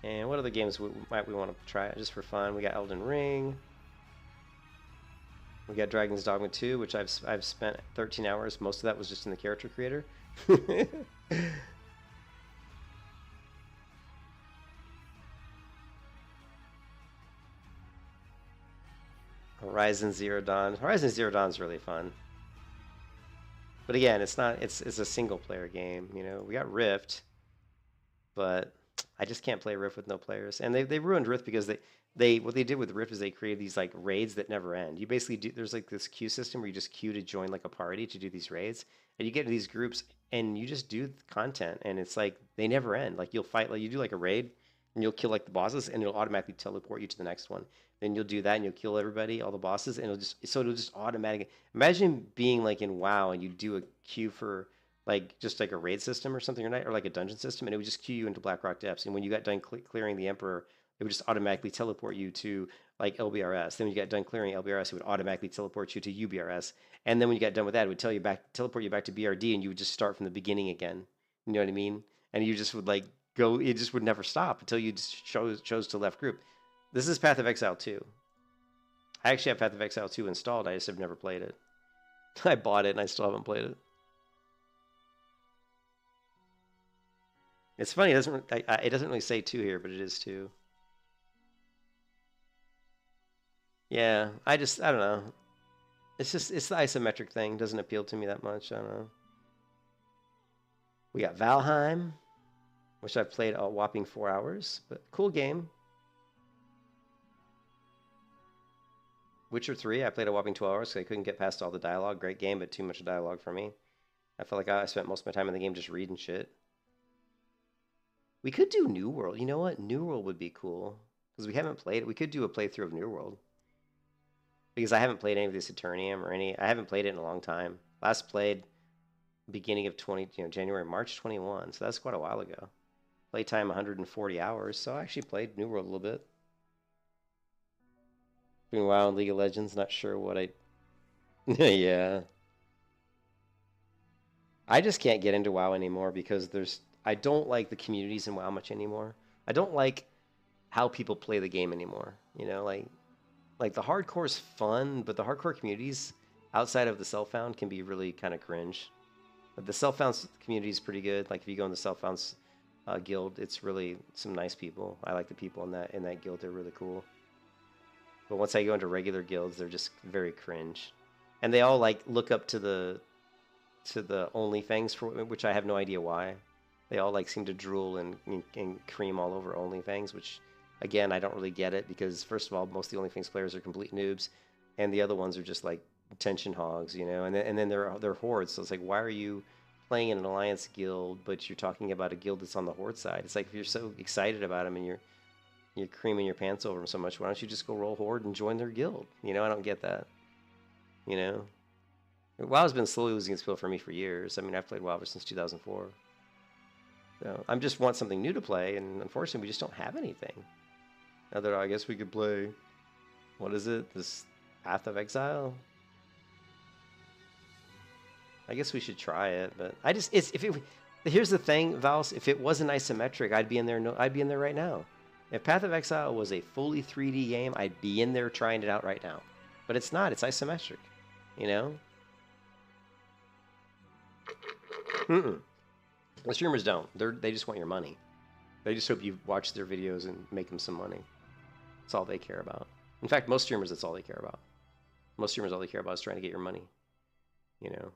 And what other games might we want to try just for fun? We got Elden Ring. We got Dragon's Dogma 2, which I've spent 13 hours. Most of that was just in the character creator. Horizon Zero Dawn. Horizon Zero Dawn is really fun. But again, it's a single player game, you know. We got Rift, but I just can't play Rift with no players. And they ruined Rift because what they did with Rift is they created these like raids that never end. You basically there's like this queue system where you just queue to join like a party to do these raids, and you get into these groups and you just do content, and it's like they never end. Like you'll fight, like you do like a raid and you'll kill like the bosses, and it'll automatically teleport you to the next one. Then you'll do that and you'll kill everybody, all the bosses, and it'll just automatically. Imagine being like in WoW and you do a queue for like just like a raid system or something, or like a dungeon system, and it would just queue you into Blackrock Depths. And when you got done clearing the Emperor, it would just automatically teleport you to like LBRS. Then when you got done clearing LBRS, it would automatically teleport you to UBRS. And then when you got done with that, it would teleport you back to BRD, and you would just start from the beginning again. You know what I mean? And you just would like go. It just would never stop until you just chose to left group. This is Path of Exile 2. I actually have Path of Exile 2 installed. I just have never played it. I bought it and I still haven't played it. It's funny. It doesn't really say 2 here, but it is 2. Yeah, I don't know. It's the isometric thing. It doesn't appeal to me that much. I don't know. We got Valheim, which I've played a whopping 4 hours, but cool game. Witcher 3, I played a whopping 12 hours because I couldn't get past all the dialogue. Great game, but too much dialogue for me. I felt like I spent most of my time in the game just reading shit. We could do New World. You know what? New World would be cool because we haven't played it. We could do a playthrough of New World because I haven't played any of this Eternium or any. I haven't played it in a long time. Last played beginning of January, March 21. So that's quite a while ago. Playtime 140 hours. So I actually played New World a little bit. Between WoW and League of Legends, not sure what I... Yeah. I just can't get into WoW anymore because I don't like the communities in WoW much anymore. I don't like how people play the game anymore. You know, like the hardcore is fun, but the hardcore communities outside of the Self-Found can be really kind of cringe. But the Self-Found community is pretty good. Like if you go in the Self-Found guild, it's really some nice people. I like the people in that guild. They're really cool. But once I go into regular guilds, they're just very cringe. And they all like look up to the OnlyFangs, for which I have no idea why. They all like seem to drool and cream all over OnlyFangs, which Again, I don't really get it because first of all, most of the OnlyFans players are complete noobs, and the other ones are just like attention hogs, you know. And then they're hordes. So it's like, why are you playing in an alliance guild, but you're talking about a guild that's on the horde side? It's like if you're so excited about them and you're creaming your pants over them so much, why don't you just go roll horde and join their guild? You know, I don't get that. You know, WoW's been slowly losing its appeal for me for years. I mean, I've played WoW ever since 2004. So I just want something new to play, and unfortunately, we just don't have anything. Now I guess we could play, what is it? This Path of Exile? I guess we should try it, but here's the thing, Vals, if it wasn't isometric, I'd be in there. I'd be in there right now. If Path of Exile was a fully 3D game, I'd be in there trying it out right now. But it's not. It's isometric. You know? The streamers don't. They just want your money. They just hope you watch their videos and make them some money. That's all they care about. In fact, most streamers, that's all they care about. Most streamers, all they care about is trying to get your money. You know?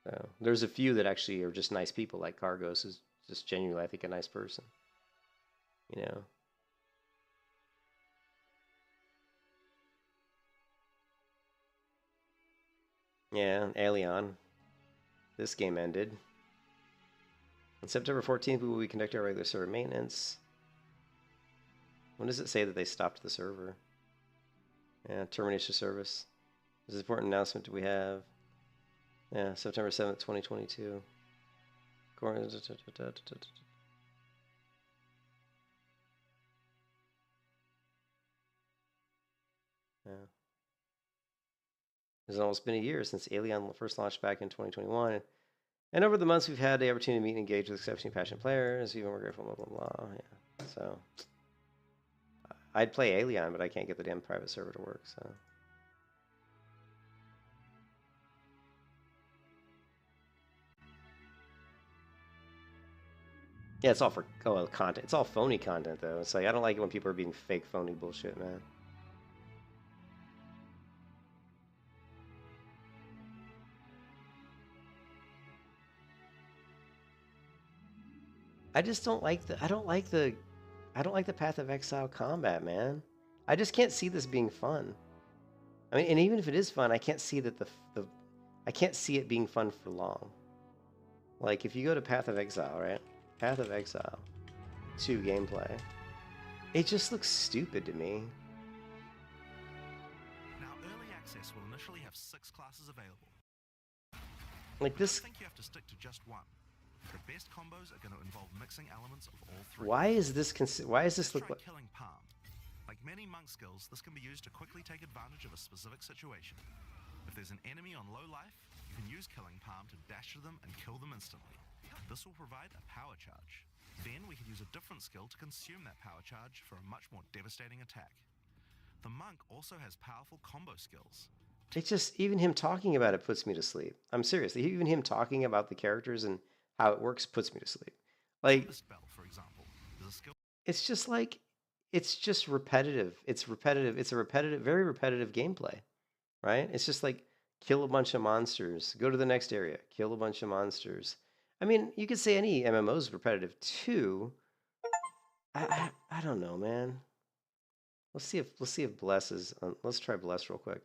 So, there's a few that actually are just nice people, like Cargos, who's just genuinely, I think, a nice person. You know? Yeah, Alien. This game ended. On September 14th, we will be conducting our regular server maintenance. When does it say that they stopped the server? Yeah, termination of service. This is an important announcement we have. Yeah, September 7th, 2022. Yeah. It's almost been a year since Alien first launched back in 2021. And over the months, we've had the opportunity to meet and engage with exceptionally passionate players, even more grateful, blah, blah, blah. Yeah. So, I'd play Alien, but I can't get the damn private server to work, so. Yeah, it's all for content. It's all phony content, though. It's like, I don't like it when people are being fake, phony bullshit, man. I just don't like the I don't like the Path of Exile combat, man. I just can't see this being fun. I mean, and even if it is fun, I can't see that I can't see it being fun for long. Like if you go to Path of Exile, right? Path of Exile 2 gameplay. It just looks stupid to me. Now, early access will initially have 6 classes available. Like this. I think you have to stick to just one. The best combos are going to involve mixing elements of all 3. Why is this look like Killing Palm? Like many monk skills, this can be used to quickly take advantage of a specific situation. If there's an enemy on low life, you can use Killing Palm to dash to them and kill them instantly. This will provide a power charge. Then we can use a different skill to consume that power charge for a much more devastating attack. The monk also has powerful combo skills. It just, even him talking about it puts me to sleep. I'm serious. Even him talking about the characters and how it works puts me to sleep. Like, This spell, for example, is a skill. it's just like, it's just repetitive. It's repetitive. It's a repetitive, very repetitive gameplay, right? It's just like kill a bunch of monsters, go to the next area, kill a bunch of monsters. I mean, you could say any MMO is repetitive too. I don't know, man. Let's see if Bless is. Let's try Bless real quick.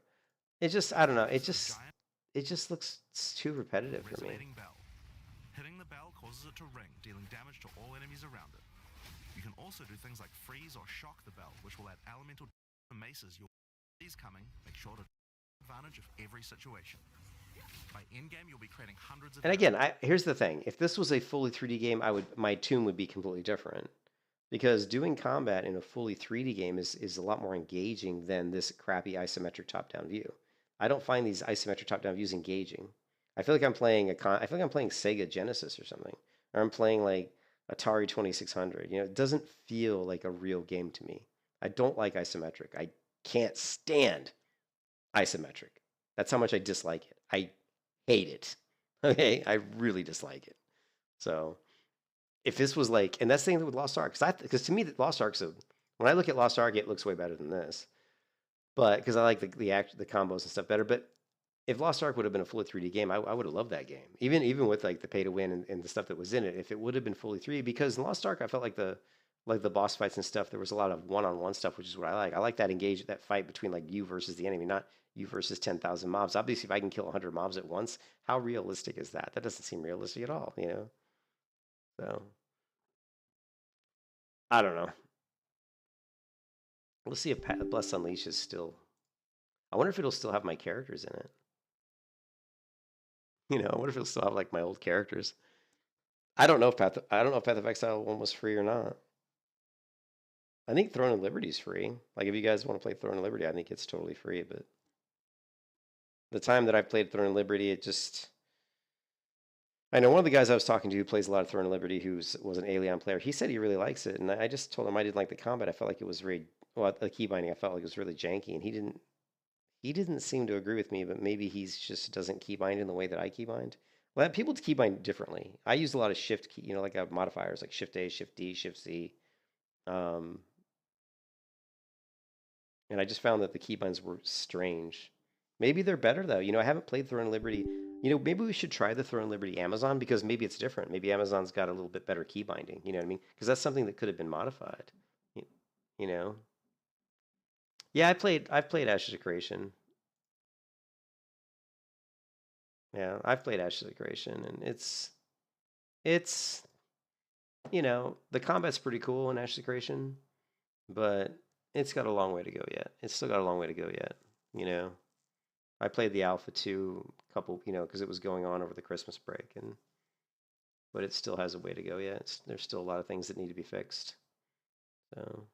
It just, I don't know. It just looks too repetitive for me. Resonating bell. Hitting the bell causes it to ring, dealing damage to all enemies around it. You can also do things like freeze or shock the bell, which will add elemental maces. These coming, make sure to take advantage of every situation. By endgame, you'll be creating hundreds of. And again, here's the thing: if this was a fully 3D game, my tune would be completely different. Because doing combat in a fully 3D game is a lot more engaging than this crappy isometric top-down view. I don't find these isometric top-down views engaging. I feel like I'm playing Sega Genesis or something, or I'm playing like Atari 2600. You know, it doesn't feel like a real game to me. I don't like isometric. I can't stand isometric. That's how much I dislike it. I hate it. Okay, I really dislike it. So, if this was like, and that's the thing with Lost Ark, because to me, Lost Ark's when I look at Lost Ark, it looks way better than this. But because I like the combos and stuff better. But if Lost Ark would have been a fully 3D game, I would have loved that game. Even with like the pay to win and the stuff that was in it, if it would have been fully 3D, because in Lost Ark, I felt like the like the boss fights and stuff, there was a lot of one-on-one stuff, which is what I like. I like that fight between like you versus the enemy, not you versus 10,000 mobs. Obviously, if I can kill 100 mobs at once, how realistic is that? That doesn't seem realistic at all, you know? So, I don't know. We'll see if Bless Unleashed is still... I wonder if it'll still have my characters in it. You know, I wonder if it'll still have like my old characters. I don't know if Path of Exile 1 was free or not. I think Throne of Liberty is free. Like, if you guys want to play Throne of Liberty, I think it's totally free. But the time that I played Throne of Liberty, it just... I know one of the guys I was talking to who plays a lot of Throne of Liberty, who was an Alien player, he said he really likes it. And I just told him I didn't like the combat. I felt like it was very... Well, the key binding, I felt like it was really janky. And he didn't seem to agree with me, but maybe he's just doesn't keybind in the way that I keybind. Well, people keybind differently. I use a lot of shift key, you know, like I have modifiers like Shift A, Shift D, Shift Z. And I just found that the keybinds were strange. Maybe they're better though. You know, I haven't played Throne of Liberty. You know, maybe we should try the Throne of Liberty Amazon, because maybe it's different. Maybe Amazon's got a little bit better keybinding. You know what I mean? Because that's something that could have been modified. You know. Yeah, I've played Ashes of Creation. Yeah, I've played Ashes of Creation, and it's you know, the combat's pretty cool in Ashes of Creation, but it's got a long way to go yet. It's still got a long way to go yet, you know. I played the Alpha 2 couple, you know, because it was going on over the Christmas break, but it still has a way to go yet. There's still a lot of things that need to be fixed. So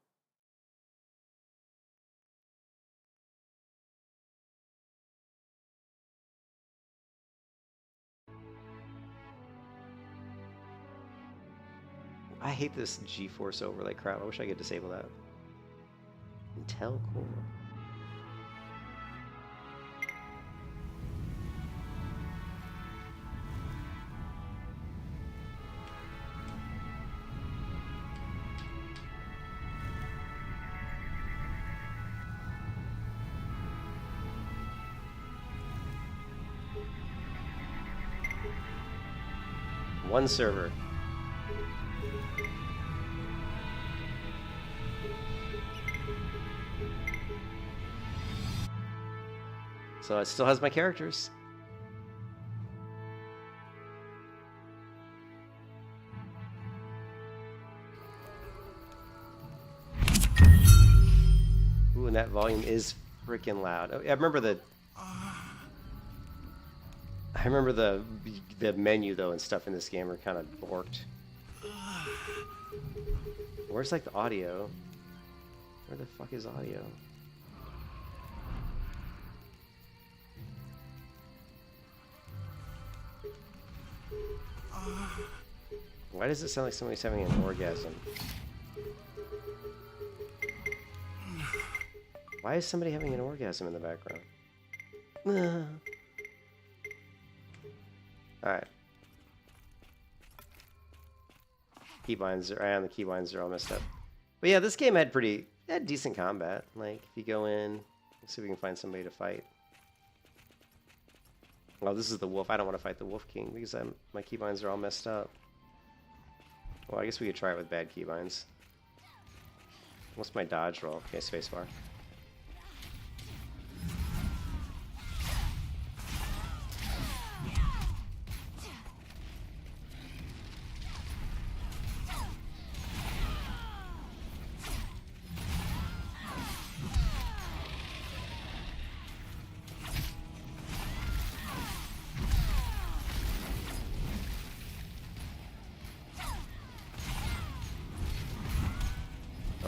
I hate this GeForce overlay crap. I wish I could disable that. Intel Core. One server. So it still has my characters. Ooh, and that volume is freaking loud. I remember the menu though and stuff in this game are kind of borked. Where's like the audio? Where the fuck is audio? Why does it sound like somebody's having an orgasm? Why is somebody having an orgasm in the background? Alright. Keybinds are, the keybinds are all messed up. But yeah, this game had decent combat. Like, if you go in, let's see if we can find somebody to fight. Oh, this is the wolf. I don't want to fight the wolf king because my keybinds are all messed up. Well, I guess we could try it with bad keybinds. What's my dodge roll? Okay, spacebar.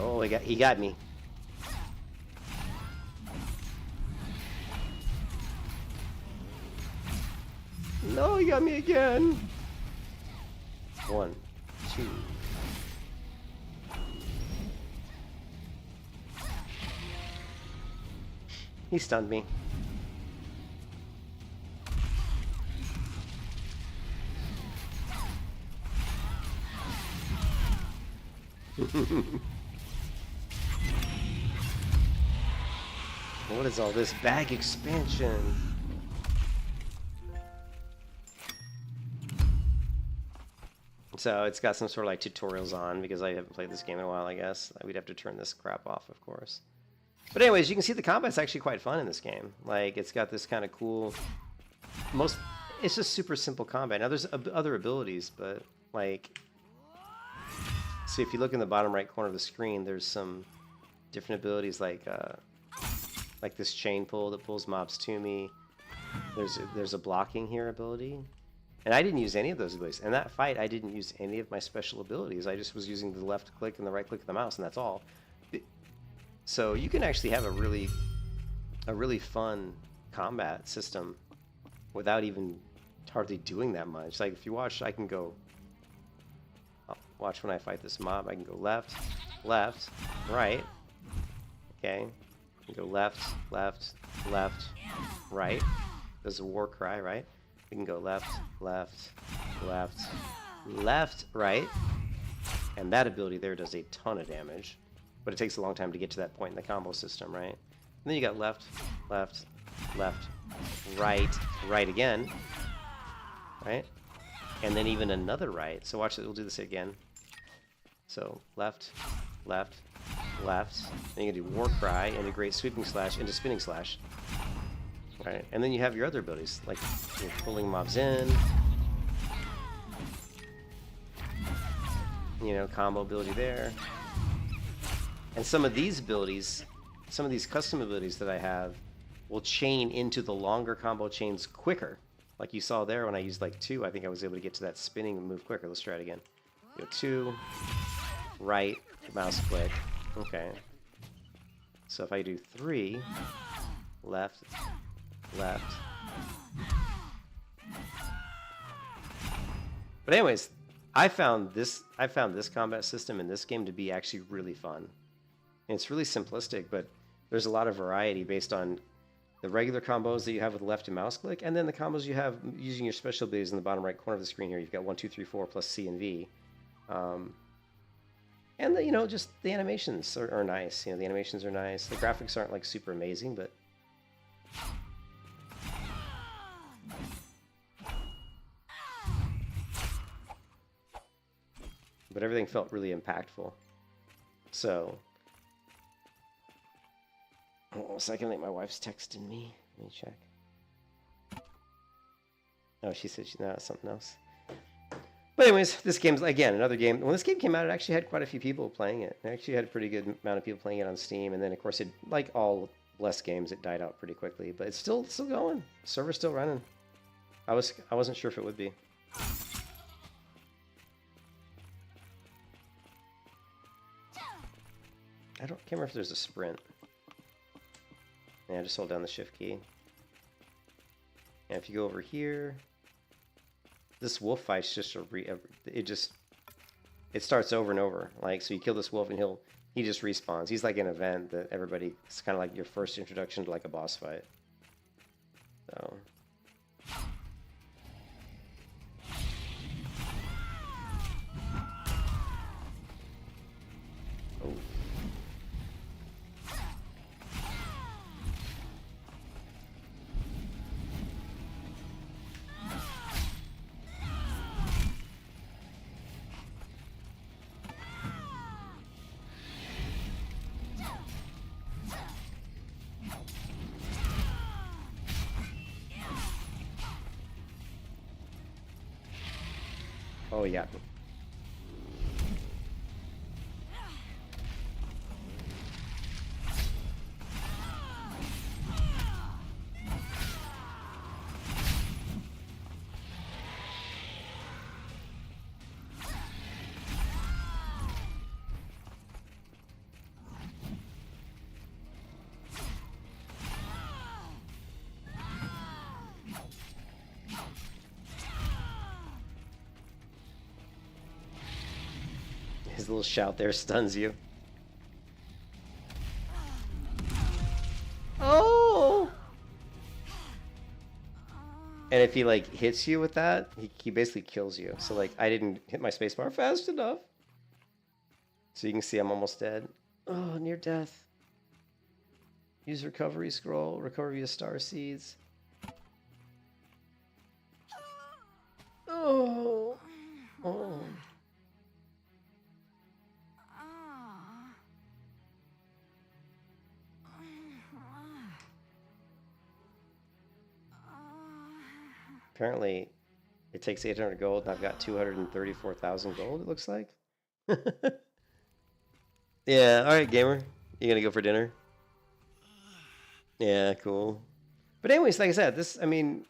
Oh, he got me. No, he got me again. 1, 2. He stunned me. What is all this bag expansion? So it's got some sort of like tutorials on because I haven't played this game in a while, I guess. We'd have to turn this crap off, of course. But anyways, you can see the combat's actually quite fun in this game. Like, it's got this kind of cool... It's just super simple combat. Now, there's other abilities, but, like... See, if you look in the bottom right corner of the screen, there's some different abilities like this chain pull that pulls mobs to me. There's a blocking here ability. And I didn't use any of those abilities. In that fight, I didn't use any of my special abilities. I just was using the left click and the right click of the mouse, and that's all. So you can actually have a really fun combat system without even hardly doing that much. Like, if you watch, I can go... Watch when I fight this mob. I can go left, left, right. Okay. I can go left, left, left, right. There's a war cry, right? We can go left, left, left, left, right. And that ability there does a ton of damage. But it takes a long time to get to that point in the combo system, right? And then you got left, left, left, right, right again. Right? And then even another right. So watch it, we'll do this again. So left, left, left. Then you can do war cry into great sweeping slash into spinning slash. Right, and then you have your other abilities, like you're pulling mobs in. You know, combo ability there. And some of these abilities, some of these custom abilities that I have will chain into the longer combo chains quicker. Like you saw there when I used like 2, I think I was able to get to that spinning and move quicker. Let's try it again. Go 2, right, mouse click. Okay. So if I do 3, left, left. But anyways, I found this combat system in this game to be actually really fun. And it's really simplistic, but there's a lot of variety based on the regular combos that you have with left and mouse click, and then the combos you have using your special abilities in the bottom right corner of the screen here. You've got 1, 2, 3, 4 plus C and V. And the, you know, just the animations are nice. You know, the animations are nice. The graphics aren't like super amazing, but everything felt really impactful. So, hold on a second, I think my wife's texting me. Let me check. Oh, she said no, it's something else. But anyways, this game's, again, another game. When this game came out, it actually had quite a few people playing it. It actually had a pretty good amount of people playing it on Steam. And then, of course, it, like all Bless games, it died out pretty quickly. But it's still going. Server's still running. I wasn't sure if it would be. Can't remember if there's a sprint. Yeah, just hold down the shift key. And if you go over here, this wolf fight's just it starts over and over. Like, so you kill this wolf and he just respawns. He's like an event that everybody, it's kind of like your first introduction to like a boss fight. So. Oh. Oh, yeah. His little shout there stuns you. Oh! And if he like hits you with that, he basically kills you. So like I didn't hit my spacebar fast enough. So you can see I'm almost dead. Oh, near death. Use recovery scroll, recover via star seeds. Oh. Oh. Apparently, it takes 800 gold, and I've got 234,000 gold, it looks like. Yeah, alright, gamer. You gonna go for dinner? Yeah, cool. But anyways, like I said, I mean,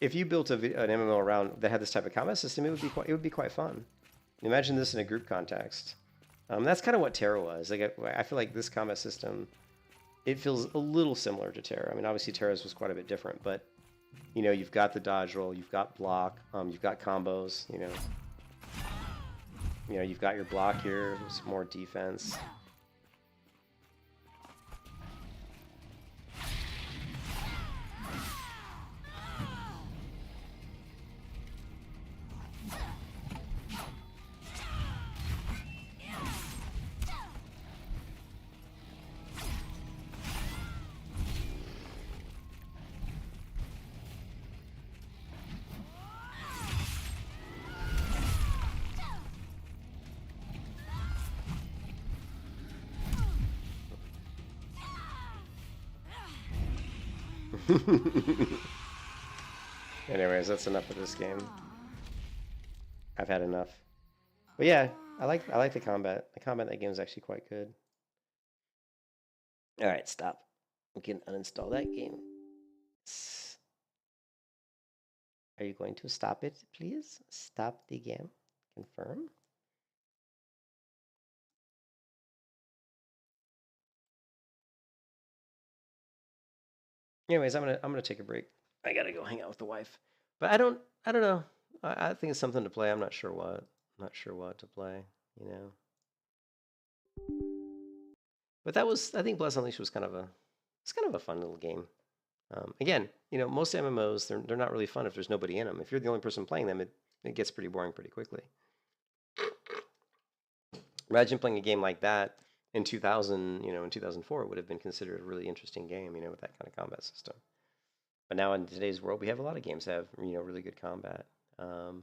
if you built an MMO around that had this type of combat system, it would be quite fun. Imagine this in a group context. That's kind of what Terra was. Like I feel like this combat system, it feels a little similar to Terra. I mean, obviously Terra's was quite a bit different, but you know, you've got the dodge roll, you've got block, you've got combos. You know, you've got your block here, some more defense. Anyways, that's enough of this game. I've had enough. But yeah, I like the combat. The combat in that game is actually quite good. All right, stop. We can uninstall that game. Are you going to stop it, please? Stop the game. Confirm. Anyways, I'm gonna take a break. I gotta go hang out with the wife. But I don't know. I think it's something to play. I'm not sure what. Not sure what to play. You know. But that was, I think, Bless Unleashed was kind of a fun little game. Again, you know, most MMOs they're not really fun if there's nobody in them. If you're the only person playing them, it gets pretty boring pretty quickly. Imagine playing a game like that in 2000, you know, in 2004, it would have been considered a really interesting game, you know, with that kind of combat system. But now in today's world, we have a lot of games that have, you know, really good combat. I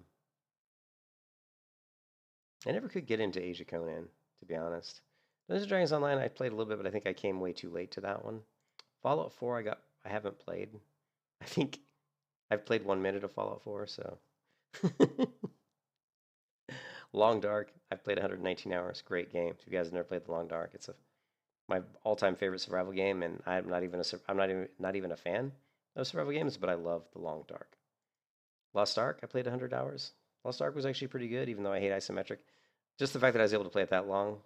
never could get into Age of Conan, to be honest. Dungeons & Dragons Online, I played a little bit, but I think I came way too late to that one. Fallout 4, I haven't played. I think I've played 1 minute of Fallout 4, so. Long Dark, I've played 119 hours. Great game. If you guys have never played The Long Dark, it's my all-time favorite survival game, and I'm not even a fan of survival games, but I love The Long Dark. Lost Ark, I played 100 hours. Lost Ark was actually pretty good, even though I hate isometric. Just the fact that I was able to play it that long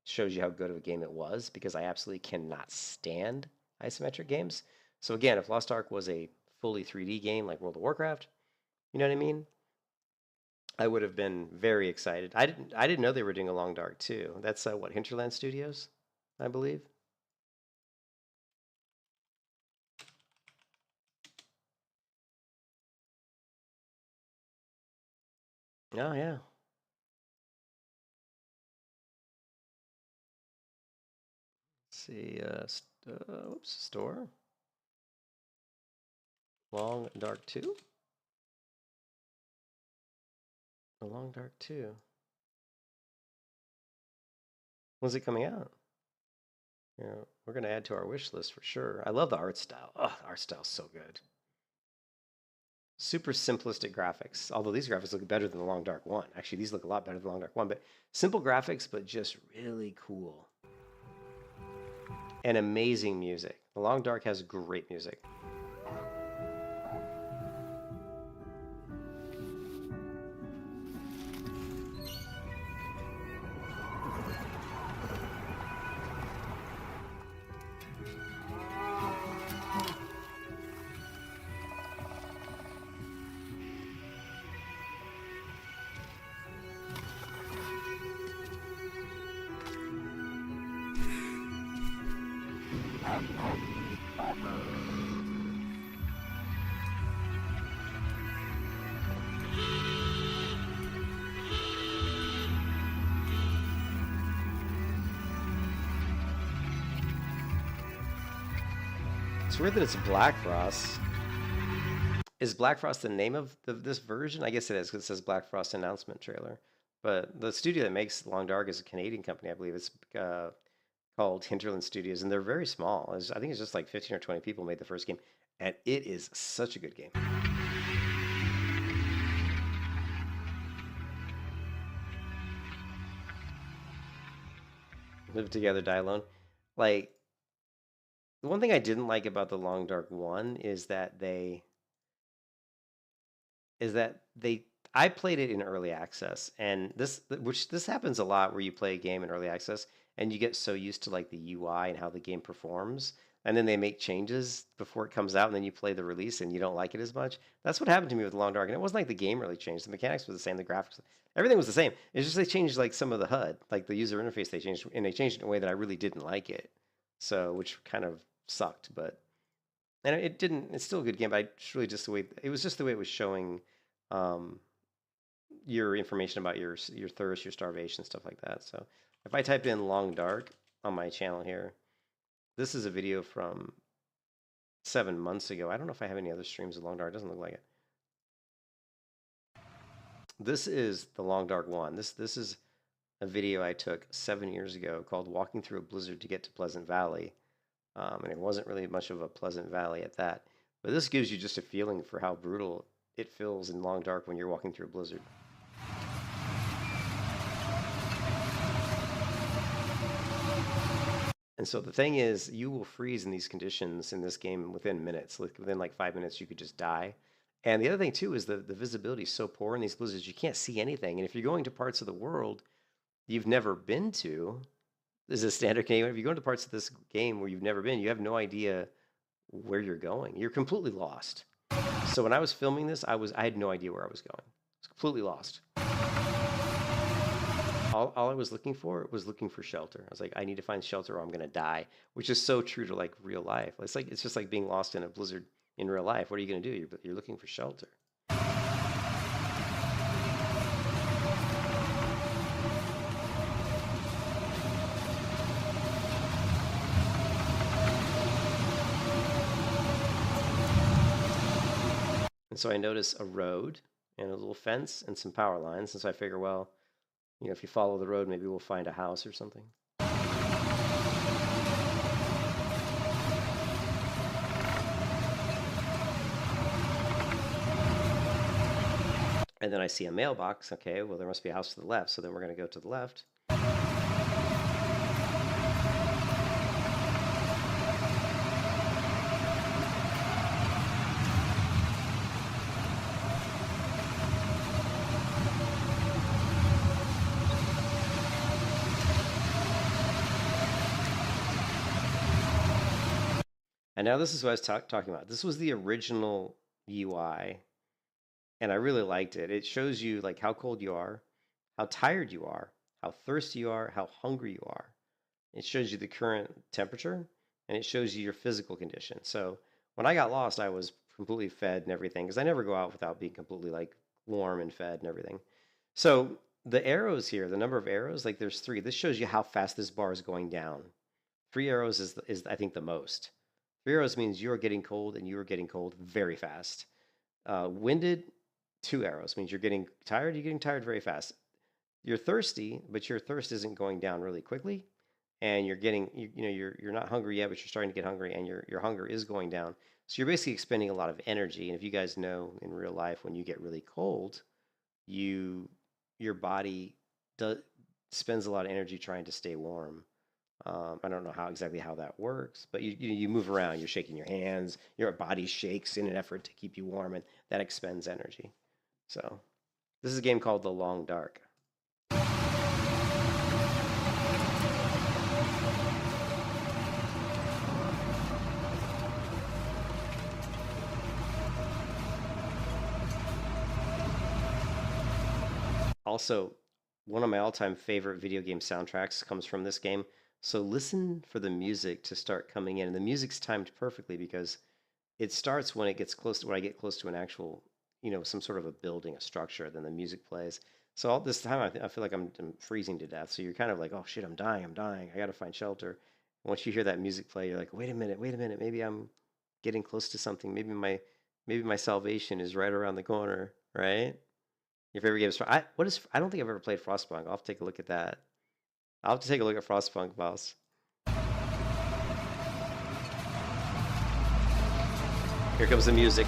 shows you how good of a game it was, because I absolutely cannot stand isometric games. So again, if Lost Ark was a fully 3D game like World of Warcraft, you know what I mean? I would have been very excited. I didn't know they were doing a Long Dark too. That's what, Hinterland Studios, I believe. Oh yeah. Let's see, oops, store. Long Dark 2. The Long Dark 2. When's it coming out? Yeah, we're gonna add to our wish list for sure. I love the art style. Oh, the art style's so good. Super simplistic graphics. Although these graphics look better than the Long Dark 1. Actually, these look a lot better than the Long Dark 1. But simple graphics, but just really cool. And amazing music. The Long Dark has great music. It's weird that it's Black Frost. Is Black Frost the name of this version? I guess it is, because it says Black Frost announcement trailer. But the studio that makes Long Dark is a Canadian company, I believe. It's called Hinterland Studios, and they're very small. I think it's just like 15 or 20 people made the first game, and it is such a good game. Live together, die alone. Like, the one thing I didn't like about the Long Dark 1 is that I played it in early access, and this happens a lot where you play a game in early access and you get so used to like the UI and how the game performs, and then they make changes before it comes out, and then you play the release and you don't like it as much. That's what happened to me with Long Dark, and it wasn't like the game really changed. The mechanics were the same, the graphics, everything was the same. It's just they changed like some of the HUD, like the user interface they changed, and they changed it in a way that I really didn't like it. So, which kind of sucked, but and it didn't. It's still a good game, but it's really just the way it was just the way it was showing your information about your thirst, your starvation, stuff like that. So if I type in Long Dark on my channel here, this is a video from 7 months ago. I don't know if I have any other streams of Long Dark. It doesn't look like it. This is the Long Dark 1. This is a video I took 7 years ago called Walking Through a Blizzard to Get to Pleasant Valley. And it wasn't really much of a pleasant valley at that. But this gives you just a feeling for how brutal it feels in Long Dark when you're walking through a blizzard. And so the thing is, you will freeze in these conditions in this game within minutes. Like within like 5 minutes, you could just die. And the other thing too is the visibility is so poor in these blizzards, you can't see anything. And if you're going to parts of the world you've never been to, this is a standard game. If you go into parts of this game where you've never been, you have no idea where you're going. You're completely lost. So when I was filming this, I had no idea where I was going. I was completely lost. All I was looking for shelter. I was like, I need to find shelter or I'm gonna die, which is so true to like real life. It's just like being lost in a blizzard in real life. What are you gonna do? You're looking for shelter. And so I notice a road and a little fence and some power lines. And so I figure, well, you know, if you follow the road, maybe we'll find a house or something. And then I see a mailbox. Okay, well, there must be a house to the left. So then we're going to go to the left. And now this is what I was talking about. This was the original UI, and I really liked it. It shows you like how cold you are, how tired you are, how thirsty you are, how hungry you are. It shows you the current temperature, and it shows you your physical condition. So when I got lost, I was completely fed and everything, because I never go out without being completely like warm and fed and everything. So the arrows here, the number of arrows, like there's 3. This shows you how fast this bar is going down. 3 arrows is I think the most. 3 arrows means you are getting cold, and you are getting cold very fast. Winded, 2 arrows means you're getting tired. You're getting tired very fast. You're thirsty, but your thirst isn't going down really quickly, and you're getting you're not hungry yet, but you're starting to get hungry, and your hunger is going down. So you're basically expending a lot of energy. And if you guys know in real life, when you get really cold, your body spends a lot of energy trying to stay warm. I don't know exactly how that works, but you move around, you're shaking your hands, your body shakes in an effort to keep you warm, and that expends energy. So this is a game called The Long Dark. Also, one of my all-time favorite video game soundtracks comes from this game. So listen for the music to start coming in. And the music's timed perfectly because it starts when I get close to an actual, some sort of a building, a structure, then the music plays. So all this time I feel like I'm freezing to death. So you're kind of like, oh shit, I'm dying. I got to find shelter. Once you hear that music play, you're like, wait a minute. Maybe I'm getting close to something. Maybe my salvation is right around the corner, right? Your favorite game is I don't think I've ever played Frostpunk. I'll have to take a look at that. I'll have to take a look at Frostpunk, boss. Here comes the music.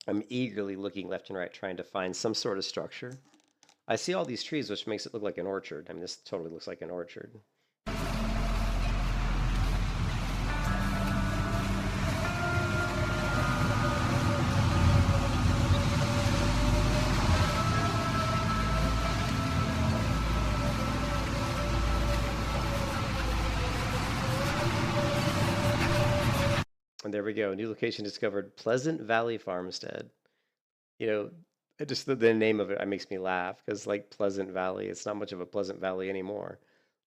I'm eagerly looking left and right, trying to find some sort of structure. I see all these trees, which makes it look like an orchard. I mean, this totally looks like an orchard. And there we go. New location discovered. Pleasant Valley Farmstead. You know, just the name of it makes me laugh because, like, Pleasant Valley, it's not much of a Pleasant Valley anymore.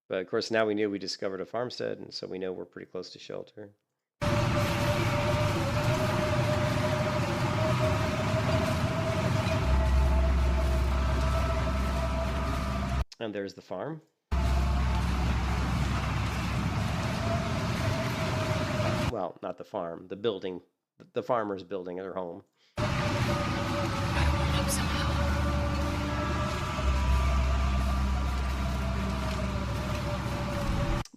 But of course, now we knew we discovered a farmstead, and so we know we're pretty close to shelter. And there's the farm. Well, not the farm, the building, the farmer's building their home.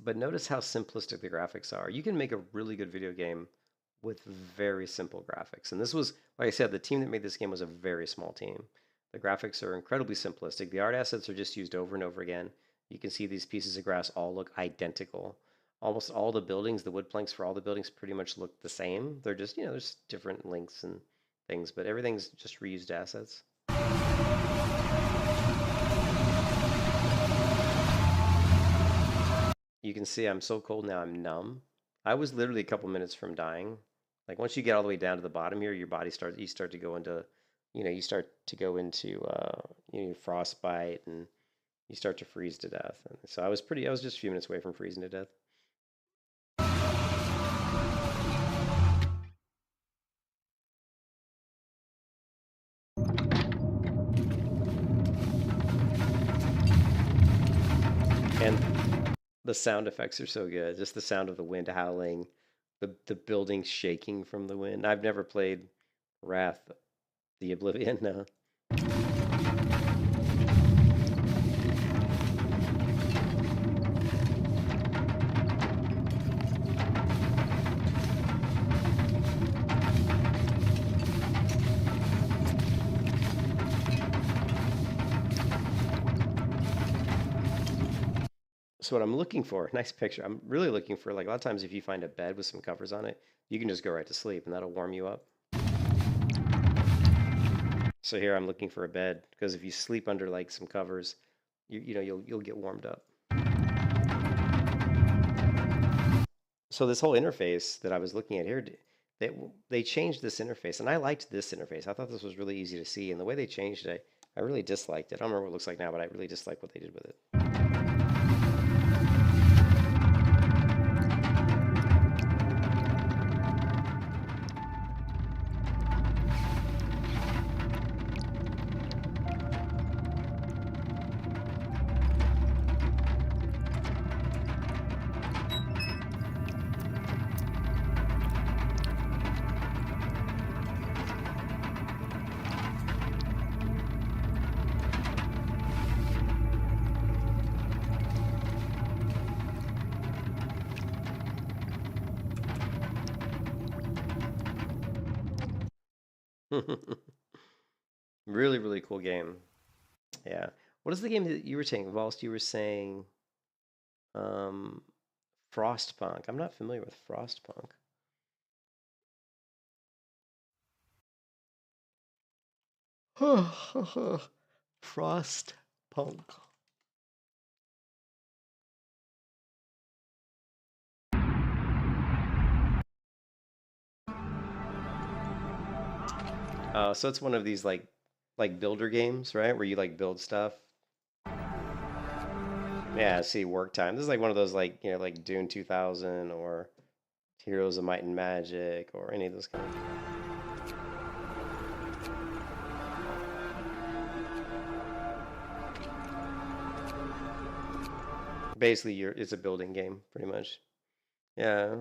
But notice how simplistic the graphics are. You can make a really good video game with very simple graphics. And this was, like I said, the team that made this game was a very small team. The graphics are incredibly simplistic. The art assets are just used over and over again. You can see these pieces of grass all look identical. Almost all the buildings, the wood planks for all the buildings pretty much look the same. They're just, you know, there's different lengths and things, but everything's just reused assets. You can see I'm so cold now, I'm numb. I was literally a couple minutes from dying. Like once you get all the way down to the bottom here, your body you start to go into, you start to go into, frostbite and you start to freeze to death. And so I was just a few minutes away from freezing to death. And the sound effects are so good. Just the sound of the wind howling, the building shaking from the wind. I've never played Wrath, the Oblivion, no. So what I'm looking for, nice picture. I'm really looking for, like, a lot of times if you find a bed with some covers on it, you can just go right to sleep and that'll warm you up. So here I'm looking for a bed because if you sleep under like some covers, you'll get warmed up. So this whole interface that I was looking at here, they changed this interface, and I liked this interface. I thought this was really easy to see, and the way they changed it, I really disliked it. I don't remember what it looks like now, but I really dislike what they did with it. Really, really cool game. Yeah. What is the game that you were saying, Valst? You were saying Frostpunk. I'm not familiar with Frostpunk. Frostpunk. So it's one of these like builder games, right? Where you like build stuff. Yeah, see, work time. This is like one of those like Dune 2000 or Heroes of Might and Magic or any of those kind of. Basically, it's a building game, pretty much. Yeah.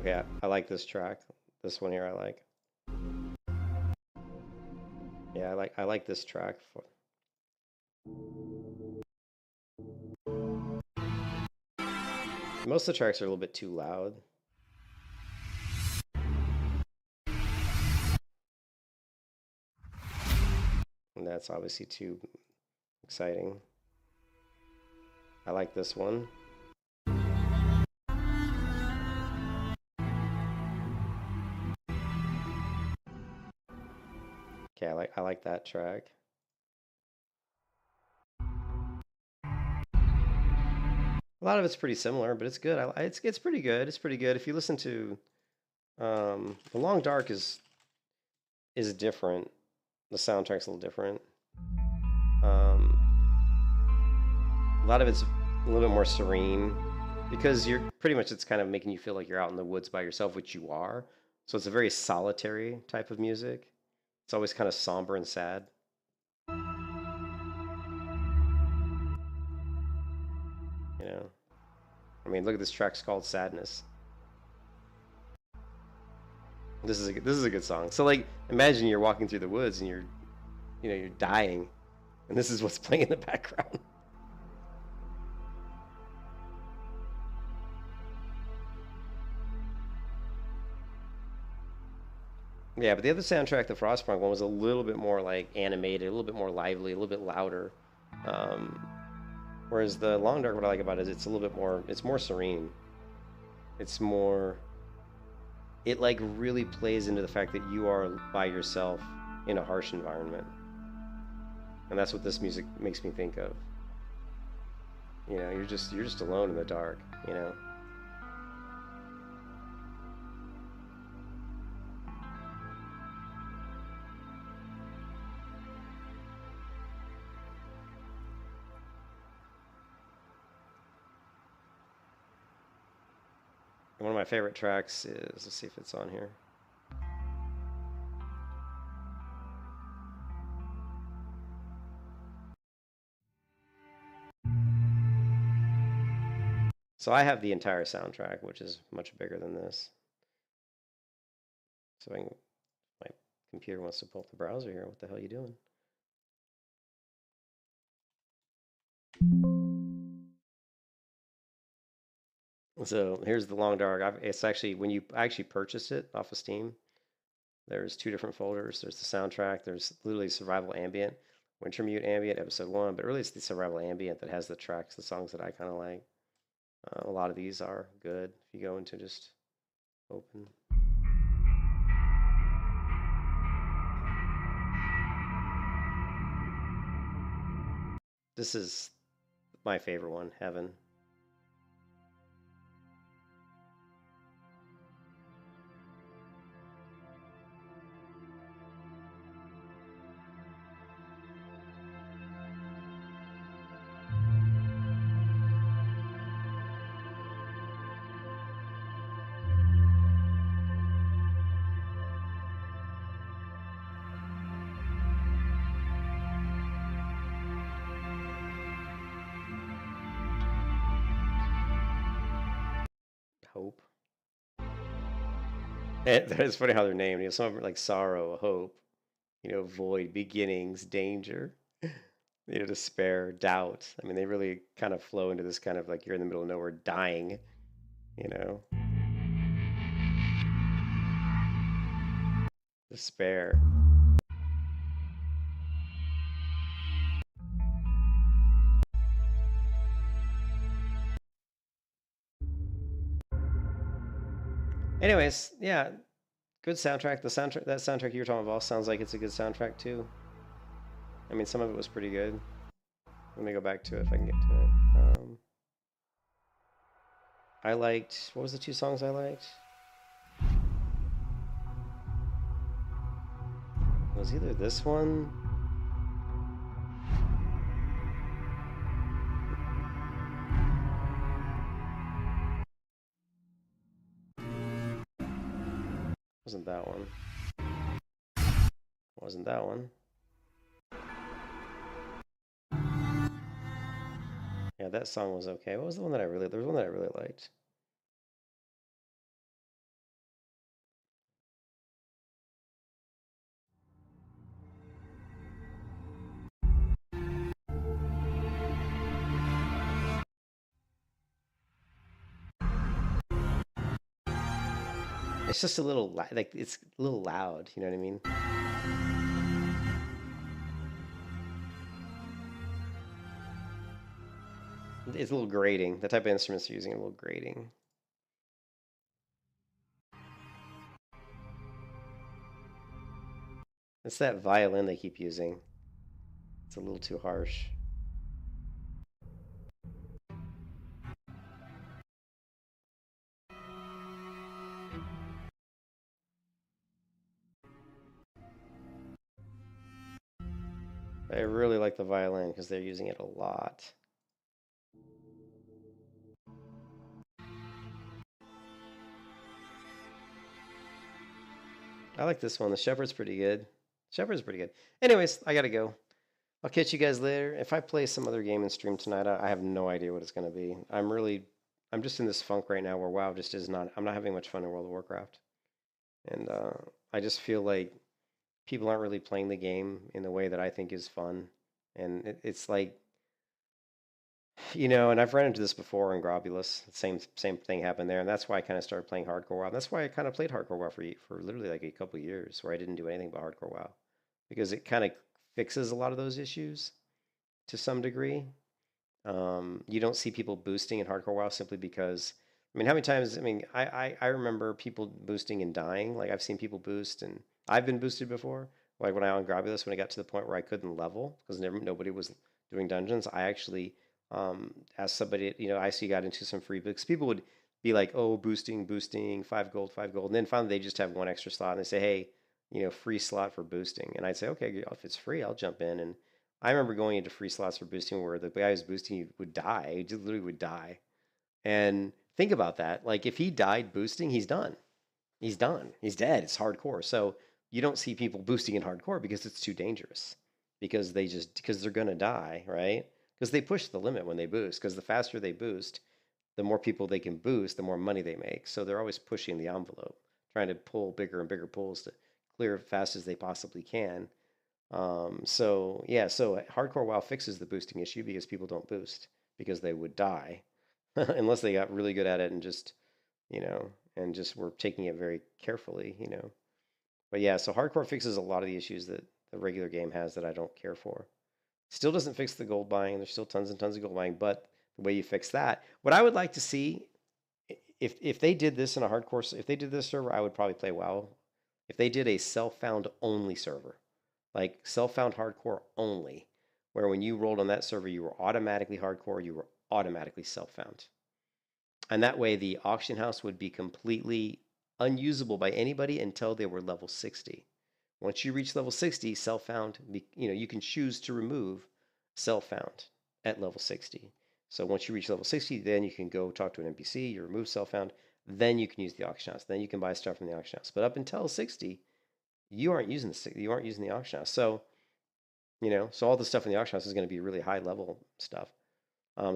Okay, I like this track. This one here I like. Yeah, I like this track. Most of the tracks are a little bit too loud. And that's obviously too exciting. I like this one. Okay, I like that track. A lot of it's pretty similar, but it's good. It's pretty good. It's pretty good. If you listen to The Long Dark is different. The soundtrack's a little different. A lot of it's a little bit more serene because you're pretty much, it's kind of making you feel like you're out in the woods by yourself, which you are. So it's a very solitary type of music. It's always kind of somber and sad. You know, I mean, look at this track. It's called Sadness. This is a good song. So like, imagine you're walking through the woods and you're dying, and this is what's playing in the background. Yeah, but the other soundtrack, the Frostpunk one, was a little bit more like animated, a little bit more lively, a little bit louder. Whereas the Long Dark, what I like about it is it's a little bit more, it's more serene. It's more, it like really plays into the fact that you are by yourself in a harsh environment. And that's what this music makes me think of. You know, you're just alone in the dark, you know. One of my favorite tracks is, let's see if it's on here. So I have the entire soundtrack, which is much bigger than this. So my computer wants to pull up the browser here. What the hell are you doing? So here's the Long Dark. It's actually, when you actually purchase it off of Steam, there's two different folders. There's the soundtrack. There's literally Survival Ambient, Wintermute Ambient, Episode 1. But really, it's the Survival Ambient that has the tracks, the songs that I kind of like. A lot of these are good. If you go into just open. This is my favorite one, Heaven. Hope. It's funny how they're named. You know, some of them are like sorrow, hope, you know, void, beginnings, danger, you know, despair, doubt. I mean, they really kind of flow into this kind of like you're in the middle of nowhere dying, you know. Despair. Anyways, yeah, good soundtrack. The soundtrack, that soundtrack you were talking about, sounds like it's a good soundtrack too. I mean, some of it was pretty good. Let me go back to it if I can get to it. I liked, what was the two songs I liked? It was either this one. Wasn't that one. Wasn't that one. Yeah, that song was okay. What was the one that I really, there was one that I really liked. It's just a little like it's a little loud. You know what I mean? It's a little grating. The type of instruments you're using are a little grating. It's that violin they keep using. It's a little too harsh. I really like the violin because they're using it a lot. I like this one. The Shepherd's pretty good. Shepherd's pretty good. Anyways, I gotta go. I'll catch you guys later. If I play some other game and stream tonight, I have no idea what it's gonna be. I'm just in this funk right now where WoW just is not. I'm not having much fun in World of Warcraft, and I just feel like people aren't really playing the game in the way that I think is fun, and it's like, and I've run into this before in Grobulus. The same thing happened there, and that's why I kind of started playing hardcore WoW. And that's why I kind of played hardcore WoW for literally like a couple years, where I didn't do anything but hardcore WoW, because it kind of fixes a lot of those issues to some degree. You don't see people boosting in hardcore WoW simply because, I mean, how many times? I mean, I remember people boosting and dying. Like I've seen people boost, and I've been boosted before. Like when I on Grobulus, when I got to the point where I couldn't level because nobody was doing dungeons, I actually as somebody, I see got into some free books. People would be like, oh, boosting, 5 gold, 5 gold. And then finally they just have one extra slot and they say, hey, free slot for boosting. And I'd say, okay, if it's free, I'll jump in. And I remember going into free slots for boosting where the guy who's boosting would die. He just literally would die. And think about that. Like if he died boosting, he's done. He's done. He's dead. It's hardcore. So you don't see people boosting in hardcore because it's too dangerous. Because they're gonna die, right? Because they push the limit when they boost. Because the faster they boost, the more people they can boost, the more money they make. So they're always pushing the envelope, trying to pull bigger and bigger pulls to clear as fast as they possibly can. So hardcore WoW fixes the boosting issue because people don't boost because they would die unless they got really good at it and just were taking it very carefully. But yeah, so hardcore fixes a lot of the issues that the regular game has that I don't care for. Still doesn't fix the gold buying. There's still tons and tons of gold buying, but the way you fix that, what I would like to see, if they did this in a hardcore, if they did this server, I would probably play WoW. If they did a self-found only server, like self-found hardcore only, where when you rolled on that server, you were automatically hardcore, you were automatically self-found. And that way the auction house would be completely unusable by anybody until they were level 60. Once you reach level 60, self-found, you can choose to remove self-found at level 60. So once you reach level 60, then you can go talk to an NPC, you remove self-found, then you can use the auction house. Then you can buy stuff from the auction house. But up until 60, you aren't using the auction house. So, so all the stuff in the auction house is going to be really high level stuff.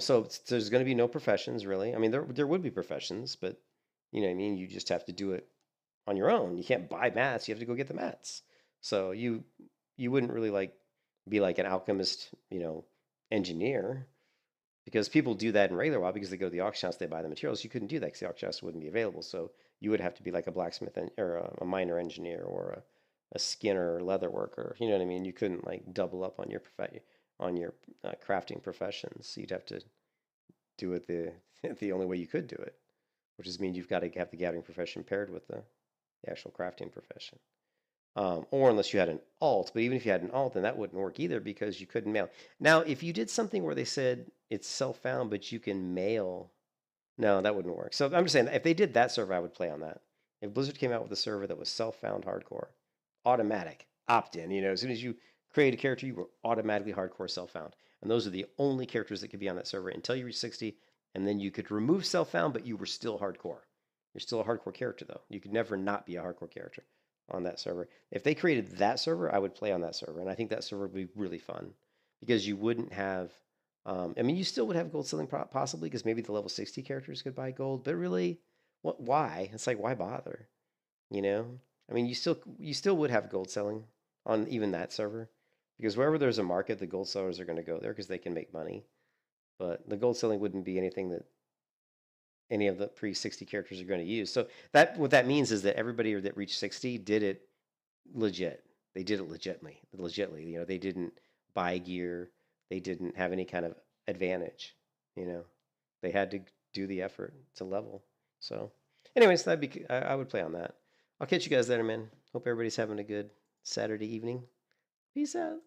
So there's going to be no professions really. I mean, there would be professions, but you know what I mean? You just have to do it on your own. You can't buy mats. You have to go get the mats. So you wouldn't really be like an alchemist, engineer, because people do that in regular WoW because they go to the auction house, they buy the materials. You couldn't do that because the auction house wouldn't be available. So you would have to be like a blacksmith or a miner engineer or a skinner or leather worker. You know what I mean? You couldn't like double up on your crafting professions. You'd have to do it the only way you could do it, which is mean you've got to have the gathering profession paired with the actual crafting profession. Or unless you had an alt, but even if you had an alt, then that wouldn't work either because you couldn't mail. Now, if you did something where they said it's self-found, but you can mail, no, that wouldn't work. So I'm just saying, if they did that server, I would play on that. If Blizzard came out with a server that was self-found hardcore, automatic, opt-in, as soon as you create a character, you were automatically hardcore self-found. And those are the only characters that could be on that server until you reach 60, and then you could remove self-found, but you were still hardcore. You're still a hardcore character, though. You could never not be a hardcore character on that server. If they created that server, I would play on that server. And I think that server would be really fun because you wouldn't have, you still would have gold selling possibly because maybe the level 60 characters could buy gold, but really, why? It's like, why bother? You still would have gold selling on even that server because wherever there's a market, the gold sellers are going to go there because they can make money. But the gold selling wouldn't be anything that any of the pre-60 characters are going to use. So that what that means is that everybody that reached 60 did it legit. They did it legitly. You know, they didn't buy gear. They didn't have any kind of advantage. You know, they had to do the effort to level. So, anyways, I would play on that. I'll catch you guys later, man. Hope everybody's having a good Saturday evening. Peace out.